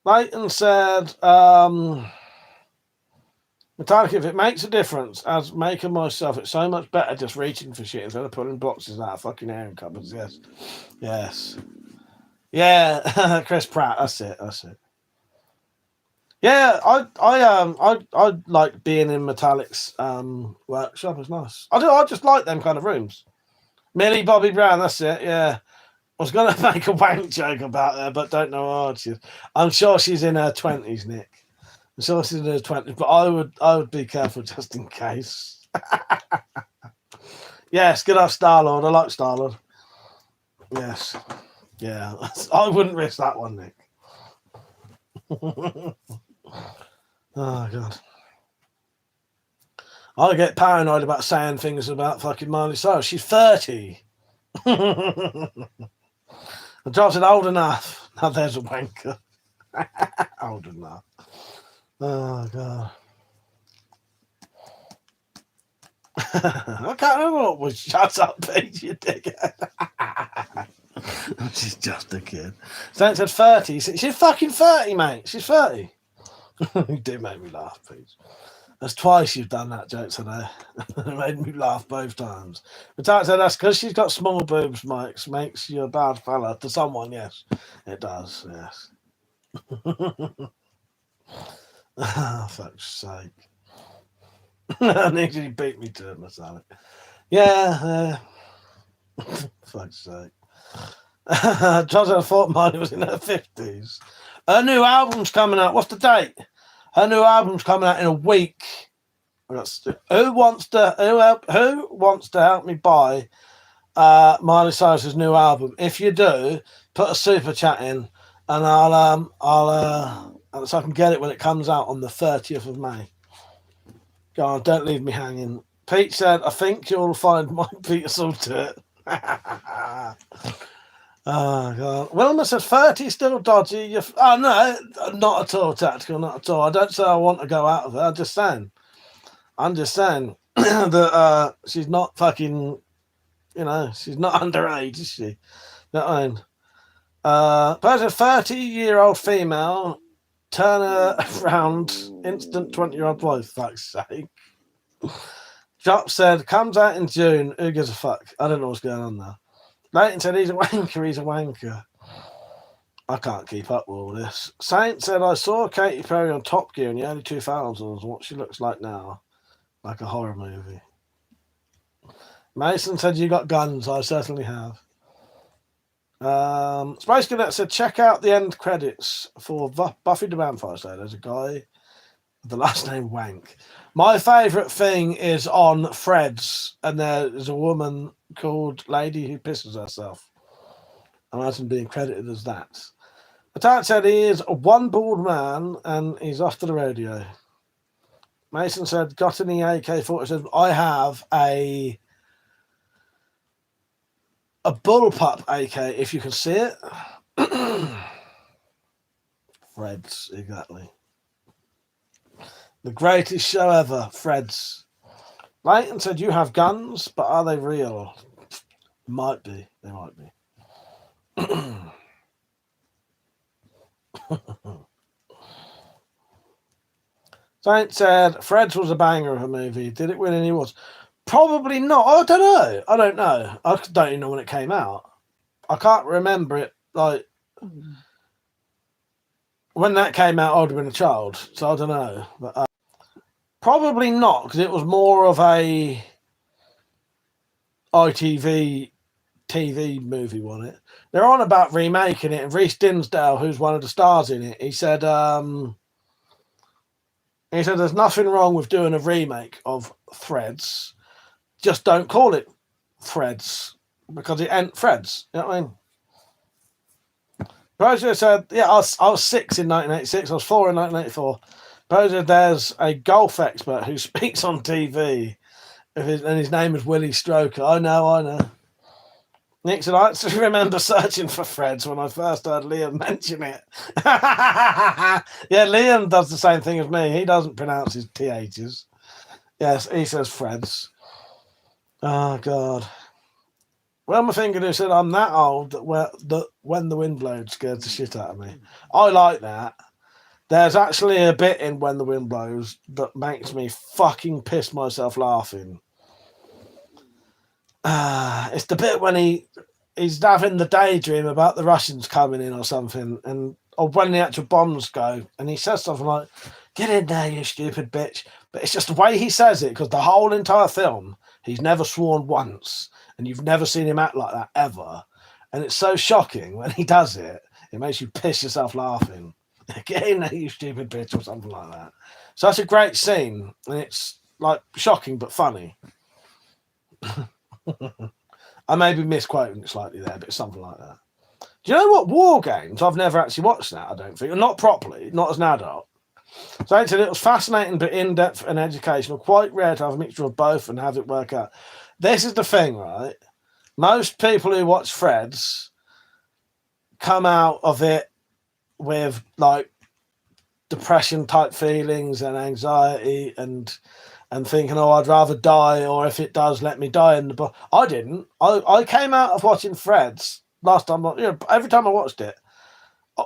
Leighton said... Metallic, if it makes a difference, as maker myself, it's so much better just reaching for shit instead of pulling boxes out of fucking airing cupboards. Yes. Yeah, Chris Pratt. That's it. Yeah, I like being in Metallic's workshop. It's nice. I just like them kind of rooms. Millie Bobby Brown. That's it. Yeah. I was gonna make a wank joke about her, but don't know how old she is. I'm sure she's in her 20s, Nick. So she's in her 20s, but I would be careful just in case. Yes, good old Star-Lord. I like Star-Lord. Yes. Yeah. I wouldn't risk that one, Nick. Oh, God. I get paranoid about saying things about fucking Miley Cyrus. She's 30. The job said old enough. Now there's a wanker. Old enough. Oh, God. I can't remember what was. Shut up, Pete, you dickhead. She's just a kid. Stan said 30. She's fucking 30, mate. She's 30. You do make me laugh, Pete. That's twice you've done that joke today. It made me laugh both times. But said that's because she's got small boobs, Mike. Makes you a bad fella. To someone, yes. It does, yes. Oh, fuck's sake. I need you to beat me to it, myself. Yeah. Fuck's sake. Johnson thought mine was in her 50s. Her new album's coming out. What's the date? Her new album's coming out in a week. Who wants to help me buy Miley Cyrus's new album? If you do, put a super chat in, and I'll so I can get it when it comes out on the 30th of May. Go on, don't leave me hanging. Pete said, I think you'll find my Peter Salter. Oh, God. Wilma says, 30 still dodgy. Oh, no, not at all, Tactical, not at all. I don't say I want to go out of it. I'm just saying that she's not fucking, she's not underage, is she? You know what I mean? But a 30-year-old female, turn her around, instant 20-year-old boy, fuck's sake. Jop said, comes out in June. Who gives a fuck? I don't know what's going on there. Leighton said, he's a wanker. I can't keep up with all this. Saint said, I saw Katy Perry on Top Gear in the early 2000s and what she looks like now. Like a horror movie. Mason said, you got guns. I certainly have. Space Cadet said, check out the end credits for Buffy the Vampire Slayer. There's a guy with the last name Wank. My favourite thing is on Fred's, and there is a woman called Lady Who Pisses Herself. Imagine being credited as that. Attack said he is a one bald man and he's off to the rodeo. Mason said, got any AK-47? I have a bullpup AK, if you can see it. Fred's, exactly. The greatest show ever, Fred's. Leighton said, you have guns, but are they real? Might be. They might be. Saint said, Fred's was a banger of a movie. Did it win any awards? Probably not. I don't know. I don't even know when it came out. I can't remember it. Like, when that came out, I would have been a child. So I don't know. But probably not, because it was more of a ITV TV movie, wasn't it? They're on about remaking it, and Rhys Dinsdale, who's one of the stars in it, he said there's nothing wrong with doing a remake of Threads. Just don't call it Threads, because it ain't Threads. You know what I mean? Roger said, yeah, I was 6 in 1986. I was 4 in 1984. Roger, there's a golf expert who speaks on TV, and his name is Willie Stroker. I know. Nick said, I actually remember searching for Threads when I first heard Liam mention it. Yeah, Liam does the same thing as me. He doesn't pronounce his THs. Yes, he says Threads. Oh, God. Well, my finger who said, I'm that old that when the wind blows scares the shit out of me. I like that. There's actually a bit in When the Wind Blows that makes me fucking piss myself laughing. It's the bit when he's having the daydream about the Russians coming in or something, or when the actual bombs go, and he says something like, get in there, you stupid bitch. But it's just the way he says it, because the whole entire film, he's never sworn once, and you've never seen him act like that ever. And it's so shocking when he does it, it makes you piss yourself laughing. Get in there, you stupid bitch, or something like that. So that's a great scene, and it's like shocking but funny. I may be misquoting it slightly there, but it's something like that. Do you know what? War Games, I've never actually watched that, I don't think. Not properly, not as an adult. So I said it was fascinating but in-depth and educational. Quite rare to have a mixture of both and have it work out. This is the thing, right? Most people who watch Threads come out of it with like depression type feelings and anxiety and thinking, oh, I'd rather die, or if it does, let me die in the book. I didn't. I came out of watching Threads last time, every time I watched it,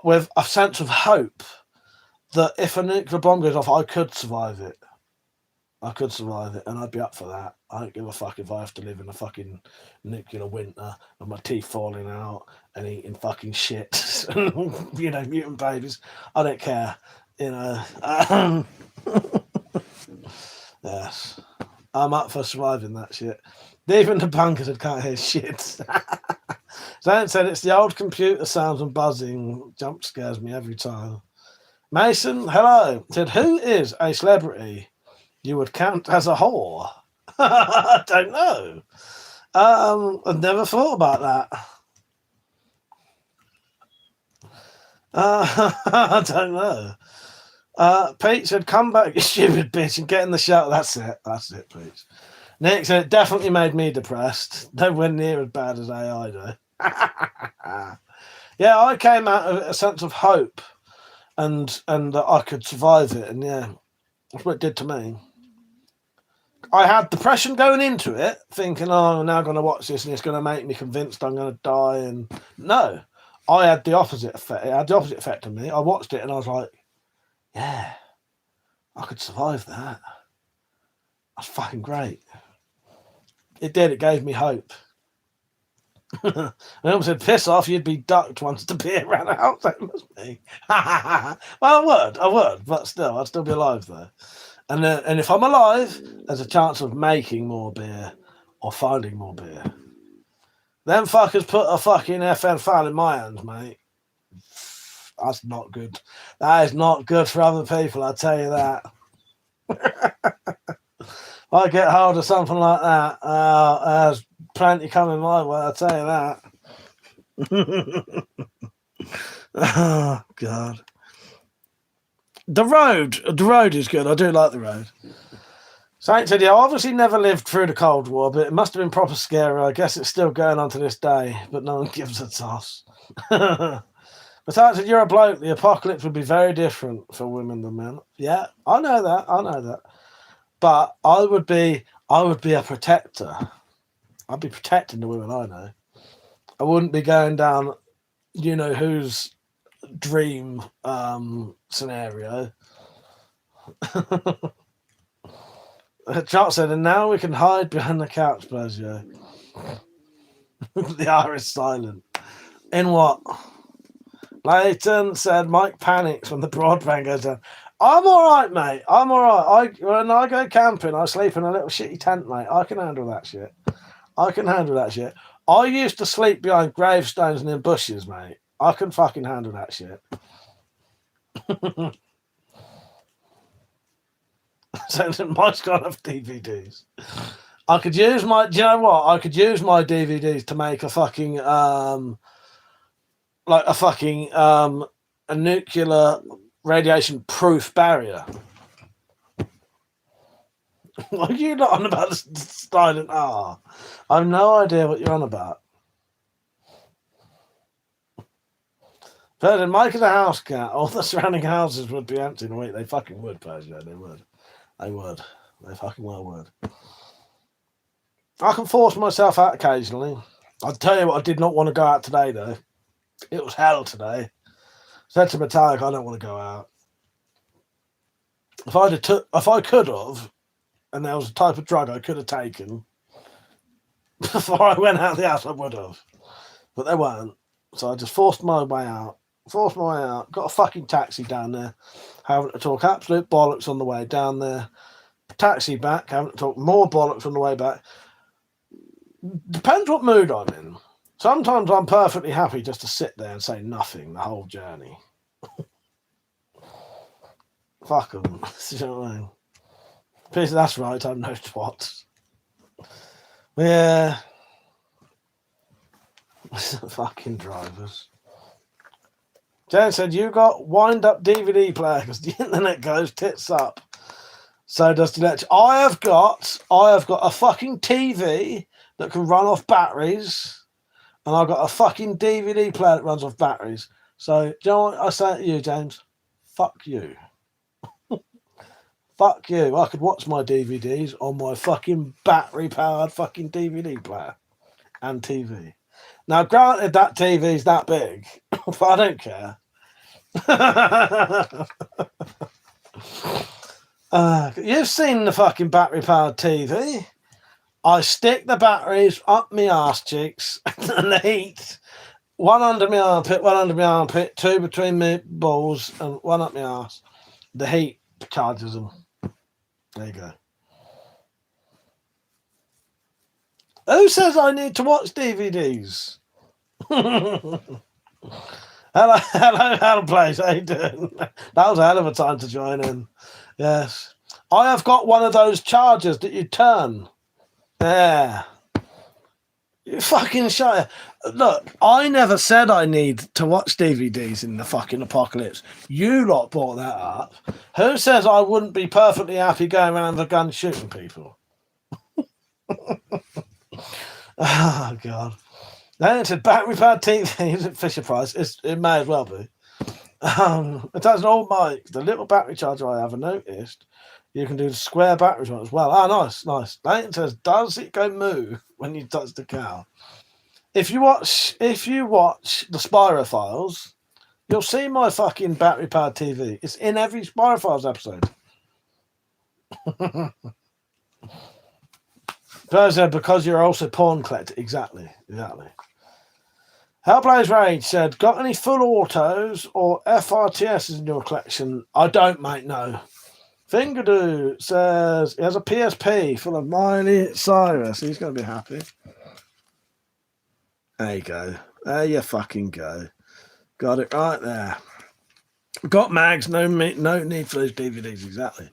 with a sense of hope that if a nuclear bomb goes off, I could survive it. I could survive it, and I'd be up for that. I don't give a fuck if I have to live in a fucking nuclear winter and my teeth falling out and eating fucking shit and, mutant babies. I don't care, Yes. I'm up for surviving that shit. Even the bunkers that can't hear shit. Zane said it's the old computer sounds and buzzing. Jump scares me every time. Mason, hello. Said, who is a celebrity you would count as a whore? I don't know. I've never thought about that. I don't know. Pete said, come back, you stupid bitch, and get in the shower. That's it, Pete. Nick said it definitely made me depressed. Nowhere near as bad as AI though. Yeah, I came out of a sense of hope and that I could survive it, and yeah, that's what it did to me. I had depression going into it, thinking, oh, I'm now going to watch this and it's going to make me convinced I'm going to die. And no, I had the opposite effect. It had the opposite effect on me. I watched it and I was like, yeah, I could survive that. That's fucking great. It did. It gave me hope. I almost said, piss off, you'd be ducked once the beer ran out. That was me. Well, I would, but still, I'd still be alive though. And if I'm alive, there's a chance of making more beer or finding more beer. Them fuckers put a fucking FN file in my hands, mate. That's not good. That is not good for other people, I'll tell you that. If I get hold of something like that, there's plenty coming my way, I'll tell you that. Oh, God. The road is good. I do like the road. Saint said, yeah, I obviously never lived through the Cold War, but it must have been proper scary. I guess it's still going on to this day, but no one gives a toss. But Saint said, you're a bloke. The apocalypse would be very different for women than men. Yeah, I know that. But I would be a protector. I'd be protecting the women I know. I wouldn't be going down, you know, whose dream scenario. Chuck said, and now we can hide behind the couch, Blazio. The R is silent. In what? Leighton said, Mike panics when the broadband goes down. I'm all right, mate. I'm all right. When I go camping, I sleep in a little shitty tent, mate. I can handle that shit. I used to sleep behind gravestones and in bushes, mate. I can fucking handle that shit. So Mike's got enough DVDs. I could use my. Do you know what? I could use my DVDs to make a fucking a nuclear radiation proof barrier. What are you not on about the silent R? I have no idea what you're on about. But Mike is a house cat. All the surrounding houses would be empty in a week. They fucking would, Persia. They would. They fucking well would. I can force myself out occasionally. I'll tell you what, I did not want to go out today, though. It was hell today. Said to Metallic, I don't want to go out. If I could have, and there was a type of drug I could have taken before I went out of the house, I would have. But there weren't. So I just forced my way out. Got a fucking taxi down there. Having to talk absolute bollocks on the way down there. Taxi back. Having to talk more bollocks on the way back. Depends what mood I'm in. Sometimes I'm perfectly happy just to sit there and say nothing the whole journey. Fuck them. You know what I mean? That's right, I'm no twat. Yeah. Fucking drivers. Jen said, you got wind-up DVD player because the internet goes tits up. So does the electric. I have got a fucking TV that can run off batteries, and I've got a fucking DVD player that runs off batteries. So, do you know what I say to you, James? Fuck you. Fuck you. I could watch my DVDs on my fucking battery-powered fucking DVD player and TV. Now, granted, that TV's that big, but I don't care. You've seen the fucking battery-powered TV. I stick the batteries up my arse cheeks and the heat. One under my armpit, two between my balls, and one up my arse. The heat charges them. There you go. Who says I need to watch DVDs? Hello, Blaze. How you doing? That was a hell of a time to join in. Yes. I have got one of those chargers that you turn. There. You fucking shut it. Look, I never said I need to watch DVDs in the fucking apocalypse. You lot brought that up. Who says I wouldn't be perfectly happy going around with a gun shooting people? Oh, God. Then it said battery powered TV is at Fisher Price. It may as well be. It has an old mic. The little battery charger I haven't noticed. You can do the square batteries one as well. Oh, nice, nice. Then it says, does it go moo when you touch the cow? If you watch the Spyro Files, you'll see my fucking battery powered TV. It's in every Spyro Files episode. Because you're also porn collector. Exactly. Hellblaze Rage said, got any full autos or FRTSs in your collection? I don't, mate, no. Fingadoo says he has a PSP full of Miley Cyrus. He's going to be happy. There you go. There you fucking go. Got it right there. Got mags, no need for those DVDs. Exactly.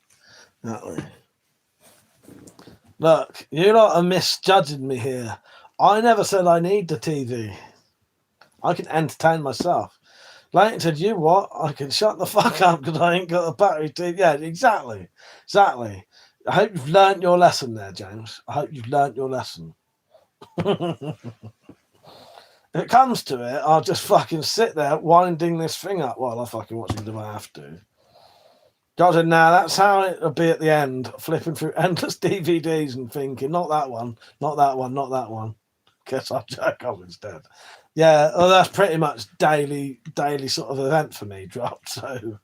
Look, you lot are misjudging me here. I never said I need the TV. I can entertain myself. Leighton said, you what? I can shut the fuck up because I ain't got a battery TV. Yeah, exactly. I hope you've learnt your lesson there, James. I hope you've learnt your lesson. If it comes to it, I'll just fucking sit there winding this thing up while I fucking watch it if I have to. God said, nah, that's how it'll be at the end, flipping through endless DVDs and thinking, not that one. Guess I'll jack off instead. Yeah, well, that's pretty much daily sort of event for me, Drop. So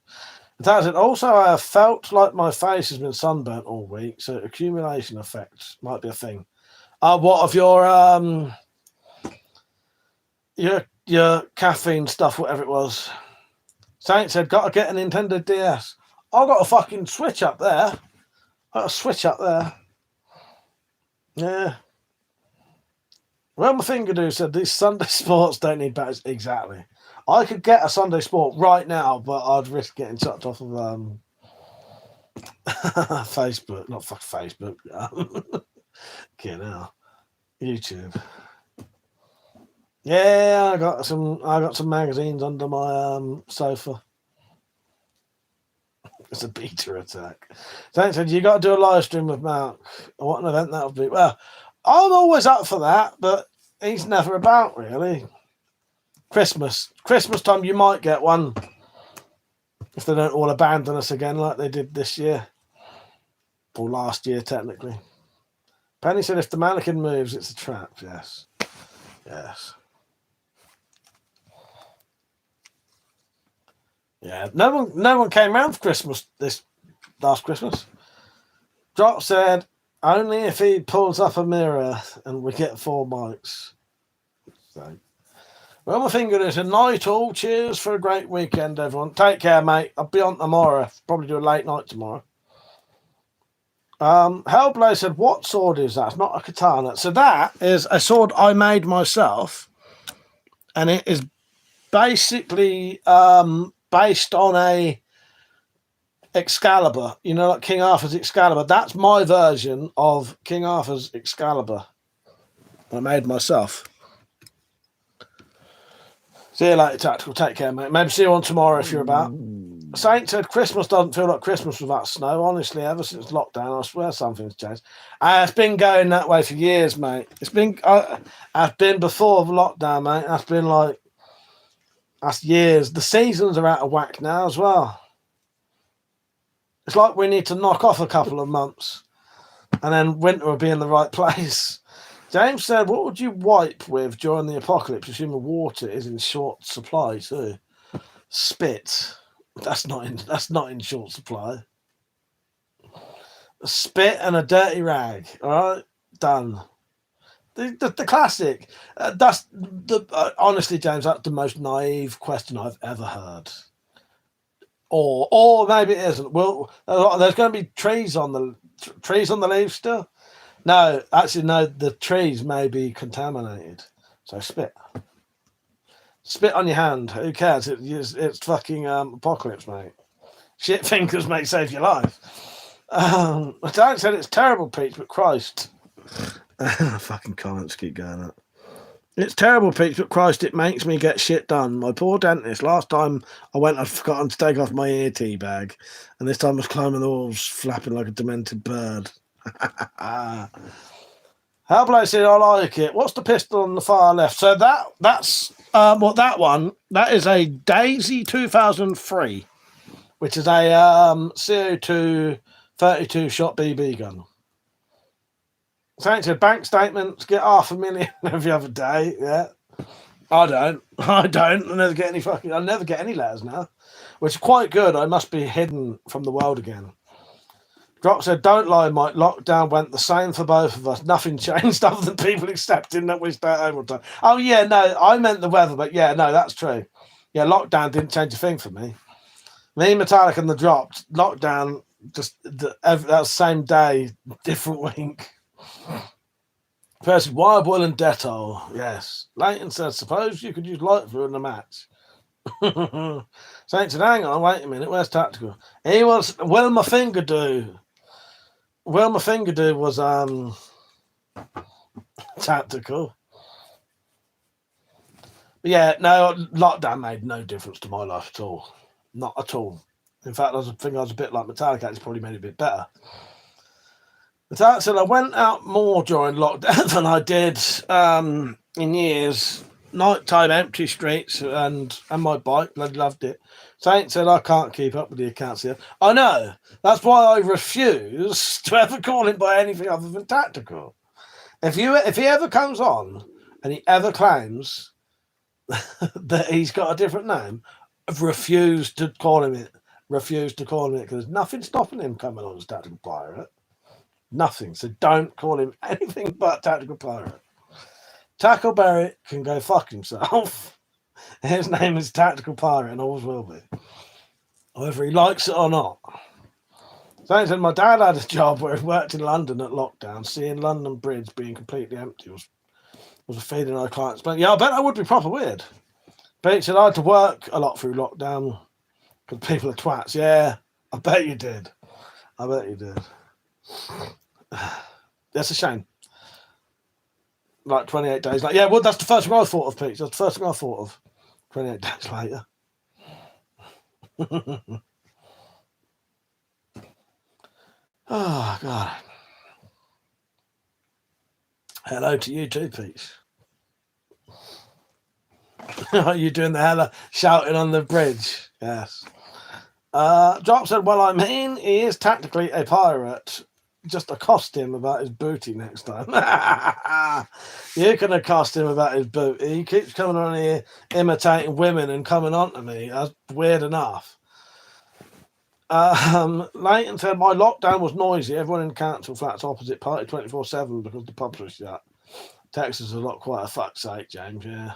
that's it. Also, I have felt like my face has been sunburnt all week, so accumulation effects might be a thing. What of your caffeine stuff, whatever it was? Saint said, got to get a Nintendo DS. I've got a fucking Switch up there. Yeah. Well, my Fingadoo said these Sunday sports don't need batteries. Exactly. I could get a Sunday sport right now, but I'd risk getting chucked off of Facebook. Not fuck Facebook. Okay, now YouTube. Yeah, I got some magazines under my sofa. It's a beta attack. Thanks, said you got to do a live stream with Mark. What an event that would be. Well, I'm always up for that, but he's never about, really. Christmas time, you might get one if they don't all abandon us again like they did this year. Or last year, technically. Penny said if the mannequin moves, it's a trap. Yes. Yeah, no one came round for Christmas this last Christmas. Drop said only if he pulls up a mirror and we get 4 mics. So, well, my finger is a night all. Cheers for a great weekend, everyone. Take care, mate. I'll be on tomorrow. Probably do a late night tomorrow. Hellblaze said, what sword is that? It's not a katana. So that is a sword I made myself, and it is basically based on a Excalibur, like King Arthur's Excalibur. That's my version of King Arthur's Excalibur. I made myself. See you later, Tactical. Take care, mate. Maybe see you on tomorrow if you're about. Saint said Christmas doesn't feel like Christmas without snow. Honestly, ever since lockdown, I swear something's changed. It's been going that way for years, mate. It's been before the lockdown, mate. That's years. The seasons are out of whack now as well. It's like we need to knock off a couple of months and then winter will be in the right place. James said, what would you wipe with during the apocalypse? Assuming water is in short supply too. Spit. That's not in short supply. A spit and a dirty rag. All right? Done. The classic. Honestly, James, that's the most naive question I've ever heard. Or maybe it isn't. Well, there's going to be trees on the leaves still. No, actually, no. The trees may be contaminated. So spit on your hand. Who cares? It's fucking apocalypse, mate. Shit fingers, mate, save your life. Don't said it's terrible, Peach, but Christ. Fucking comments keep going up. It's terrible, Peach, but Christ, it makes me get shit done. My poor dentist. Last time I went, I'd forgotten to take off my ear tea bag, and this time I was climbing the walls, flapping like a demented bird. Hellblade said, I like it. What's the pistol on the far left? So that's that one. That is a Daisy 2003, which is a CO2 32 shot BB gun. Thanks to bank statements, get $500,000 every other day. Yeah, I don't. I never get any I never get any letters now, which is quite good. I must be hidden from the world again. Drop said, don't lie, Mike. Lockdown went the same for both of us. Nothing changed other than people accepting that we stay at home all the time. Oh, yeah, no, I meant the weather, but yeah, no, that's true. Yeah, lockdown didn't change a thing for me. Me, Metallic, and the Dropped. Lockdown, just that same day, different week. First, Wild Bull and Dettol. Yes. Leighton says, suppose you could use light fluid in a match. Saint said, hang on, wait a minute, where's Tactical? He was, Will My Finger Do. Well, my finger do was Tactical. But yeah, no, lockdown made no difference to my life at all. Not at all. In fact, I was a bit like Metallica. It's probably made it a bit better. Metallica said, I went out more during lockdown than I did in years. Nighttime, empty streets, and my bike. Bloody loved it. Saint said, I can't keep up with the accounts here. I know. That's why I refuse to ever call him by anything other than Tactical. If he ever comes on and he ever claims that he's got a different name, I've refused to call him it. Refused to call him it because there's nothing stopping him coming on as Tactical Pirate. Nothing. So don't call him anything but Tactical Pirate. Tackleberry can go fuck himself. His name is Tactical Pirate and always will be. Whether he likes it or not. So said, my dad had a job where he worked in London at lockdown. Seeing London Bridge being completely empty was a feeling our clients. But yeah, I bet that would be proper weird. Pete said, I had to work a lot through lockdown because people are twats. Yeah, I bet you did. I bet you did. That's a shame. Like 28 days later. Yeah, well, that's the first thing I thought of, Pete. That's the first thing I thought of. 28 days later. Oh, God. Hello to you too, Pete. Are you doing the hella shouting on the bridge? Yes. Drop said, well, I mean, he is tactically a pirate. Just accost him about his booty next time. You can accost him about his booty. He keeps coming on here imitating women and coming on to me. That's weird enough. Leighton said, my lockdown was noisy. Everyone in council flats opposite party 24/7 because the pubs were shut. Texas is a lot quite a fuck's sake, James, yeah.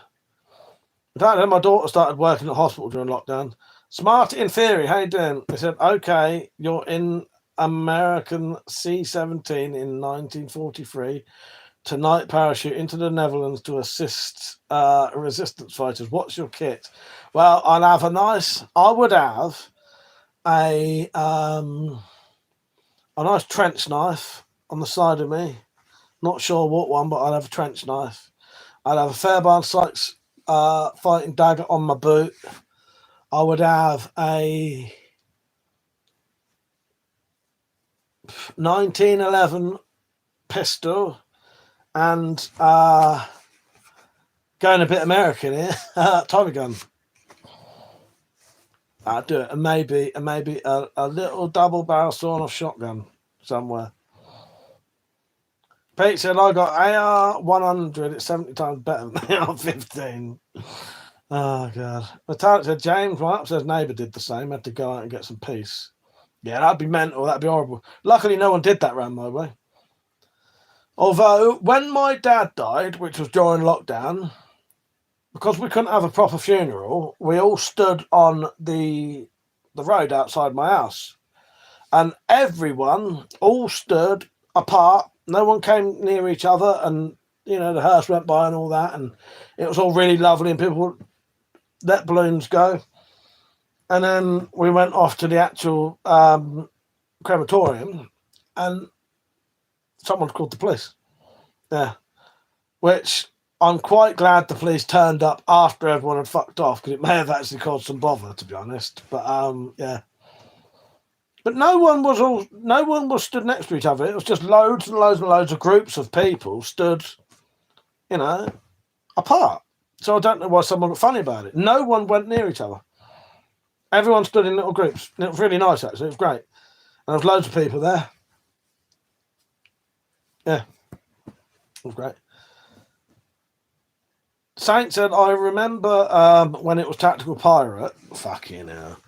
My daughter started working at hospital during lockdown. Smart in theory, how you doing? They said, okay, you're in American C-17 in 1943 to night parachute into the Netherlands to assist resistance fighters. What's your kit? Well, I would have a nice trench knife on the side of me. Not sure what one, but I'd have a trench knife. I'd have a Fairbairn Sykes fighting dagger on my boot. I would have a 1911 pistol and going a bit American here, Tommy gun. I'd do it, and maybe a little double barrel sawn-off shotgun somewhere. Pete said, I got AR-100. It's 70 times better than the AR-15. Oh, God. Metallic said, James, my upstairs neighbour did the same. Had to go out and get some peace. Yeah, that'd be mental. That'd be horrible. Luckily, no one did that round my way. Although, when my dad died, which was during lockdown, because we couldn't have a proper funeral, we all stood on the road outside my house. And everyone all stood apart. No one came near each other. And, the hearse went by and all that. And it was all really lovely. And people let balloons go. And then we went off to the actual crematorium. And someone called the police. Yeah. Which I'm quite glad the police turned up after everyone had fucked off, because it may have actually caused some bother, to be honest. But, yeah. But no one was stood next to each other. It was just loads and loads and loads of groups of people stood, apart. So I don't know why someone got funny about it. No one went near each other. Everyone stood in little groups. It was really nice, actually. It was great. And there was loads of people there. Yeah. It was great. Saint said, I remember when it was Tactical Pirate. Fucking hell.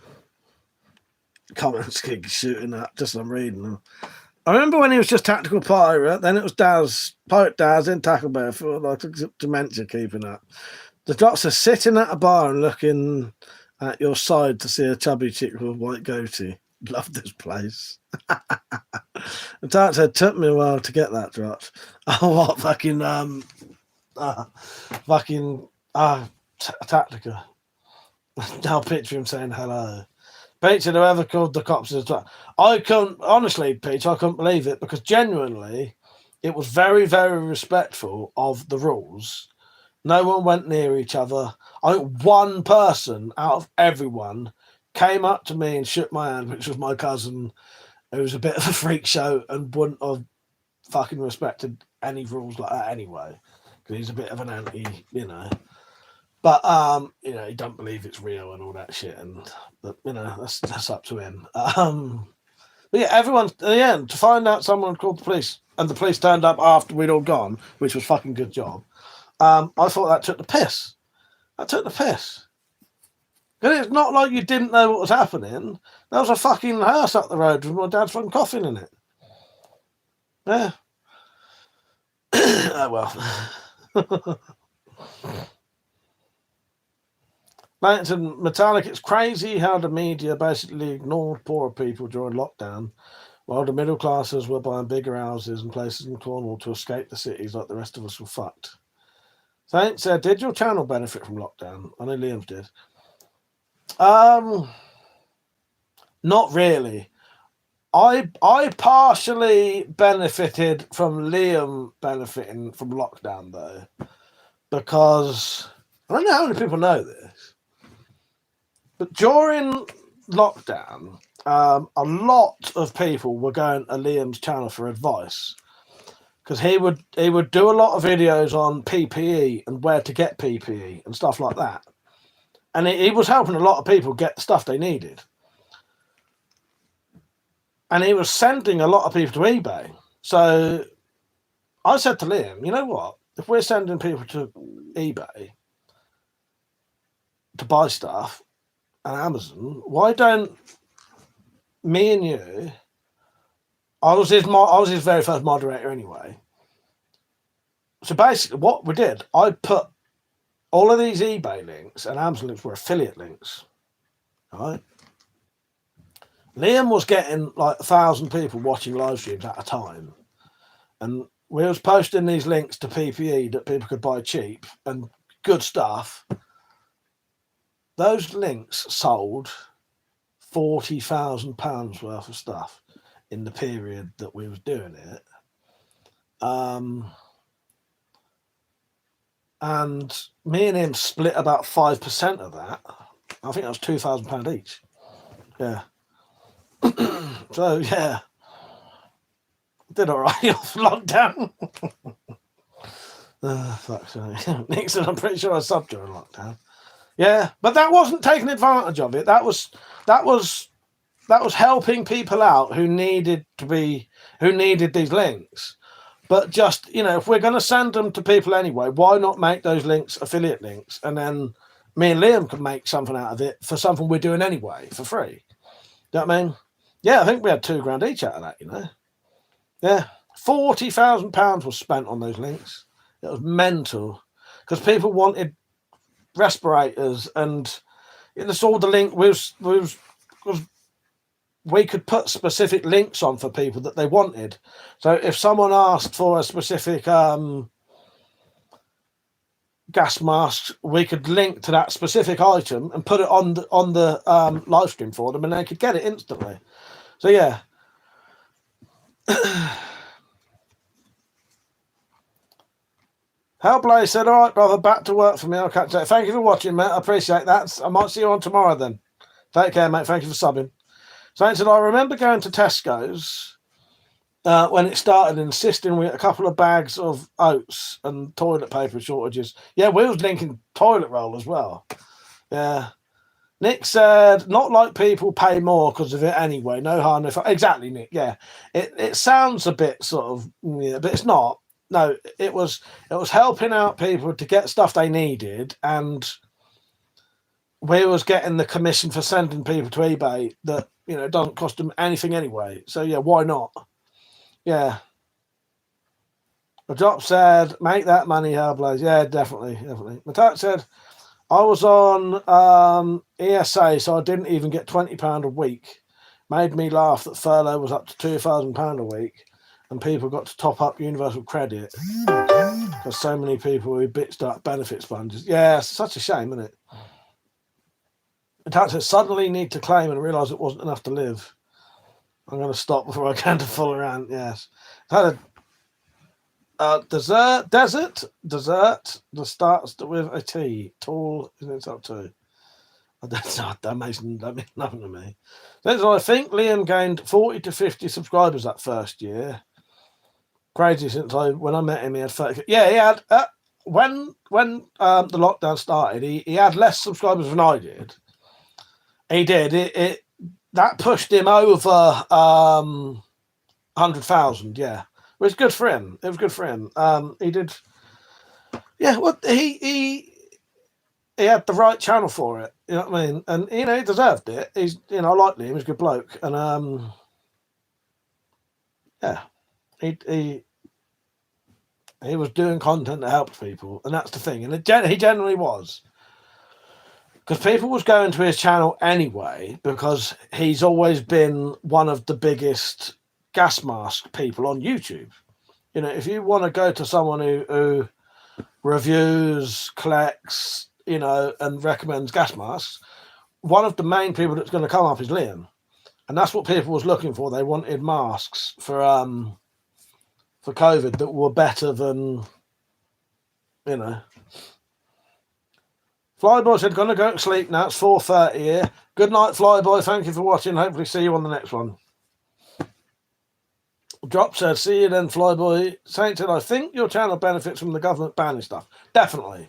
Comments keep shooting up just as I'm reading them. I remember when he was just Tactical Pirate, then it was Pirate Daz, then Tackle Bear, for like dementia keeping up. The dots are sitting at a bar and looking at your side to see a chubby chick with a white goatee. Love this place. The Tart said, took me a while to get that drop. Oh, what fucking Tactica. I'll picture him saying hello. Peach said, whoever called the cops as well. I couldn't, honestly, Peach, I couldn't believe it because genuinely it was very, very respectful of the rules. No one went near each other. I think one person out of everyone came up to me and shook my hand, which was my cousin, who was a bit of a freak show and wouldn't have fucking respected any rules like that anyway, because he's a bit of an anti, But he don't believe it's real and all that shit, but that's up to him. But yeah, everyone at the end to find out someone called the police, and the police turned up after we'd all gone, which was fucking good job. I thought that took the piss. Because it's not like you didn't know what was happening. There was a fucking hearse up the road with my dad's fucking coffin in it. Yeah. Oh well. Metallic, it's crazy how the media basically ignored poorer people during lockdown, while the middle classes were buying bigger houses and places in Cornwall to escape the cities like the rest of us were fucked. Saint said, did your channel benefit from lockdown? I know Liam's did. Not really. I partially benefited from Liam benefiting from lockdown though, because I don't know how many people know this, but during lockdown, a lot of people were going to Liam's channel for advice because he would do a lot of videos on PPE and where to get PPE and stuff like that, and he was helping a lot of people get the stuff they needed. And he was sending a lot of people to eBay. So I said to Liam, you know what? If we're sending people to eBay to buy stuff and Amazon, why don't me and you? I was his very first moderator anyway. So basically, what we did, I put all of these eBay links and Amazon links were affiliate links, right? Liam was getting like 1,000 people watching live streams at a time, and we was posting these links to PPE that people could buy cheap and good stuff. Those links sold £40,000 worth of stuff in the period that we was doing it. And me and him split about 5% of that. I think that was £2,000 each. Yeah. So yeah, did all right off lockdown. Fuck's sake. Nixon, I'm pretty sure I subbed during lockdown. Yeah, but that wasn't taking advantage of it. That was helping people out who needed these links. But just, if we're going to send them to people anyway, why not make those links affiliate links, and then me and Liam can make something out of it for something we're doing anyway for free. You know what I mean? Yeah, I think we had £2,000 each out of that, Yeah, £40,000 was spent on those links. It was mental because people wanted respirators, and it's all the link we could put specific links on for people that they wanted. So if someone asked for a specific gas mask, we could link to that specific item and put it on the live stream for them, and they could get it instantly. So yeah. Hellblaze said, all right, brother, back to work for me. I'll catch you. Thank you for watching, mate. I appreciate that. I might see you on tomorrow then. Take care, mate. Thank you for subbing. So I said, I remember going to Tesco's when it started, insisting we had a couple of bags of oats and toilet paper shortages. Yeah, we was linking toilet roll as well. Yeah. Nick said, not like people pay more because of it anyway. No harm. Exactly, Nick. Yeah. It sounds a bit sort of, yeah, but it's not. No, it was helping out people to get stuff they needed, and we was getting the commission for sending people to eBay that, you know, doesn't cost them anything anyway. So yeah, why not? Yeah. The drop said, make that money, Hellblaze. Yeah, definitely. Matak said, I was on ESA, so I didn't even get £20 a week. Made me laugh that furlough was up to £2,000 a week, and people got to top up universal credit because so many people who bitched up benefit sponges. Yeah, it's such a shame, isn't it? Matak said, suddenly need to claim and realise it wasn't enough to live. I'm going to stop before I get to full around. Yes. Had a desert. The starts with a T. Tall, isn't it up to? That means nothing to me. So I think Liam gained 40 to 50 subscribers that first year. Crazy, since when I met him, he had 30. Yeah, he had when the lockdown started, he had less subscribers than I did. He did that pushed him over 100,000. Yeah. It was good for him. It was good for him. He did. Yeah, well, he had the right channel for it. You know what I mean? And you know, he deserved it. He's, you know, I like him. He's a good bloke. And yeah, he was doing content that helped people, and that's the thing. And he generally was, because people was going to his channel anyway, because he's always been one of the biggest gas mask people on YouTube. You know, if you want to go to someone who reviews, collects, you know, and recommends gas masks, one of the main people that's going to come up is Liam, and that's what people was looking for. They wanted masks for COVID that were better than, you know. Flyboy said, gonna go to sleep now. It's 4:30 here. Good night, Flyboy. Thank you for watching. Hopefully see you on the next one. Drop said, see you then, Flyboy. Saint said, I think your channel benefits from the government banning stuff. Definitely.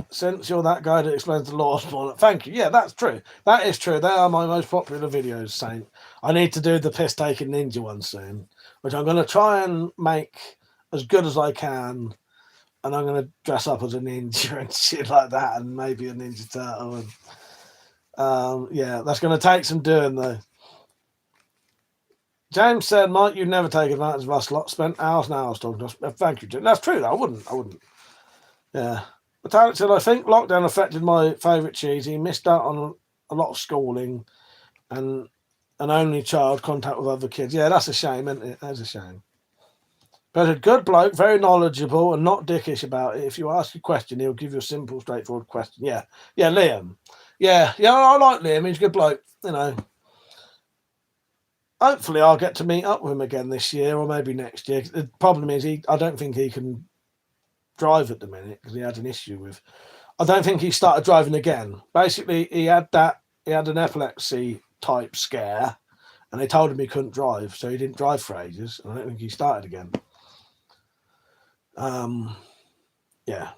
Since you're that guy that explains the laws more. Thank you. Yeah, that's true. That is true. They are my most popular videos, Saint. I need to do the piss-taking ninja one soon, which I'm going to try and make as good as I can. And I'm going to dress up as a ninja and shit like that, and maybe a Ninja Turtle. And yeah, that's going to take some doing, though. James said, Mike, you'd never take advantage of us lot. Spent hours and hours talking to us. Thank you, Jim. That's true, though. I wouldn't. Yeah. But Tarek said, I think lockdown affected my favourite cheese. He missed out on a lot of schooling and an only child, contact with other kids. Yeah, that's a shame, isn't it? That's a shame. But a good bloke, very knowledgeable and not dickish about it. If you ask a question, he'll give you a simple, straightforward question. Yeah, Liam. Yeah, I like Liam. He's a good bloke, you know. Hopefully I'll get to meet up with him again this year or maybe next year. The problem is I don't think he can drive at the minute because he had an issue with. I don't think he started driving again. Basically, he had an epilepsy type scare, and they told him he couldn't drive, so he didn't drive for ages. And I don't think he started again. Yeah.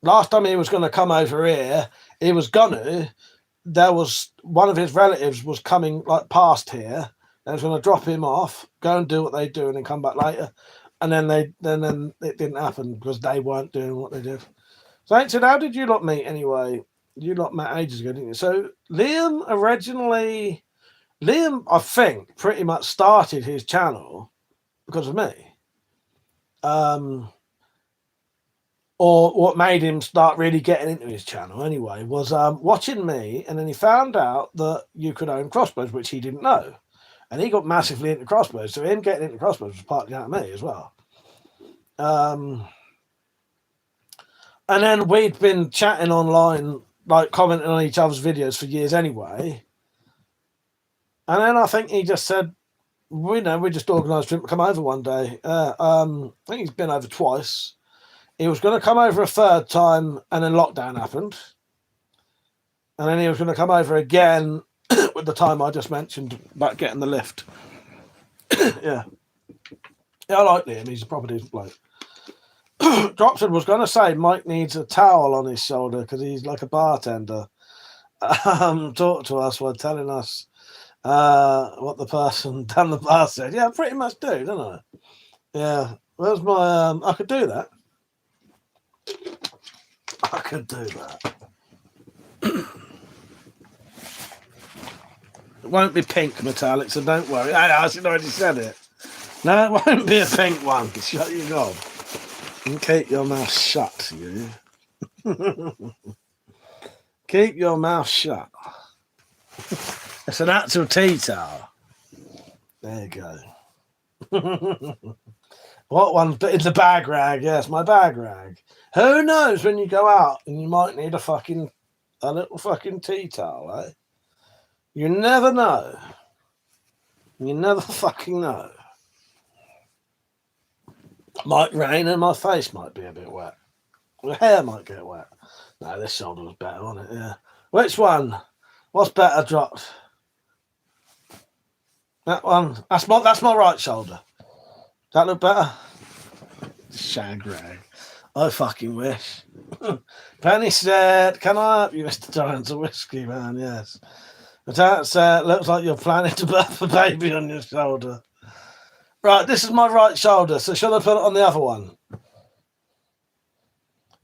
Last time he was going to come over here, there was one of his relatives was coming like past here. They was going to drop him off, go and do what they do, and then come back later. And then it didn't happen because they weren't doing what they did. So I said, how did you lot meet anyway? You lot met ages ago, didn't you? So Liam, I think, pretty much started his channel because of me. Or what made him start really getting into his channel anyway was watching me, and then he found out that you could own crossbows, which he didn't know. And he got massively into crossbows, so him getting into crossbows was partly out of me as well. And then we'd been chatting online, like commenting on each other's videos for years anyway. And then I think he just said, we just organised for him to come over one day. I think he's been over twice. He was going to come over a third time, and then lockdown happened. And then he was going to come over again, with the time I just mentioned about getting the lift. Yeah. Yeah, I like Liam. He's a proper decent bloke. Dropson was going to say Mike needs a towel on his shoulder because he's like a bartender. Talk to us while telling us what the person down the bar said. Yeah, I pretty much do, don't I? Yeah. Where's my... I could do that. I could do that. It won't be pink metallic, so don't worry. I already said it. No, it won't be a pink one. Shut your gob. And keep your mouth shut, you. Keep your mouth shut. It's an actual tea towel. There you go. What one? It's a bag rag. Yes, my bag rag. Who knows when you go out and you might need a little fucking tea towel, eh? You never know. You never fucking know. Might rain and my face might be a bit wet. My hair might get wet. No, this shoulder was better, wasn't it? Yeah. Which one? What's better dropped? That one. That's my right shoulder. Does that look better? Shag rag. I fucking wish. Penny said, "Can I help you, Mr. Torrance, a whiskey man?" Yes. But that looks like you're planning to birth a baby on your shoulder. Right, this is my right shoulder, so shall I put it on the other one?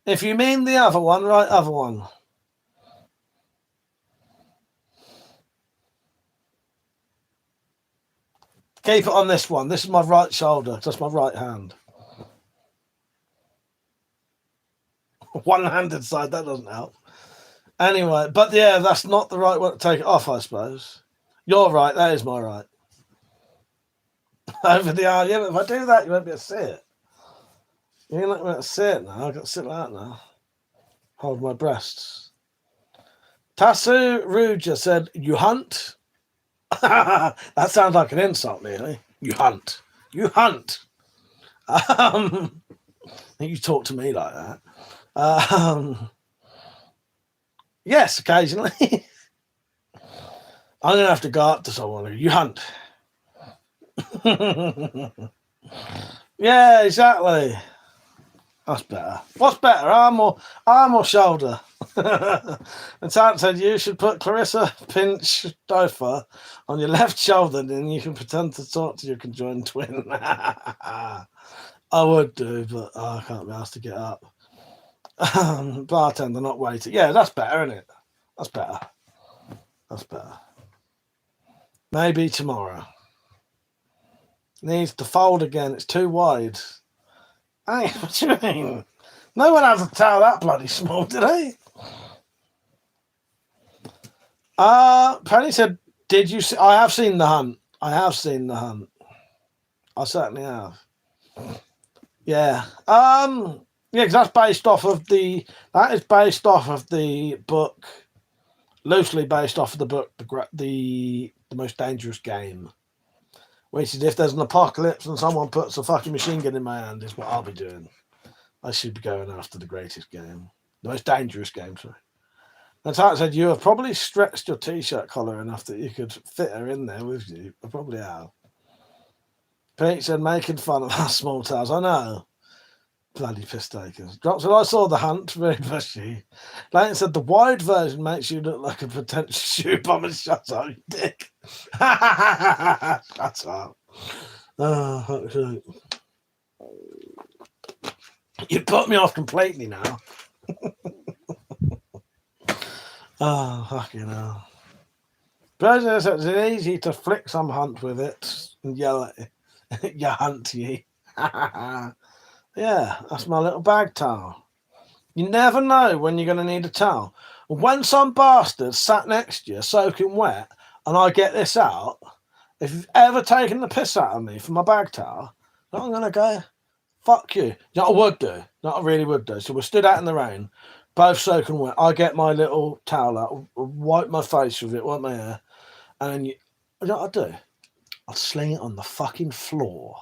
If you mean the other one, right, other one. Keep it on this one. This is my right shoulder. That's my right hand. One-handed side, that doesn't help. Anyway, but yeah, that's not the right one to take it off, I suppose. You're right, that is my right. Over the arm, yeah, but if I do that, you won't be able to see it. You're not going to see it now. I've got to sit like that now. Hold my breasts. Tasu Ruja said, "You hunt?" That sounds like an insult, really. You hunt. You hunt. You talk to me like that. Yes, occasionally. I'm going to have to go up to someone. You hunt. Yeah, exactly. That's better. What's better, arm or shoulder? And Tant said you should put Clarissa Pinch Dofer on your left shoulder, then you can pretend to talk to your conjoined twin. I would do, but I can't be asked to get up. Bartender, not waiter. Yeah, that's better, isn't it? That's better. That's better. Maybe tomorrow. Needs to fold again. It's too wide. Hey, what do you mean? No one has a towel that bloody small, did they? Penny said, "Did you see?" I have seen The Hunt. I have seen The Hunt. I certainly have. Yeah. Yeah, because that's based off of the. That is based off of the book. Loosely based off of the book, the Most Dangerous Game. Which is if there's an apocalypse and someone puts a fucking machine gun in my hand, is what I'll be doing. I should be going after the greatest game. The most dangerous game, sorry. And Tart said, "You have probably stretched your t-shirt collar enough that you could fit her in there with you." I probably have. Pete said, "Making fun of our small towels." I know. Bloody piss takers. Drop said, "I saw The Hunt, very bushy." Leighton said, "The wide version makes you look like a potential shoe bomber." Shut up, you dick. Shut up. Oh, fuck's sake. You put me off completely now. Oh, fucking hell. President says it's easy to flick some hunt with it and yell at it. You hunt ye. Yeah, that's my little bag towel. You never know when you're going to need a towel. When some bastard sat next to you soaking wet and I get this out, if you've ever taken the piss out of me for my bag towel, I'm going to go, fuck you. No, I would do. No, I really would do. So we stood out in the rain, both soaking wet. I get my little towel out, wipe my face with it, wipe my hair, and then you know what I'd do? I'd sling it on the fucking floor.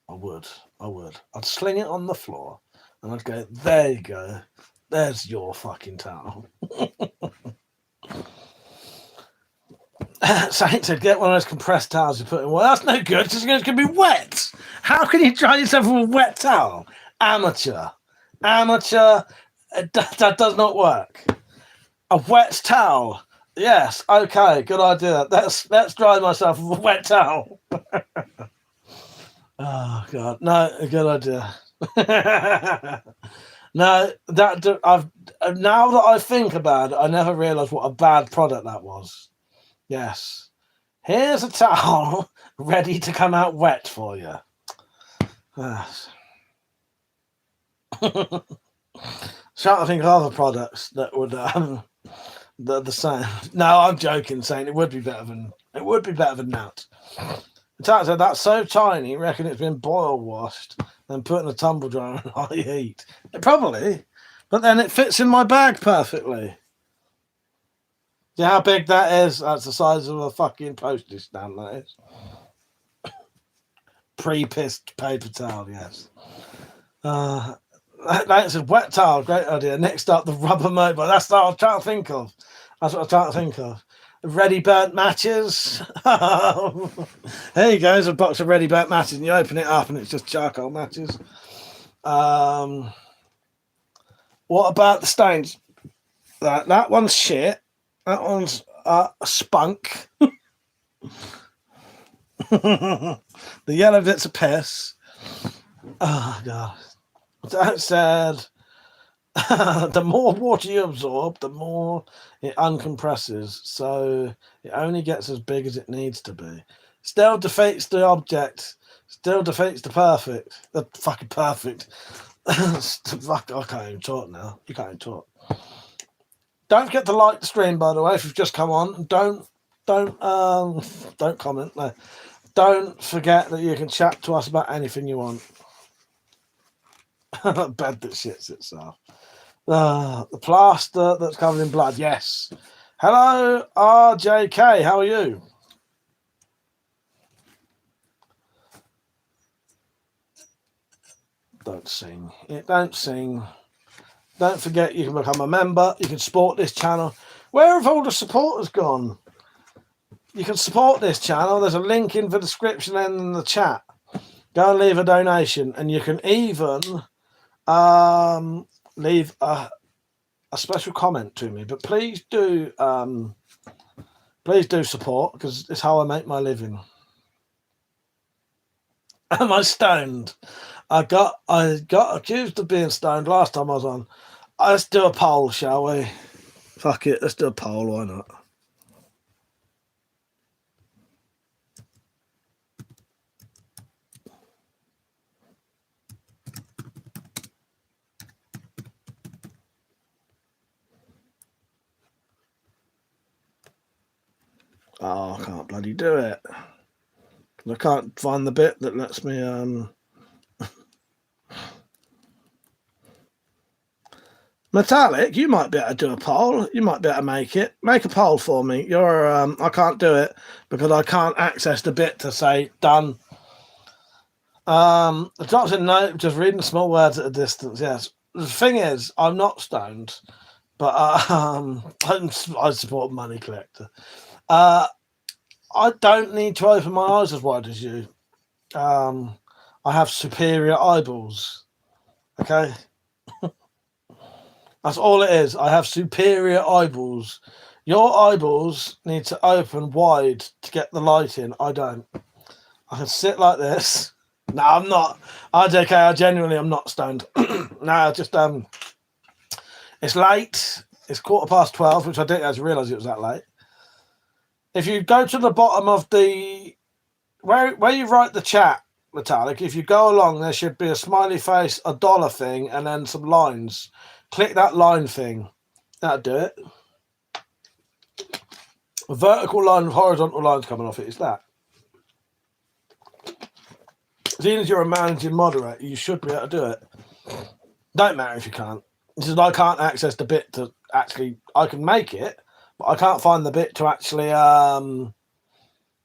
I would. I'd sling it on the floor and I'd go, there you go. There's your fucking towel. Saint said, get one of those compressed towels you put in. Well, that's no good because it's going to be wet. How can you dry yourself with a wet towel? Amateur. That does not work. A wet towel. Yes. Okay. Good idea. Let's dry myself with a wet towel. Oh God. No. Good idea. No. Now that I think about it, I never realised what a bad product that was. Yes. Here's a towel ready to come out wet for you. Yes. Trying to think of other products that would the same. No, I'm joking, saying it would be better than that. It turns out that's so tiny, you reckon it's been boil washed and put in a tumble dryer on high heat. Probably, but then it fits in my bag perfectly. See how big that is? That's the size of a fucking postage stamp, that is. Pre-pissed paper towel, yes. That's a wet towel, great idea. Next up, the rubber mobile. That's what I was trying to think of. Ready burnt matches. There you go, there's a box of ready burnt matches, and you open it up and it's just charcoal matches. What about the stains? That one's shit. That one's spunk. The yellow bits of piss. Oh God. That said, the more water you absorb, the more it uncompresses. So it only gets as big as it needs to be. Still defeats the object. Still defeats the perfect. The fucking perfect. Fuck, I can't even talk now. You can't even talk. Don't forget to like the stream, by the way, if you've just come on. Don't comment. No. Don't forget that you can chat to us about anything you want. Bed that shits itself. The plaster that's covered in blood. Yes. Hello, RJK. How are you? Don't sing. Don't sing. Don't forget you can become a member. You can support this channel. Where have all the supporters gone? You can support this channel. There's a link in the description and in the chat. Go and leave a donation, and you can even leave a special comment to me. But please do support, because it's how I make my living. Am I stoned? I got accused of being stoned last time I was on. Let's do a poll, shall we? Fuck it, let's do a poll. Why not? Oh, I can't bloody do it. I can't find the bit that lets me Metallic, you might be able to do a poll. You might be able to make it. Make a poll for me. I can't do it because I can't access the bit to say done. The drops in note, just reading small words at a distance. Yes. The thing is, I'm not stoned, but I support Money Collector. I don't need to open my eyes as wide as you. I have superior eyeballs. Okay. That's all it is. I have superior eyeballs. Your eyeballs need to open wide to get the light in. I don't. I can sit like this. No, I'm not. RJK, I genuinely am not stoned. No, just it's late. It's 12:15, which I didn't actually realise it was that late. If you go to the bottom of the where you write the chat, Metallic, if you go along, there should be a smiley face, a dollar thing, and then some lines. Click that line thing. That'll do it. A vertical line with horizontal lines coming off it. It's that. Seeing as you're a managing moderator, you should be able to do it. Don't matter if you can't. This is I can't access the bit to actually. I can make it, but I can't find the bit to actually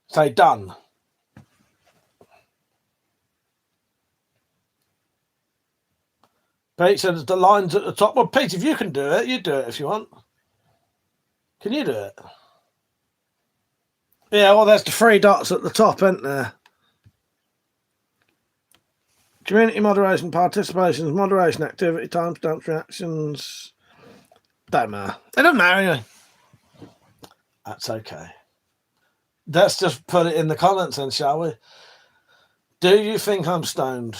say done. Pete says the lines at the top. Well, Pete, if you can do it, you do it if you want. Can you do it? Yeah, well, there's the 3 dots at the top, isn't there? Community moderation, participations, moderation, activity, timestamps, reactions. Don't matter. It doesn't matter anyway. That's okay. Let's just put it in the comments then, shall we? Do you think I'm stoned?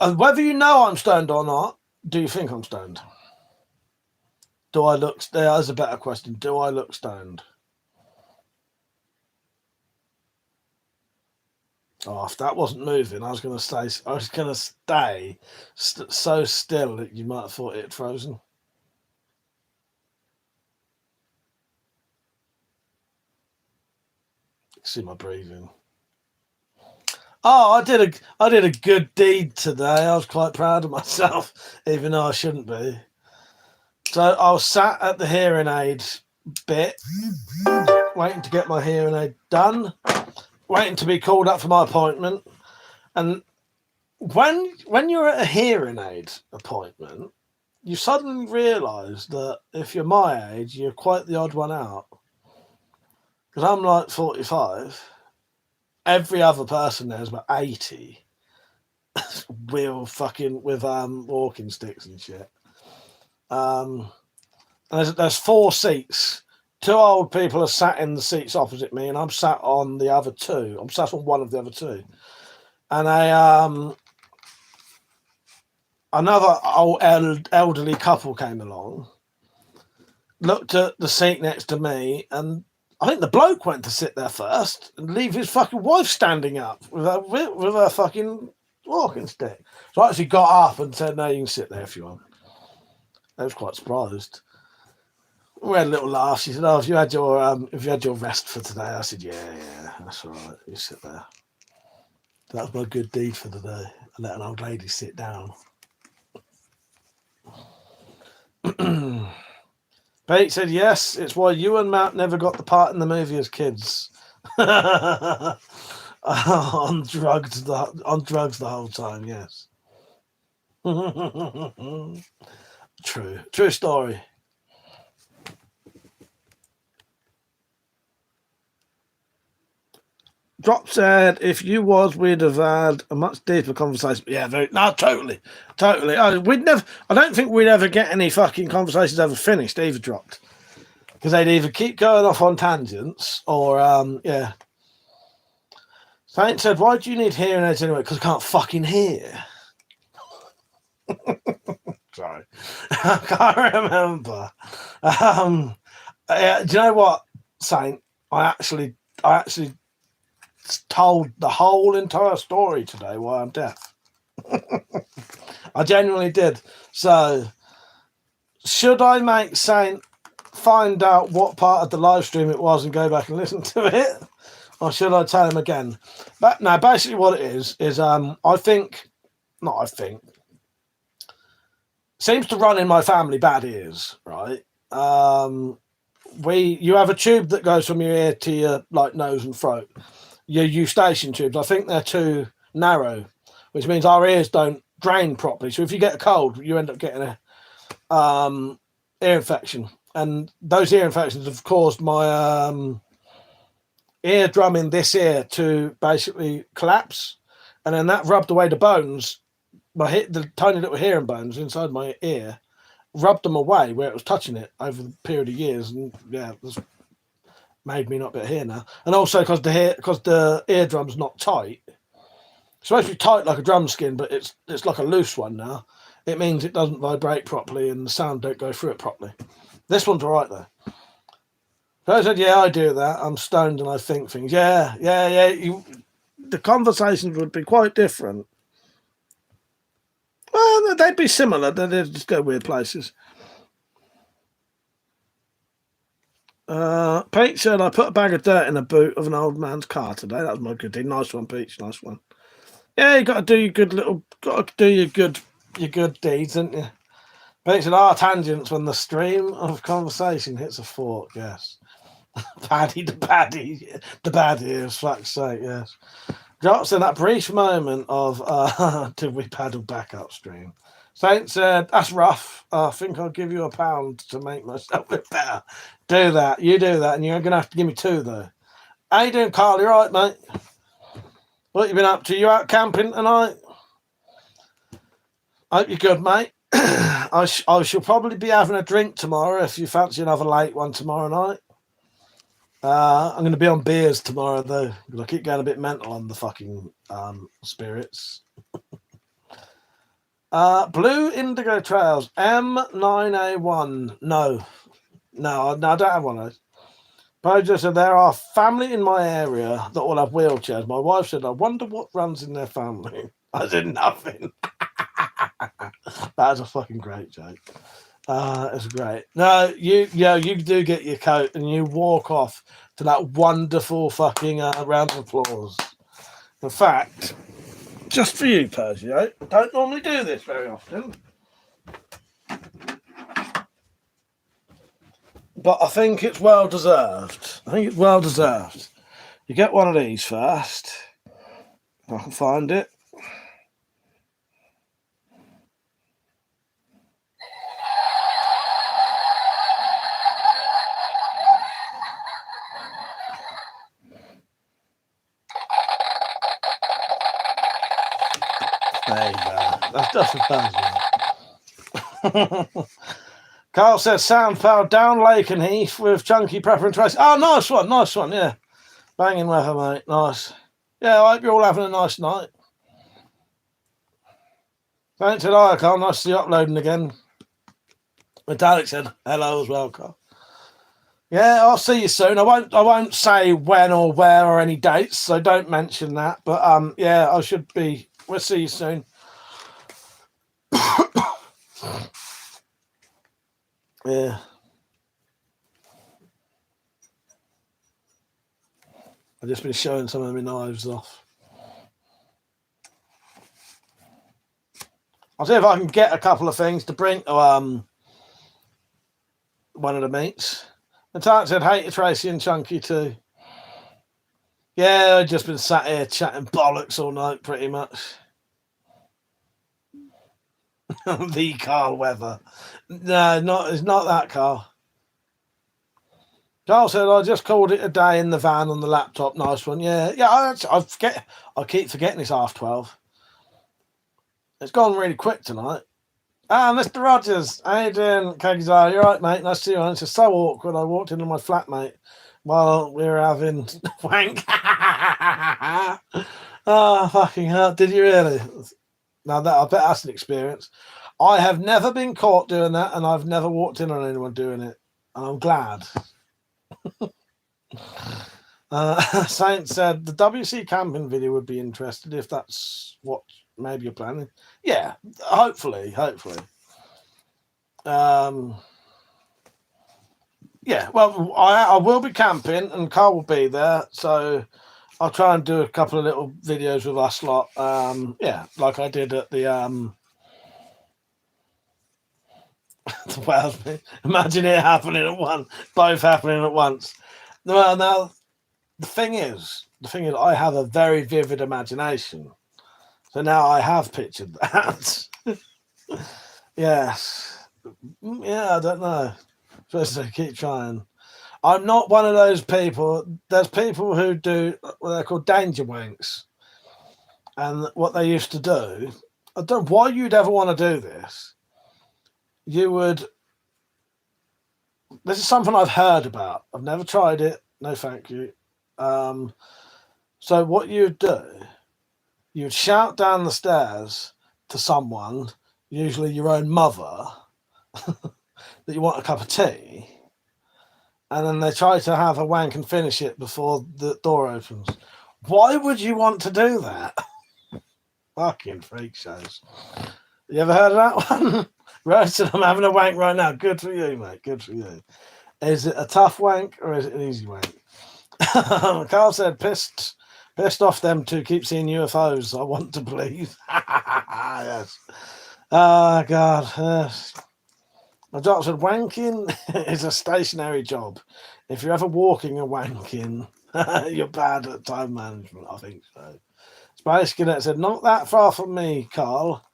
And whether you know I'm stoned or not, do you think I'm stoned? Do I look... There's a better question. Do I look stoned? Oh, if that wasn't moving, I was going to stay so still that you might have thought it had frozen. See my breathing. Oh, I did a good deed today. I was quite proud of myself, even though I shouldn't be. So I was sat at the hearing aid bit, waiting to get my hearing aid done, waiting to be called up for my appointment. And when you're at a hearing aid appointment, you suddenly realise that if you're my age, you're quite the odd one out. Because I'm like 45. Every other person there is about 80. with walking sticks and shit. There's 4 seats. 2 old people are sat in the seats opposite me, and I'm sat on the other 2. I'm sat on one of the other 2. And another old elderly couple came along, looked at the seat next to me, and I think the bloke went to sit there first and leave his fucking wife standing up with her fucking walking stick. So I actually got up and said, "No, you can sit there if you want." I was quite surprised. We had a little laugh. She said, "Oh, if you had your rest for today?" I said, "Yeah, that's all right. You sit there." That was my good deed for the day. I let an old lady sit down. Pete said, "Yes, it's why you and Matt never got the part in the movie as kids." on drugs the whole time. Yes. True story. Drop said, "If you was, we'd have had a much deeper conversation." Yeah, totally. I don't think we'd ever get any fucking conversations ever finished either. Dropped, because they'd either keep going off on tangents or yeah. Saint said, "Why do you need hearing aids anyway?" Because I can't fucking hear. Sorry, I can't remember. Do you know what, Saint? I actually told the whole entire story today why I'm deaf. I genuinely did. So, should I make Saint find out what part of the live stream it was and go back and listen to it, or should I tell him again? But no, basically what it is seems to run in my family bad ears, right? You have a tube that goes from your ear to your nose and throat. Your eustachian tubes, I think they're too narrow, which means our ears don't drain properly. So if you get a cold, you end up getting a ear infection, and those ear infections have caused my eardrum in this ear to basically collapse, and then that rubbed away the bones. The tiny little hearing bones inside my ear rubbed them away where it was touching it over the period of years, and yeah, it was made me not be able to hear now. And also because the eardrum's not tight. It's supposed to be tight like a drum skin, but it's like a loose one now. It means it doesn't vibrate properly and the sound don't go through it properly. This one's all right though. So I said, "Yeah, I do that. I'm stoned and I think things." Yeah. The conversations would be quite different. Well, they'd be similar. They'd just go weird places. Pete said, "I put a bag of dirt in the boot of an old man's car today." That was my good deed. Nice one, Pete. Nice one. Yeah, you got to do your good deeds, haven't you? Pete said, tangents when the stream of conversation hits a fork. Yes. The baddie, for fuck's sake, yes. Drops in that brief moment of did we paddle back upstream? Saint said, "That's rough. I think I'll give you £1 to make myself a bit better." Do that. You do that, and you're going to have to give me 2 though. How you doing, Carl? You right, mate? What you been up to? You out camping tonight? Hope you're good, mate. I shall probably be having a drink tomorrow if you fancy another late one tomorrow night. I'm going to be on beers tomorrow, though, because I keep going a bit mental on the fucking spirits. Blue Indigo Trails, M9A1. No, I don't have one of those. Bojo said, there are family in my area that all have wheelchairs. My wife said, I wonder what runs in their family. I said, nothing. That was a fucking great joke. It's great. No, you do get your coat and you walk off to that wonderful fucking round of applause. In fact, just for you, Persia, don't normally do this very often. But I think it's well deserved. You get one of these first. If I can find it. There you go. That's just for Persia. Carl says, sound power down Lake and Heath with Chunky Prepper and Tracy. Oh, nice one, yeah. Banging weather, mate. Nice. Yeah, I hope you're all having a nice night. Thanks to you, Carl. Nice to see you uploading again. Metallic said hello as well, Carl. Yeah, I'll see you soon. I won't say when or where or any dates, so don't mention that. But yeah, I should be. We'll see you soon. Yeah. I've just been showing some of my knives off. I'll see if I can get a couple of things to bring to one of the meets. The Tark said, hate you, Tracy and Chunky too. Yeah, I've just been sat here chatting bollocks all night, pretty much. The Carl Weather. No, it's not that Carl. Carl said, I just called it a day in the van on the laptop. Nice one. Yeah, I keep forgetting it's 12:30. It's gone really quick tonight. Mr. Rogers, how you doing? Kegzar, you right, mate? Nice to see you. It's just so awkward. I walked into my flatmate while we were having wank. Oh, fucking hell. Did you really? Now, I bet that's an experience. I have never been caught doing that, and I've never walked in on anyone doing it. And I'm glad. Saint said, the WC camping video would be interested if that's what maybe you're planning. Yeah, hopefully. Yeah, well, I will be camping and Carl will be there, so I'll try and do a couple of little videos with us lot. Yeah, like I did at the Wales. Imagine it happening at once, both happening at once. Well, now the thing is, I have a very vivid imagination. So now I have pictured that. Yes. Yeah, I don't know. Supposed to keep trying. I'm not one of those people. There's people who do what they're called danger wanks. And what they used to do, I don't know why you'd ever want to do this. This is something I've heard about. I've never tried it. No, thank you. So what you'd do, you'd shout down the stairs to someone, usually your own mother, that you want a cup of tea, and then they try to have a wank and finish it before the door opens. Why would you want to do that? Fucking freak shows. You ever heard of that one? Roasted, I'm having a wank right now. Good for you, mate. Good for you. Is it a tough wank or is it an easy wank? Carl said, pissed off them to keep seeing UFOs. I want to believe. Yes. Oh, God. Yes. My doctor said, wanking is a stationary job. If you're ever walking and wanking, you're bad at time management, I think so. Space Cadet said, not that far from me, Carl.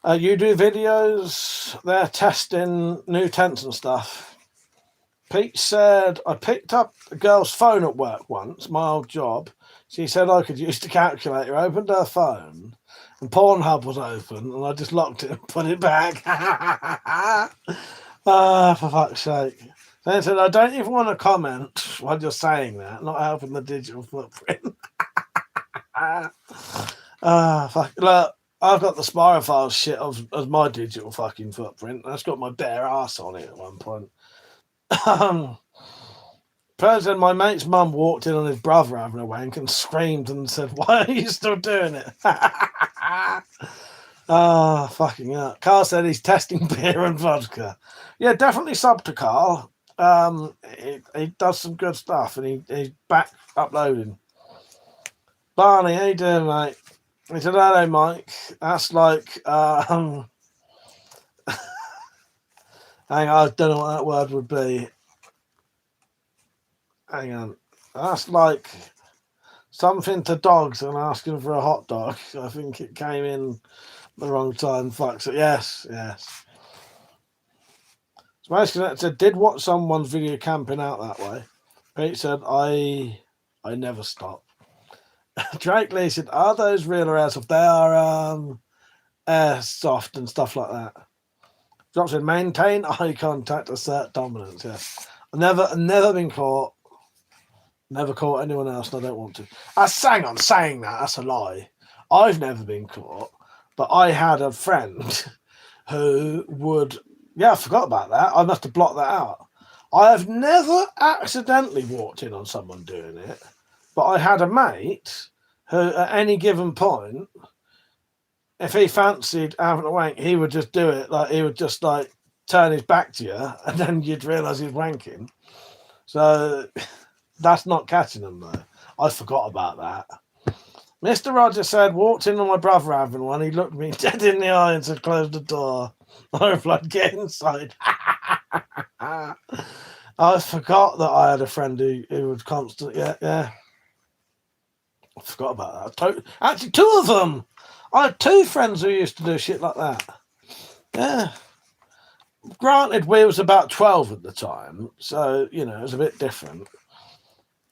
You do videos, they're testing new tents and stuff. Pete said, I picked up a girl's phone at work once, my old job. She said I could use the calculator, opened her phone, and Pornhub was open, and I just locked it and put it back. For fuck's sake. They said, I don't even want to comment while you're saying that, not helping the digital footprint. Fuck. Look, I've got the Spirophile shit as my digital fucking footprint. That's got my bare ass on it at one point. President, my mate's mum walked in on his brother having a wank and screamed and said, why are you still doing it? Fucking hell. Carl said he's testing beer and vodka. Yeah, definitely sub to Carl. He does some good stuff and he's back uploading. Barney, how you doing, mate? He said, hello, Mike. That's like, hang on, I don't know what that word would be. Hang on. That's like something to dogs and asking for a hot dog. I think it came in the wrong time. Fuck. So yes. Smash Connect said, did watch someone's video camping out that way. Pete said, I never stop. Drake Lee said, are those real or airsoft? They are airsoft and stuff like that. Drop said, maintain eye contact, assert dominance. Yes. I've never been caught. Never caught anyone else, and I don't want to. Hang on, saying that, that's a lie. I've never been caught, but I had a friend who would... Yeah, I forgot about that. I must have blocked that out. I have never accidentally walked in on someone doing it, but I had a mate who, at any given point, if he fancied having a wank, he would just do it. Like, he would just, like, turn his back to you, and then you'd realise he's wanking. So... That's not catching them, though. I forgot about that. Mr. Rogers said, walked in on my brother having one. He looked me dead in the eye and said, close the door. I replied, get inside. I forgot that I had a friend who would constantly... Yeah. I forgot about that. Actually, two of them. I had two friends who used to do shit like that. Yeah. Granted, we was about 12 at the time, so, it was a bit different.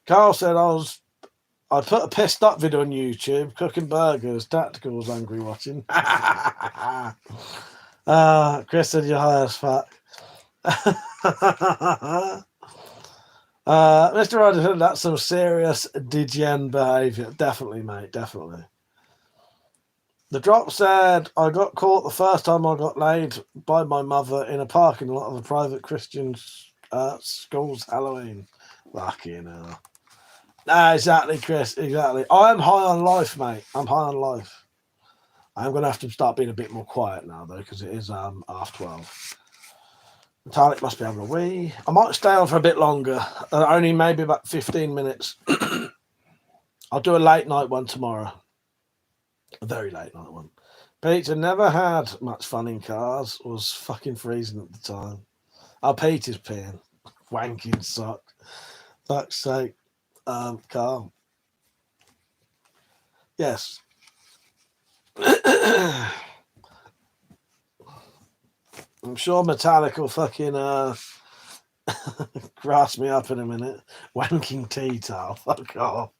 Carl said I put a pissed up video on YouTube, cooking burgers, Tactical's angry watching. Chris said you're high as fuck. Mr. Rogers said that's some serious degen behaviour. Definitely, mate, definitely. The drop said I got caught the first time I got laid by my mother in a parking lot of a private Christian school's Halloween. Fucking hell. Exactly, Chris. Exactly. I'm high on life, mate. I'm high on life. I'm going to have to start being a bit more quiet now, though, because it is half 12. Metallic must be having a wee. I might stay on for a bit longer. Only maybe about 15 minutes. I'll do a late night one tomorrow. A very late night one. Peter never had much fun in cars. Was fucking freezing at the time. Oh, Peter's peeing. Wanking sock. Fuck's sake. Carl. Yes. I'm sure Metallic will fucking grass me up in a minute. Wanking tea towel. Fuck off.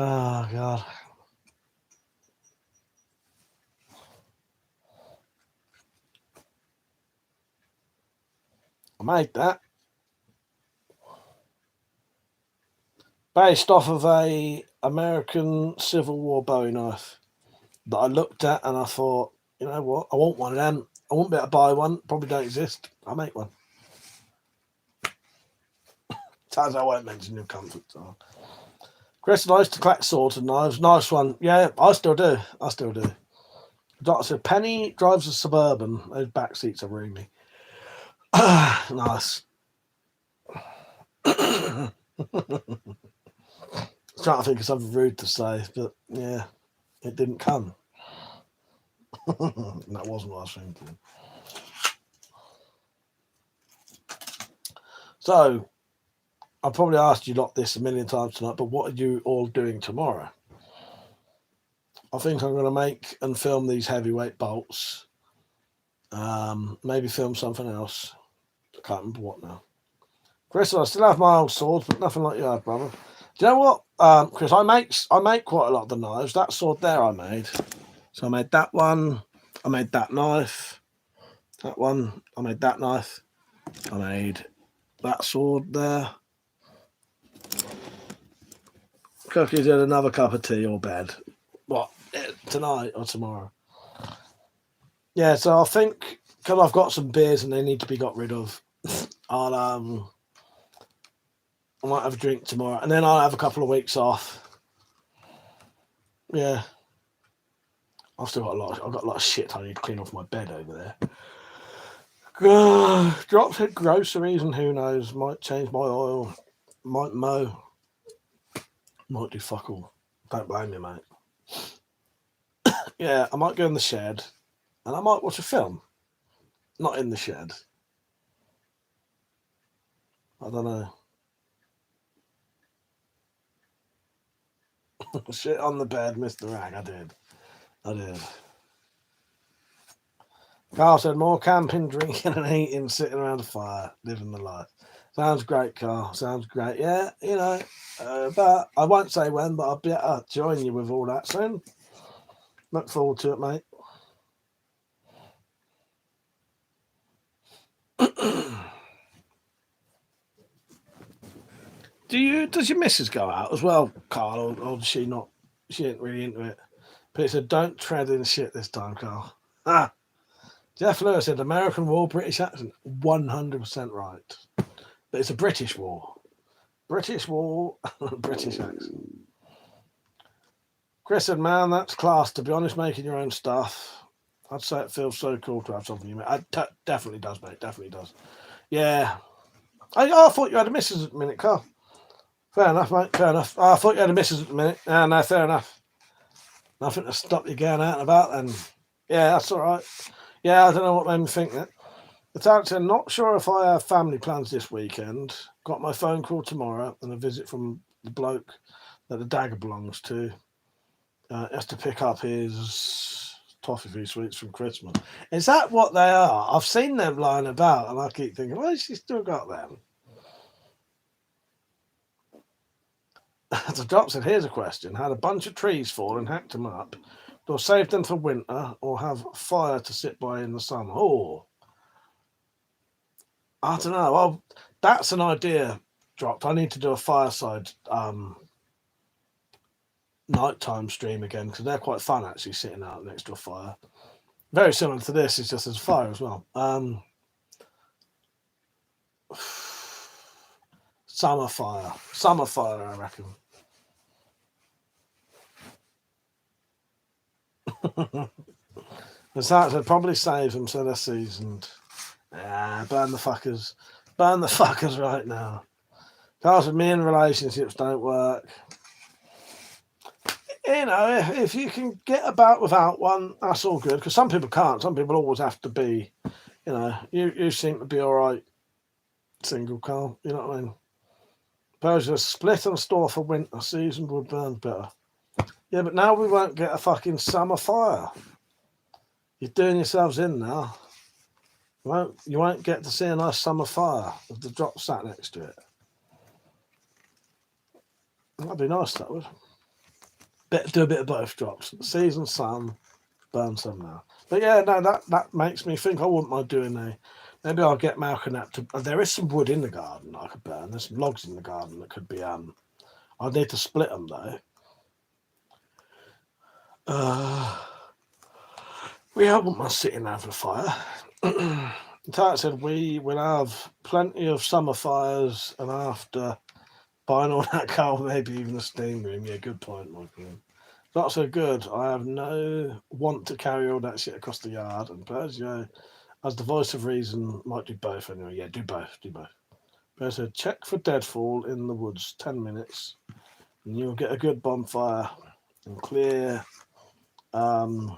Oh, God. I made that. Based off of a American Civil War Bowie knife that I looked at and I thought, you know what, I want one of them. I won't be able to buy one. Probably don't exist. I'll make one. Sounds I won't mention your comfort zone. Chris, I used to collect swords and knives. Nice one. Yeah, I still do. Doctor said, Penny drives a Suburban. Those back seats are roomy. Nice. I was trying to think of something rude to say, but yeah, it didn't come. That wasn't what I was thinking. So, I probably asked you lot this a million times tonight, but what are you all doing tomorrow? I think I'm going to make and film these heavyweight bolts. Maybe film something else. can't remember what now. Chris, I still have my old swords, but nothing like you have, brother. Do you know what, Chris? I make quite a lot of the knives. That sword there I made. So I made that one. I made that knife. That one. I made that knife. I made that sword there. Cookie's had another cup of tea or bed. What? Tonight or tomorrow? Yeah, so I think because I've got some beers and they need to be got rid of, I might have a drink tomorrow, and then I'll have a couple of weeks off. Yeah, I've got a lot of shit I need to clean off my bed over there. Drops at groceries and who knows, might change my oil, might mow, might do fuck all. Don't blame me, mate. Yeah, I might go in the shed and I might watch a film. Not in the shed. I don't know. Shit on the bed, Mr. Rag. I did. Carl said, more camping, drinking and eating, sitting around a fire, living the life. Sounds great, Carl. Sounds great. Yeah, you know, but I won't say when, but I'll be able to join you with all that soon. Look forward to it, mate. Does your missus go out as well, Carl, or does she not? She ain't really into it. But it said, don't tread in shit this time, Carl. Ah, Jeff Lewis said, American war, British accent. 100% right. But it's a British war. British war, British accent. Chris said, man, that's class. To be honest, making your own stuff. I'd say it feels so cool to have something you make. Definitely does, mate. Definitely does. Yeah. I thought you had a missus at the minute, Carl. Fair enough, mate. Fair enough. I thought you had a missus at the minute. No, fair enough. Nothing to stop you going out and about then. Yeah, that's all right. Yeah, I don't know what made me think that. The answer, not sure if I have family plans this weekend. Got my phone call tomorrow and a visit from the bloke that the dagger belongs to. Has to pick up his toffee sweets from Christmas. Is that what they are? I've seen them lying about and I keep thinking, why has she still got them? The drop said, here's a question. Had a bunch of trees fall and hacked them up. Do I save them for winter or have fire to sit by in the summer? Oh, I don't know. Well, that's an idea dropped. I need to do a fireside nighttime stream again because they're quite fun actually sitting out next to a fire. Very similar to this, it's just as a fire as well. Summer fire, I reckon. The start said probably save them so they're seasoned. Burn the fuckers right now. Carl said, me and relationships don't work. You know, if you can get about without one, that's all good. Because some people can't. Some people always have to be. You know, you seem to be all right, single, Carl. You know what I mean? Suppose a split and store for winter season would burn better. Yeah, but now we won't get a fucking summer fire. You're doing yourselves in now. You won't get to see a nice summer fire with the drop sat next to it. That'd be nice, that would. Do a bit of both drops. Season sun, burn some now. But yeah, no, that makes me think I wouldn't mind doing maybe I'll get Malcolm up to. There is some wood in the garden I could burn. There's some logs in the garden that could be. I'd need to split them though. I wouldn't mind sitting there for a fire. Tart said we will have plenty of summer fires, and after buying all that coal, maybe even a steam room. Yeah, good point, Michael. Not so good. I have no want to carry all that shit across the yard, and Persia, as the voice of reason, might do both anyway. Yeah, do both. Persia, check for deadfall in the woods. 10 minutes, and you'll get a good bonfire and clear. And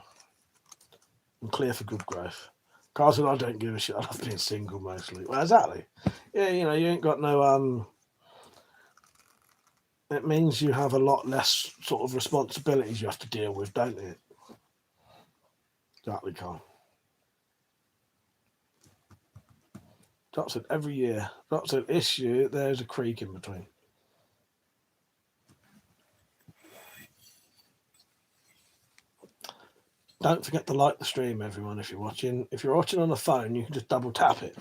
clear for good growth. Carl said, I don't give a shit. I love being single mostly. Well, exactly. Yeah, you know, you ain't got no. It means you have a lot less sort of responsibilities you have to deal with, don't it? Exactly, Carl. Drop said every year. Drop said issue, there's a creek in between. Don't forget to like the stream, everyone, if you're watching. If you're watching on a phone, you can just double tap it.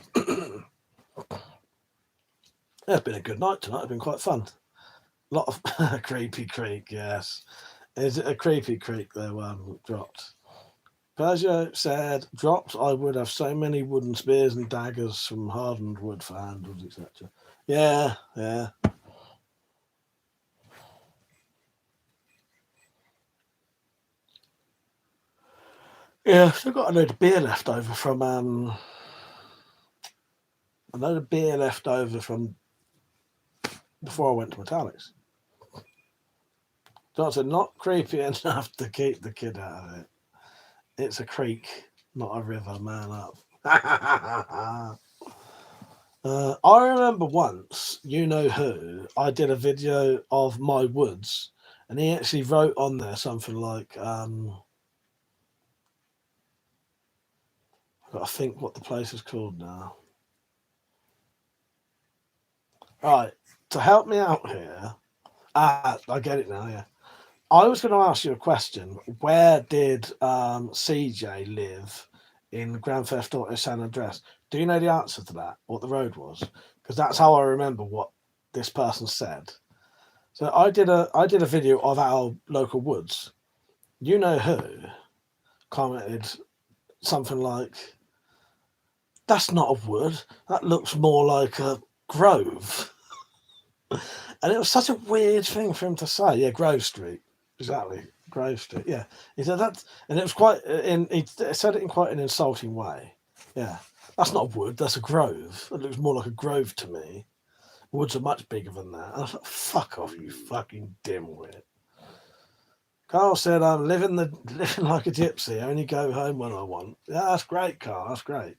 It's been a good night tonight. It's been quite fun. A lot of creepy creek, yes. Is it a creepy creek they dropped? Peugeot said, dropped, I would have so many wooden spears and daggers from hardened wood for handles, etc. Yeah, yeah. Yeah, I've still got a load of beer left over from before I went to Metallics. Johnson, not creepy enough to keep the kid out of it. It's a creek, not a river, man up. I remember once, you know who, I did a video of my woods, and he actually wrote on there something like, I've got to think what the place is called now. Right, to help me out here, I get it now, yeah. I was going to ask you a question. Where did CJ live in Grand Theft Auto San Andreas? Do you know the answer to that? What the road was? Because that's how I remember what this person said. So I did a video of our local woods. You know who commented something like, "That's not a wood. That looks more like a grove." And it was such a weird thing for him to say. Yeah, Grove Street. Exactly. Grove Street. Yeah. He said that, and it was quite, he said it in quite an insulting way. Yeah. That's not a wood, that's a grove. It looks more like a grove to me. Woods are much bigger than that. And I was like, fuck off, you fucking dimwit. Carl said, I'm living like a gypsy. I only go home when I want. Yeah, that's great, Carl. That's great.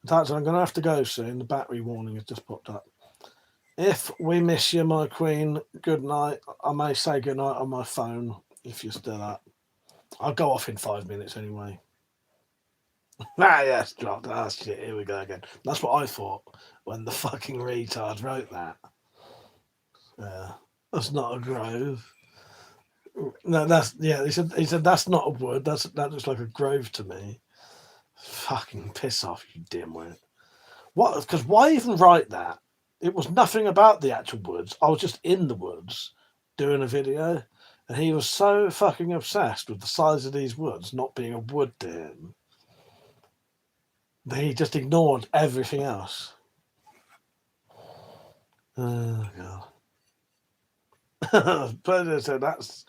In fact, I'm going to have to go soon. The battery warning has just popped up. If we miss you, my queen, good night. I may say good night on my phone if you're still up. I'll go off in 5 minutes anyway. Yes, dropped. Ah, shit, here we go again. That's what I thought when the fucking retard wrote that. That's not a grove. No, he said that's not a wood. That looks like a grove to me. Fucking piss off, you dimwit. What? Because why even write that? It was nothing about the actual woods. I was just in the woods doing a video, and he was so fucking obsessed with the size of these woods not being a wood to him that he just ignored everything else. Oh god. Predator said that's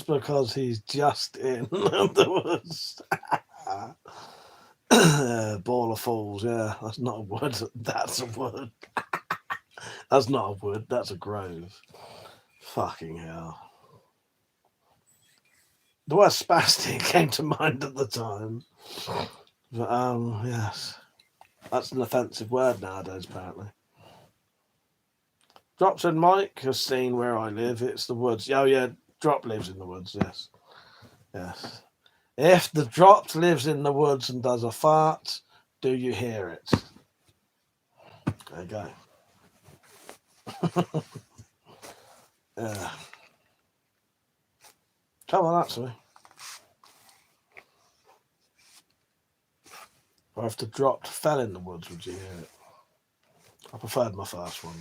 because he's just in the woods. Ball of fools, yeah. That's not a wood. That's a wood. That's not a wood, that's a grove. Fucking hell. The word spastic came to mind at the time. But yes. That's an offensive word nowadays, apparently. Drop said Mike has seen where I live. It's the woods. Oh yeah, Drop lives in the woods, yes. Yes. If the Drop lives in the woods and does a fart, do you hear it? There you go. Yeah. Come on, actually. Or if the Drop fell in the woods, would you hear it? I preferred my first one.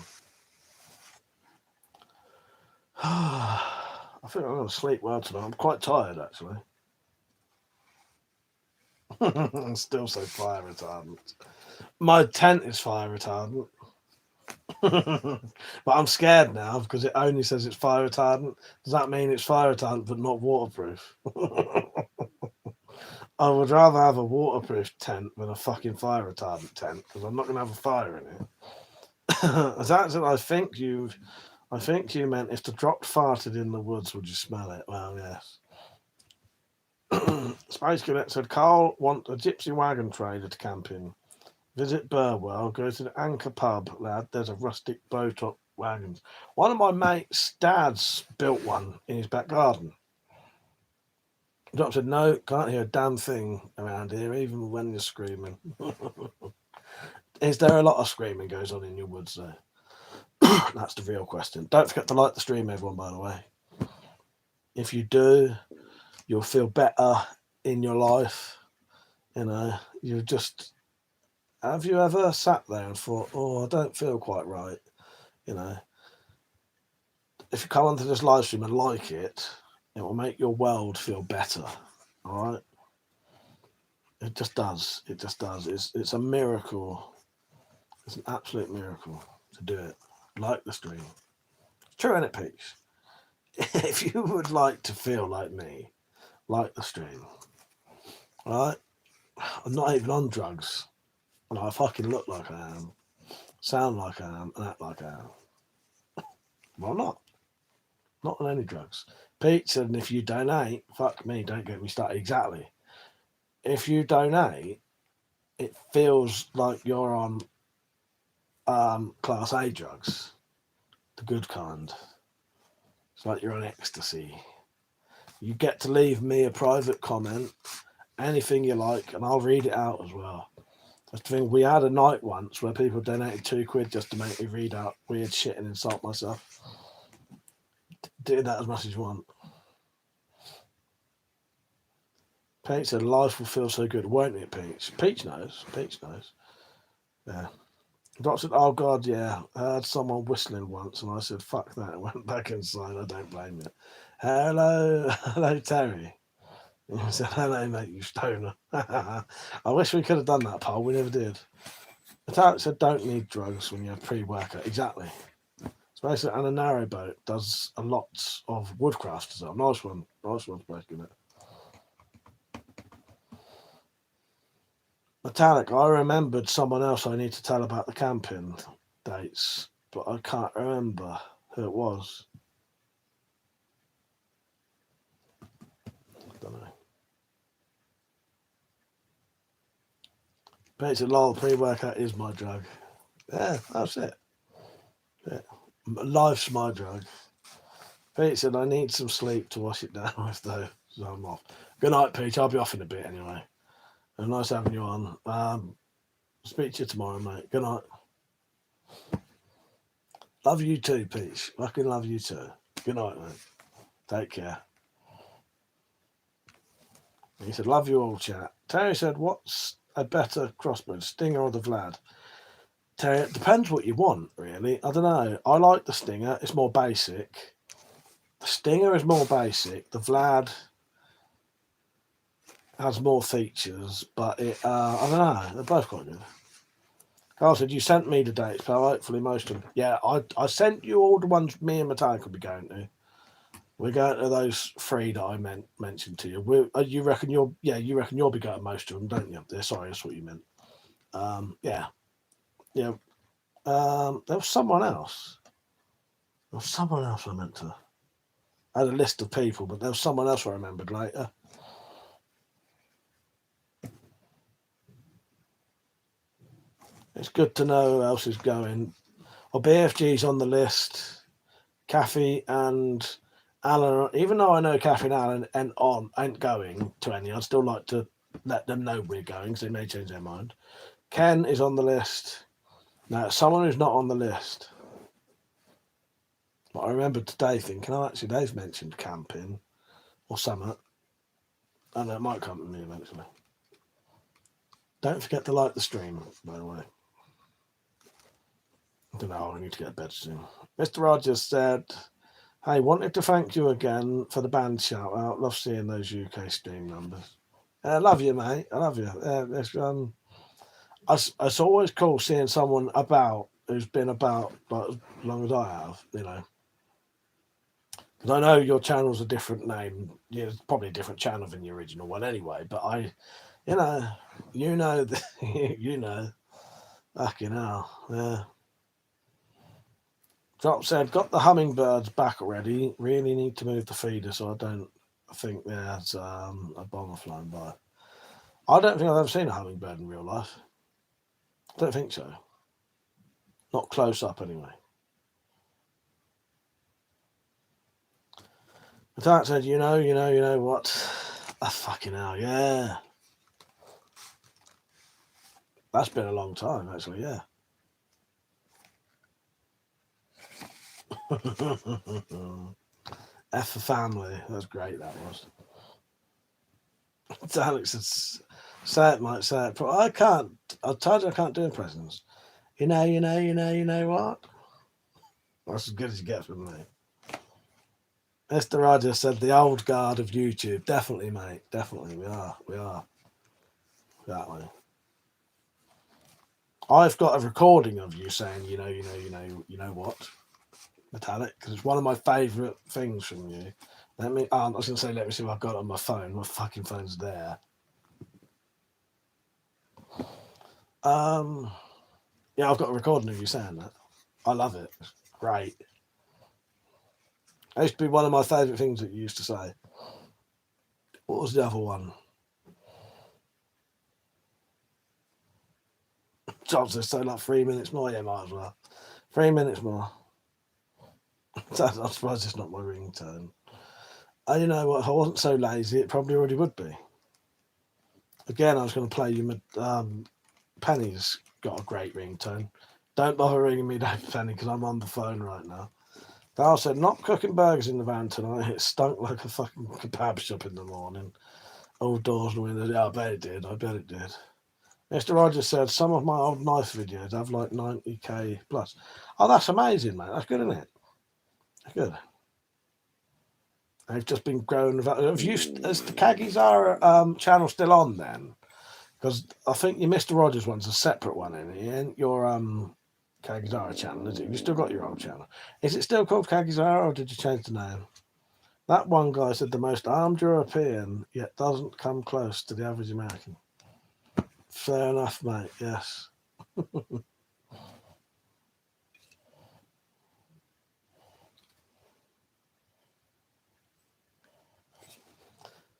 I think I'm going to sleep well tonight. I'm quite tired, actually. I'm still so fire retardant. My tent is fire retardant. But I'm scared now because it only says it's fire retardant. Does that mean it's fire retardant but not waterproof? I would rather have a waterproof tent than a fucking fire retardant tent because I'm not going to have a fire in it. I think you meant if the Drop farted in the woods, would you smell it? Well, yes. Space Cadet said, Carl want a gypsy wagon trader to camp in. Visit Burwell, go to the Anchor pub, lad. There's a rustic bow-top wagons. One of my mates' dads built one in his back garden. Drop said, no, can't hear a damn thing around here, even when you're screaming. Is there a lot of screaming goes on in your woods though? That's the real question. Don't forget to like the stream, everyone, by the way. If you do, you'll feel better in your life. You know, you just... Have you ever sat there and thought, oh, I don't feel quite right? You know, if you come onto this live stream and like it, it will make your world feel better. All right? It just does. It just does. It's a miracle. It's an absolute miracle to do it. Like the stream. It's true, isn't it, Peach? If you would like to feel like me, like the stream. All right? I'm not even on drugs. And I fucking look like I am, sound like I am, and act like I am. Well, I'm not. Not on any drugs. Pete said, and if you donate, fuck me, don't get me started. Exactly. If you donate, it feels like you're on class A drugs, the good kind. It's like you're on ecstasy. You get to leave me a private comment, anything you like, and I'll read it out as well. That's the thing. We had a night once where people donated £2 just to make me read out weird shit and insult myself. Do that as much as you want. Peach said, life will feel so good, won't it, Peach? Peach knows. Peach knows. Yeah. Doc said, oh, God, yeah. I heard someone whistling once, and I said, fuck that. I went back inside. I don't blame you. Hello, Terry. He said, hello, mate, you stoner. I wish we could have done that, pal. We never did. The Tarek said, don't need drugs when you have pre-workout. Exactly. Especially, and a narrowboat does a lot of woodcraft as well. Nice one. Nice one's breaking it. Metallic, I remembered someone else I need to tell about the camping dates, but I can't remember who it was. I don't know. Basically, lol, pre-workout is my drug. Yeah, that's it. Yeah. Life's my drug. Pete said, I need some sleep to wash it down with, though, so I'm off. Good night, Peach. I'll be off in a bit anyway. And nice having you on. Speak to you tomorrow, mate. Good night. Love you too, Peach. Fucking love you too. Good night, mate. Take care. He said, love you all, chat. Terry said, what's a better crossbow, Stinger or the Vlad? Terry, it depends what you want, really. I don't know. I like the Stinger. It's more basic. The Stinger is more basic. The Vlad has more features, but I don't know. They're both quite good. Carl said, you sent me the dates, but hopefully most of them. Yeah, I sent you all the ones me and Metallica will be going to. We're going to those 3 that I mentioned to you. You reckon you'll be going to most of them, don't you? Sorry, that's what you meant. Yeah. There was someone else. There was someone else I meant to. I had a list of people, but there was someone else I remembered later. It's good to know who else is going. Well, BFG's on the list. Kathy and Alan, even though I know Kathy and Alan ain't going to any, I'd still like to let them know we're going because they may change their mind. Ken is on the list. Now, someone who's not on the list. But I remember today thinking, oh, actually, they've mentioned camping or something. I know it might come to me eventually. Don't forget to like the stream, by the way. I don't know, I need to get to bed soon. Mr. Rogers said, hey, wanted to thank you again for the band shout out. Love seeing those UK stream numbers. I love you, mate. I love you. It's always cool seeing someone about who's been about like, as long as I have, you know. Because I know your channel's a different name. Yeah, it's probably a different channel than the original one anyway. But you know, fucking hell, yeah. Drop said, got the hummingbirds back already. Really need to move the feeder so I don't think there's a bomber flying by. I don't think I've ever seen a hummingbird in real life. I don't think so. Not close up anyway. The Dark said, you know what? Ah, fucking hell, yeah. That's been a long time, actually, yeah. F for family. That was great, that was. It's Alex says, say it, mate, say it. I can't. I told you I can't do impressions. You know what? That's as good as you get from me. Mr. Roger said the old guard of YouTube. Definitely, mate. Definitely, we are. Exactly. I've got a recording of you saying, you know what, Metallic, because it's one of my favourite things from you. I was going to say, let me see if I've got it on my phone. My fucking phone's there. Yeah, I've got a recording of you saying that. I love it. It's great. It used to be one of my favourite things that you used to say. What was the other one? Jobs, they say like 3 minutes more. Yeah, might as well. 3 minutes more. I'm surprised it's not my ringtone. You know what? If I wasn't so lazy, it probably already would be. Again, I was going to play you. Penny's got a great ringtone. Don't bother ringing me, Dave Penny, because I'm on the phone right now. Dale said, not cooking burgers in the van tonight. It stunk like a fucking kebab shop in the morning. All doors and windows. Yeah, I bet it did. Mr. Rogers said, some of my old knife videos have like 90k plus. Oh, that's amazing, mate. That's good, isn't it? That's good. They've just been growing. Is the Kagizara channel still on then? Because I think your Mr. Rogers one's a separate one, and your Kagizara channel, is it? You've still got your old channel. Is it still called Kagizara, or did you change the name? That one guy said the most armed European, yet doesn't come close to the average American. Fair enough, mate. Yes.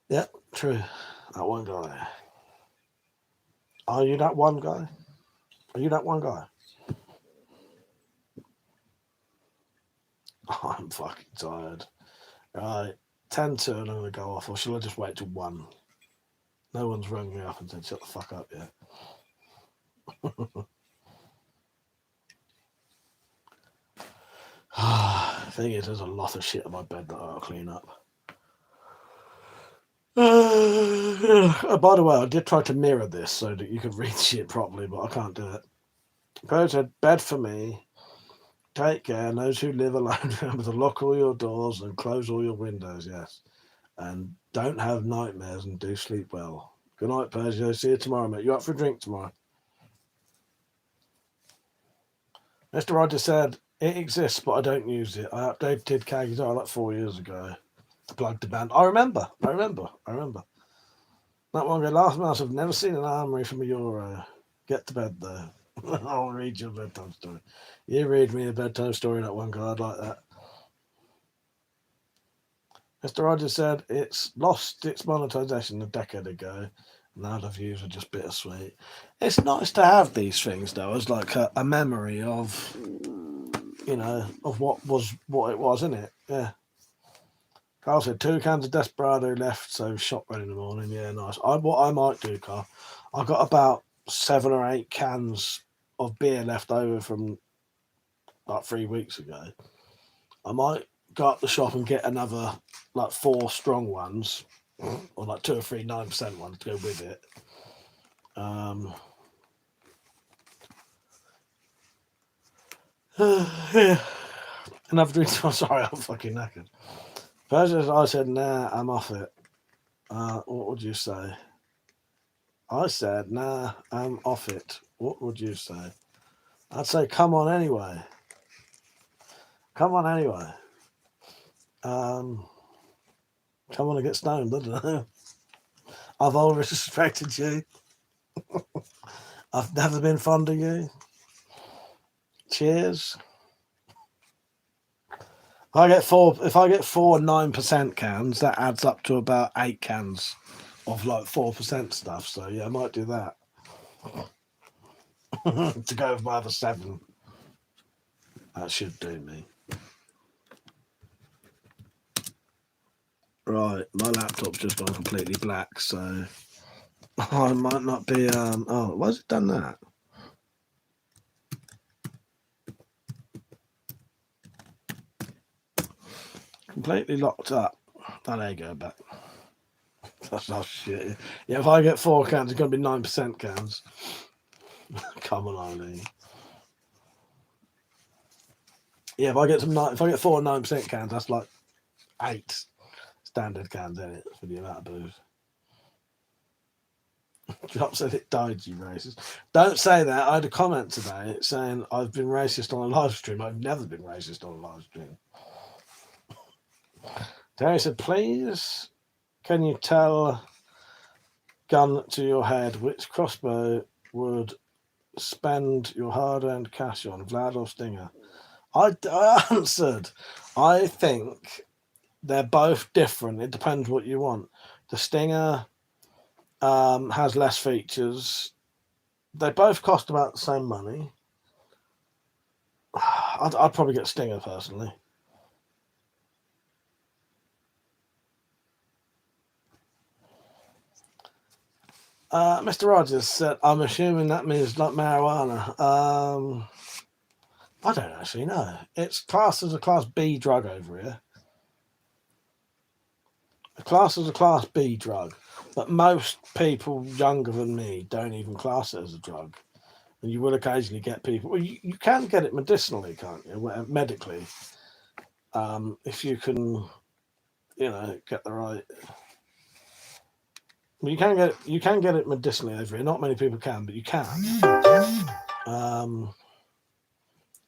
Yep, true. That one guy. Are you that one guy? Are you that one guy? I'm fucking tired. Right, 10 to, and I'm going to go off. Or shall I just wait till 1? No one's rung me up and said, shut the fuck up yet. Thing is, there's a lot of shit on my bed that I'll clean up. By the way, I did try to mirror this so that you could read shit properly, but I can't do it. Go to bed for me. Take care. Those who live alone, remember to lock all your doors and close all your windows, yes. And don't have nightmares and do sleep well. Good night, Persia. See you tomorrow, mate. You up for a drink tomorrow? Mr. Rogers said, it exists, but I don't use it. I updated Kagizar like 4 years ago. Plugged the band. I remember. That one guy, last month, I've never seen an armory from a Euro. Get to bed, though. I'll read you a bedtime story. You read me a bedtime story, that one guy. I'd like that. Mr. Rogers said, it's lost its monetization a decade ago. Now the views are just bittersweet. It's nice to have these things, though, as like a memory of, of what it was, isn't it? Yeah. Carl said 2 cans of Desperado left, so shotgun in the morning. Yeah, nice. What I might do, Carl, I've got about 7 or 8 cans of beer left over from like 3 weeks ago. I might go up the shop and get another like 4 strong ones, or like 2 or 3 9% ones to go with it. Yeah. Another drink. I'm sorry, I'm fucking knackered. First, I said, nah, I'm off it. What would you say? I said, nah, I'm off it. What would you say? I'd say, come on anyway. Come on anyway. Come on and get stoned, I don't know. I've always respected you. I've never been fond of you. Cheers. If I get 4 9% cans, that adds up to about 8 cans of like 4% stuff. So yeah, I might do that. To go with my other 7. That should do me. Right, my laptop's just gone completely black, so Oh, it might not be. Oh, why has it done that? Completely locked up. Oh, there you go, back. Oh, shit. Yeah, if I get 4 cans, it's going to be 9% cans. Come on, Eileen. Yeah, if I get 4 9% cans, that's like 8 standard cans in it for the amount of booze. Drop said it died, you racist. Don't say that. I had a comment today saying I've been racist on a live stream. I've never been racist on a live stream. Terry said, please, can you tell gun to your head which crossbow would spend your hard-earned cash on, Vlad or Stinger? I answered, I think they're both different. It depends what you want. The Stinger has less features. They both cost about the same money. I'd probably get Stinger personally. Mr. Rogers said, I'm assuming that means not marijuana. I don't actually know. It's classed as a Class B drug over here. A class as a Class B drug. But most people younger than me don't even class it as a drug. And you will occasionally get people. Well, you can get it medicinally, can't you? Medically. If you can, get the right. Well, you can get it medicinally over here. Not many people can, but you can.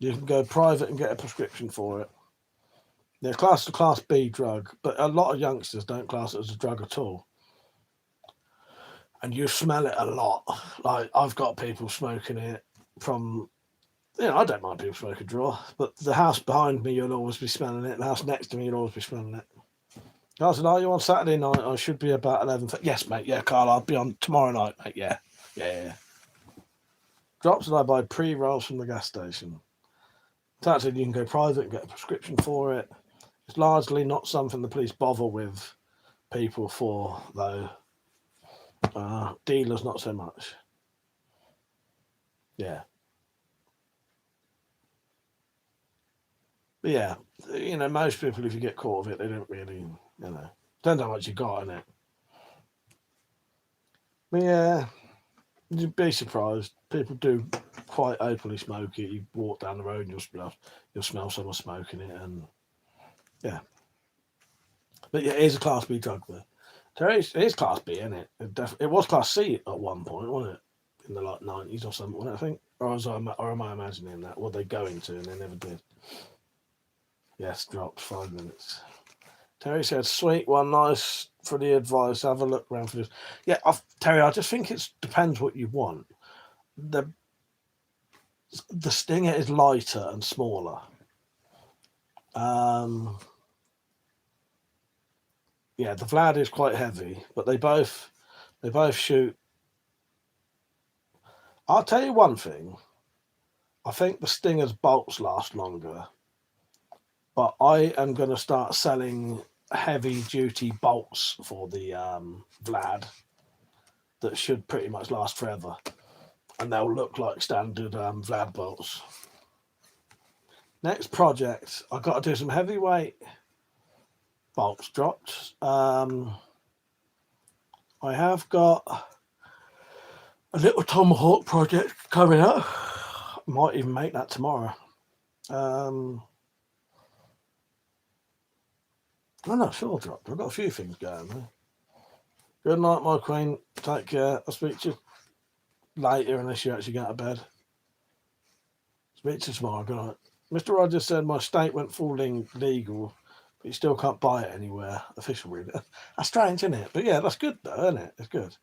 You can go private and get a prescription for it. They're classed as a Class B drug, but a lot of youngsters don't class it as a drug at all. And you smell it a lot. Like, I've got people smoking it from, I don't mind people smoking draw, but the house behind me, you'll always be smelling it. The house next to me, you'll always be smelling it. I said, are you on Saturday night? I should be about 11. Yes, mate. Yeah, Carl, I'll be on tomorrow night, mate. Yeah. Drops that I buy pre-rolls from the gas station. Actually, you can go private and get a prescription for it. It's largely not something the police bother with people for, though. Dealers, not so much. Yeah. But yeah, most people, if you get caught with it, they don't really, depends how much you got in it. But yeah, you'd be surprised. People do quite openly smoke it. You walk down the road and you'll smell someone smoking it, and yeah. But yeah, it is a Class B drug though. It is Class B, isn't it? It was Class C at one point, wasn't it? In the 90s or something, I think. Or am I imagining that? What they go into and they never did. Yes, dropped 5 minutes. Terry said, sweet one, nice for the advice. Have a look around for this. Yeah, Terry, I just think it depends what you want. The Stinger is lighter and smaller. Yeah, the Vlad is quite heavy, but they both shoot. I'll tell you one thing. I think the Stinger's bolts last longer, but I am going to start selling heavy-duty bolts for the Vlad that should pretty much last forever, and they'll look like standard Vlad bolts. Next project, I've got to do some heavyweight bolts dropped. I have got a little tomahawk project coming up. Might even make that tomorrow. I'm not sure, dropped. I've got a few things going. Good night, my queen. Take care. I'll speak to you later unless you actually get out of bed. Speak to you tomorrow. Good night. Mr. Rogers said my state went full legal, but you still can't buy it anywhere. Official read. That's strange, isn't it? But yeah, that's good though, isn't it? It's good.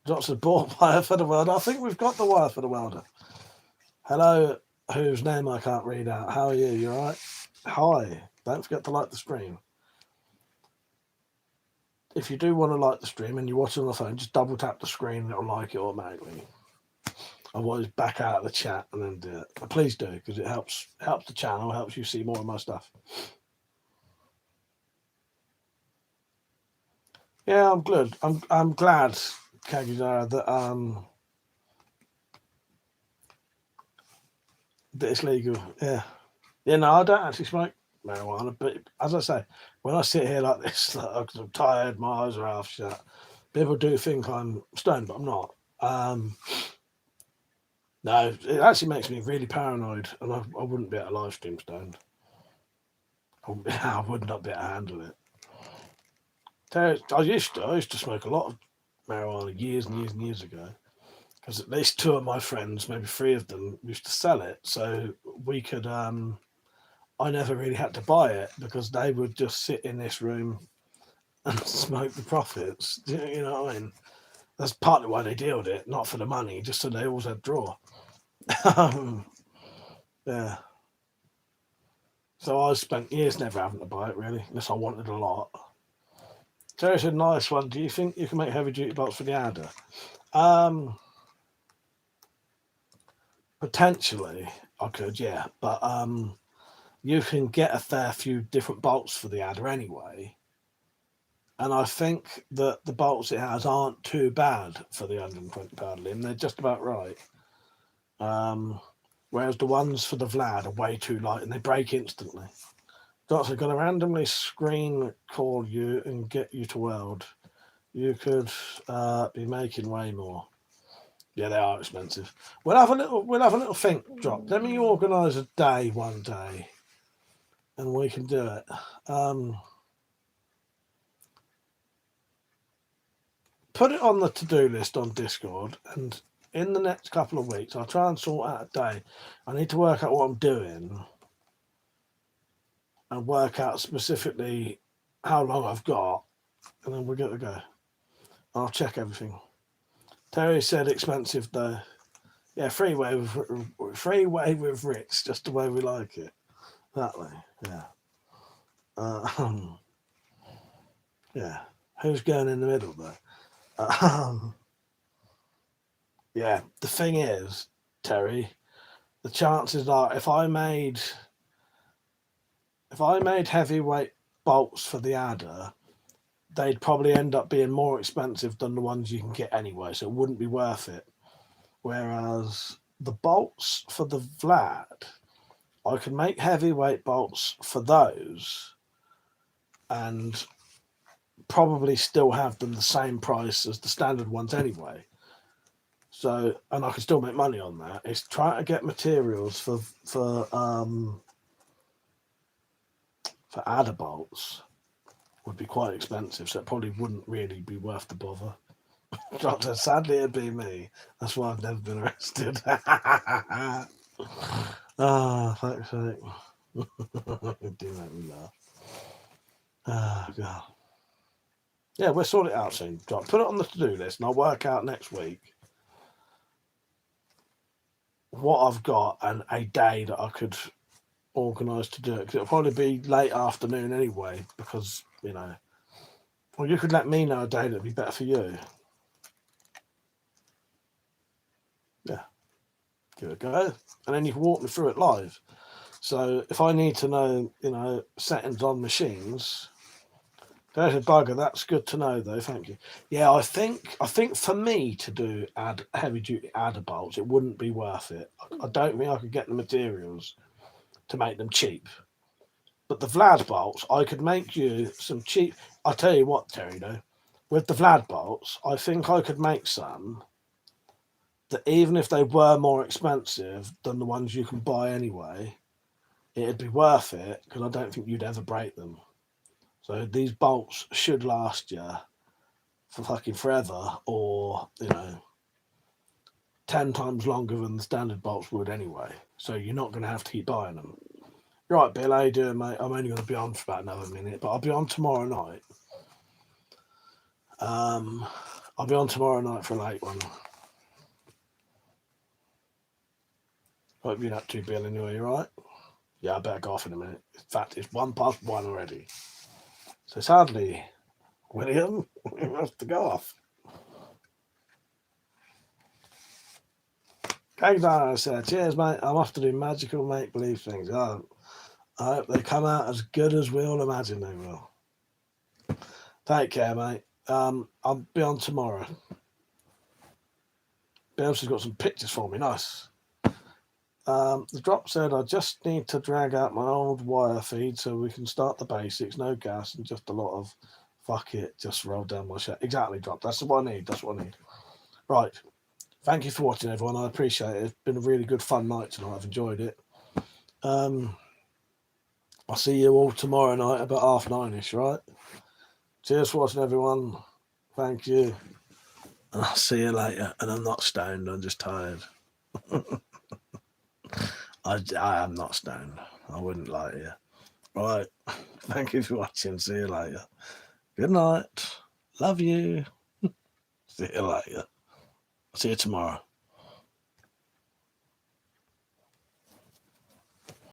Drops a bought wire for the welder. I think we've got the wire for the welder. Hello, whose name I can't read out. How are you? You all right? Hi. Don't forget to like the stream. If you do want to like the stream and you watch it on the phone, just double tap the screen and it'll like it automatically. Otherwise, back out of the chat and then do it. But please do, because it helps the channel, helps you see more of my stuff. Yeah, I'm good. I'm glad, Kagidara, that it's legal. Yeah. Yeah, no, I don't actually smoke marijuana, but as I say, when I sit here like this, like, I'm tired, my eyes are half shut. People do think I'm stoned, but I'm not. No, it actually makes me really paranoid, and I wouldn't be able to live stream stoned. I would not be able to handle it. I used to smoke a lot of marijuana years and years and years ago, because at least two of my friends, maybe three of them, used to sell it, so we could. I never really had to buy it because they would just sit in this room and smoke the profits. You know what I mean? That's partly why they dealed it, not for the money, just so they always had draw. Yeah. So I spent years never having to buy it really, unless I wanted a lot. Terry said, "Nice one. Do you think you can make heavy duty bolts for the adder?" Um, Potentially, I could, yeah, but you can get a fair few different bolts for the adder anyway. And I think that the bolts it has aren't too bad for the 120 pound limb. They're just about right. Um, Whereas the ones for the Vlad are way too light and they break instantly. Doctor, going to randomly screen call you and get you to weld. You could be making way more. Yeah, they are expensive. We'll have a little think drop. Let me organise a day one day, and we can do it. Put it on the to-do list on Discord, and in the next couple of weeks, I'll try and sort out a day. I need to work out what I'm doing, and work out specifically how long I've got, and then we're good to go. I'll check everything. Terry said expensive though. Yeah, freeway with Ritz, just the way we like it. That way, yeah. Uh, yeah. Who's going in the middle though? Yeah. The thing is, Terry, the chances are if I made heavyweight bolts for the adder, they'd probably end up being more expensive than the ones you can get anyway, so it wouldn't be worth it. Whereas the bolts for the Vlad, I can make heavyweight bolts for those and probably still have them the same price as the standard ones anyway. So, and I can still make money on that. It's trying to get materials for adder bolts would be quite expensive, so it probably wouldn't really be worth the bother. Doctor, sadly, it'd be me. That's why I've never been arrested. Ah, fuck's sake. Do make me laugh. Ah, God. Yeah, we'll sort it out soon. Put it on the to-do list, and I'll work out next week what I've got and a day that I could organise to do it. Because it'll probably be late afternoon anyway, because, you know. Well, you could let me know a day that'd be better for you. Yeah. Give it a go. And then you can walk me through it live. So if I need to know, you know, settings on machines, there's a bugger. That's good to know, though. Thank you. Yeah, I think for me to do heavy duty adder bolts, it wouldn't be worth it. I don't think I could get the materials to make them cheap. But the Vlad bolts, I could make you some cheap. I tell you what, Terry, though, with the Vlad bolts, I think I could make some that even if they were more expensive than the ones you can buy anyway, it'd be worth it because I don't think you'd ever break them. So these bolts should last you for fucking forever, or, you know, 10 times longer than the standard bolts would anyway. So you're not going to have to keep buying them. You're right, Bill, how you doing, mate? I'm only going to be on for about another minute, but I'll be on tomorrow night. I'll be on tomorrow night for a late one. Hope you're not too, Bill, anyway, you right? Yeah, I better go off in a minute. In fact, it's 1:01 already. So sadly, William, we have to go off. Kangdana said, cheers, mate. I'm off to do magical make-believe things. I hope they come out as good as we all imagine they will. Take care, mate. I'll be on tomorrow. Bells got some pictures for me. Nice. The drop said I just need to drag out my old wire feed so we can start the basics. No gas and just a lot of fuck it. Just roll down my shit. Exactly, drop. That's what I need. That's what I need. Right. Thank you for watching, everyone. I appreciate it. It's been a really good, fun night tonight. I've enjoyed it. I'll see you all tomorrow night about 9:30ish, right? Cheers for watching, everyone. Thank you. And I'll see you later. And I'm not stoned. I'm just tired. I am not stoned. I wouldn't lie to you. Right. Thank you for watching. See you later. Good night. Love you. See you later. See you tomorrow.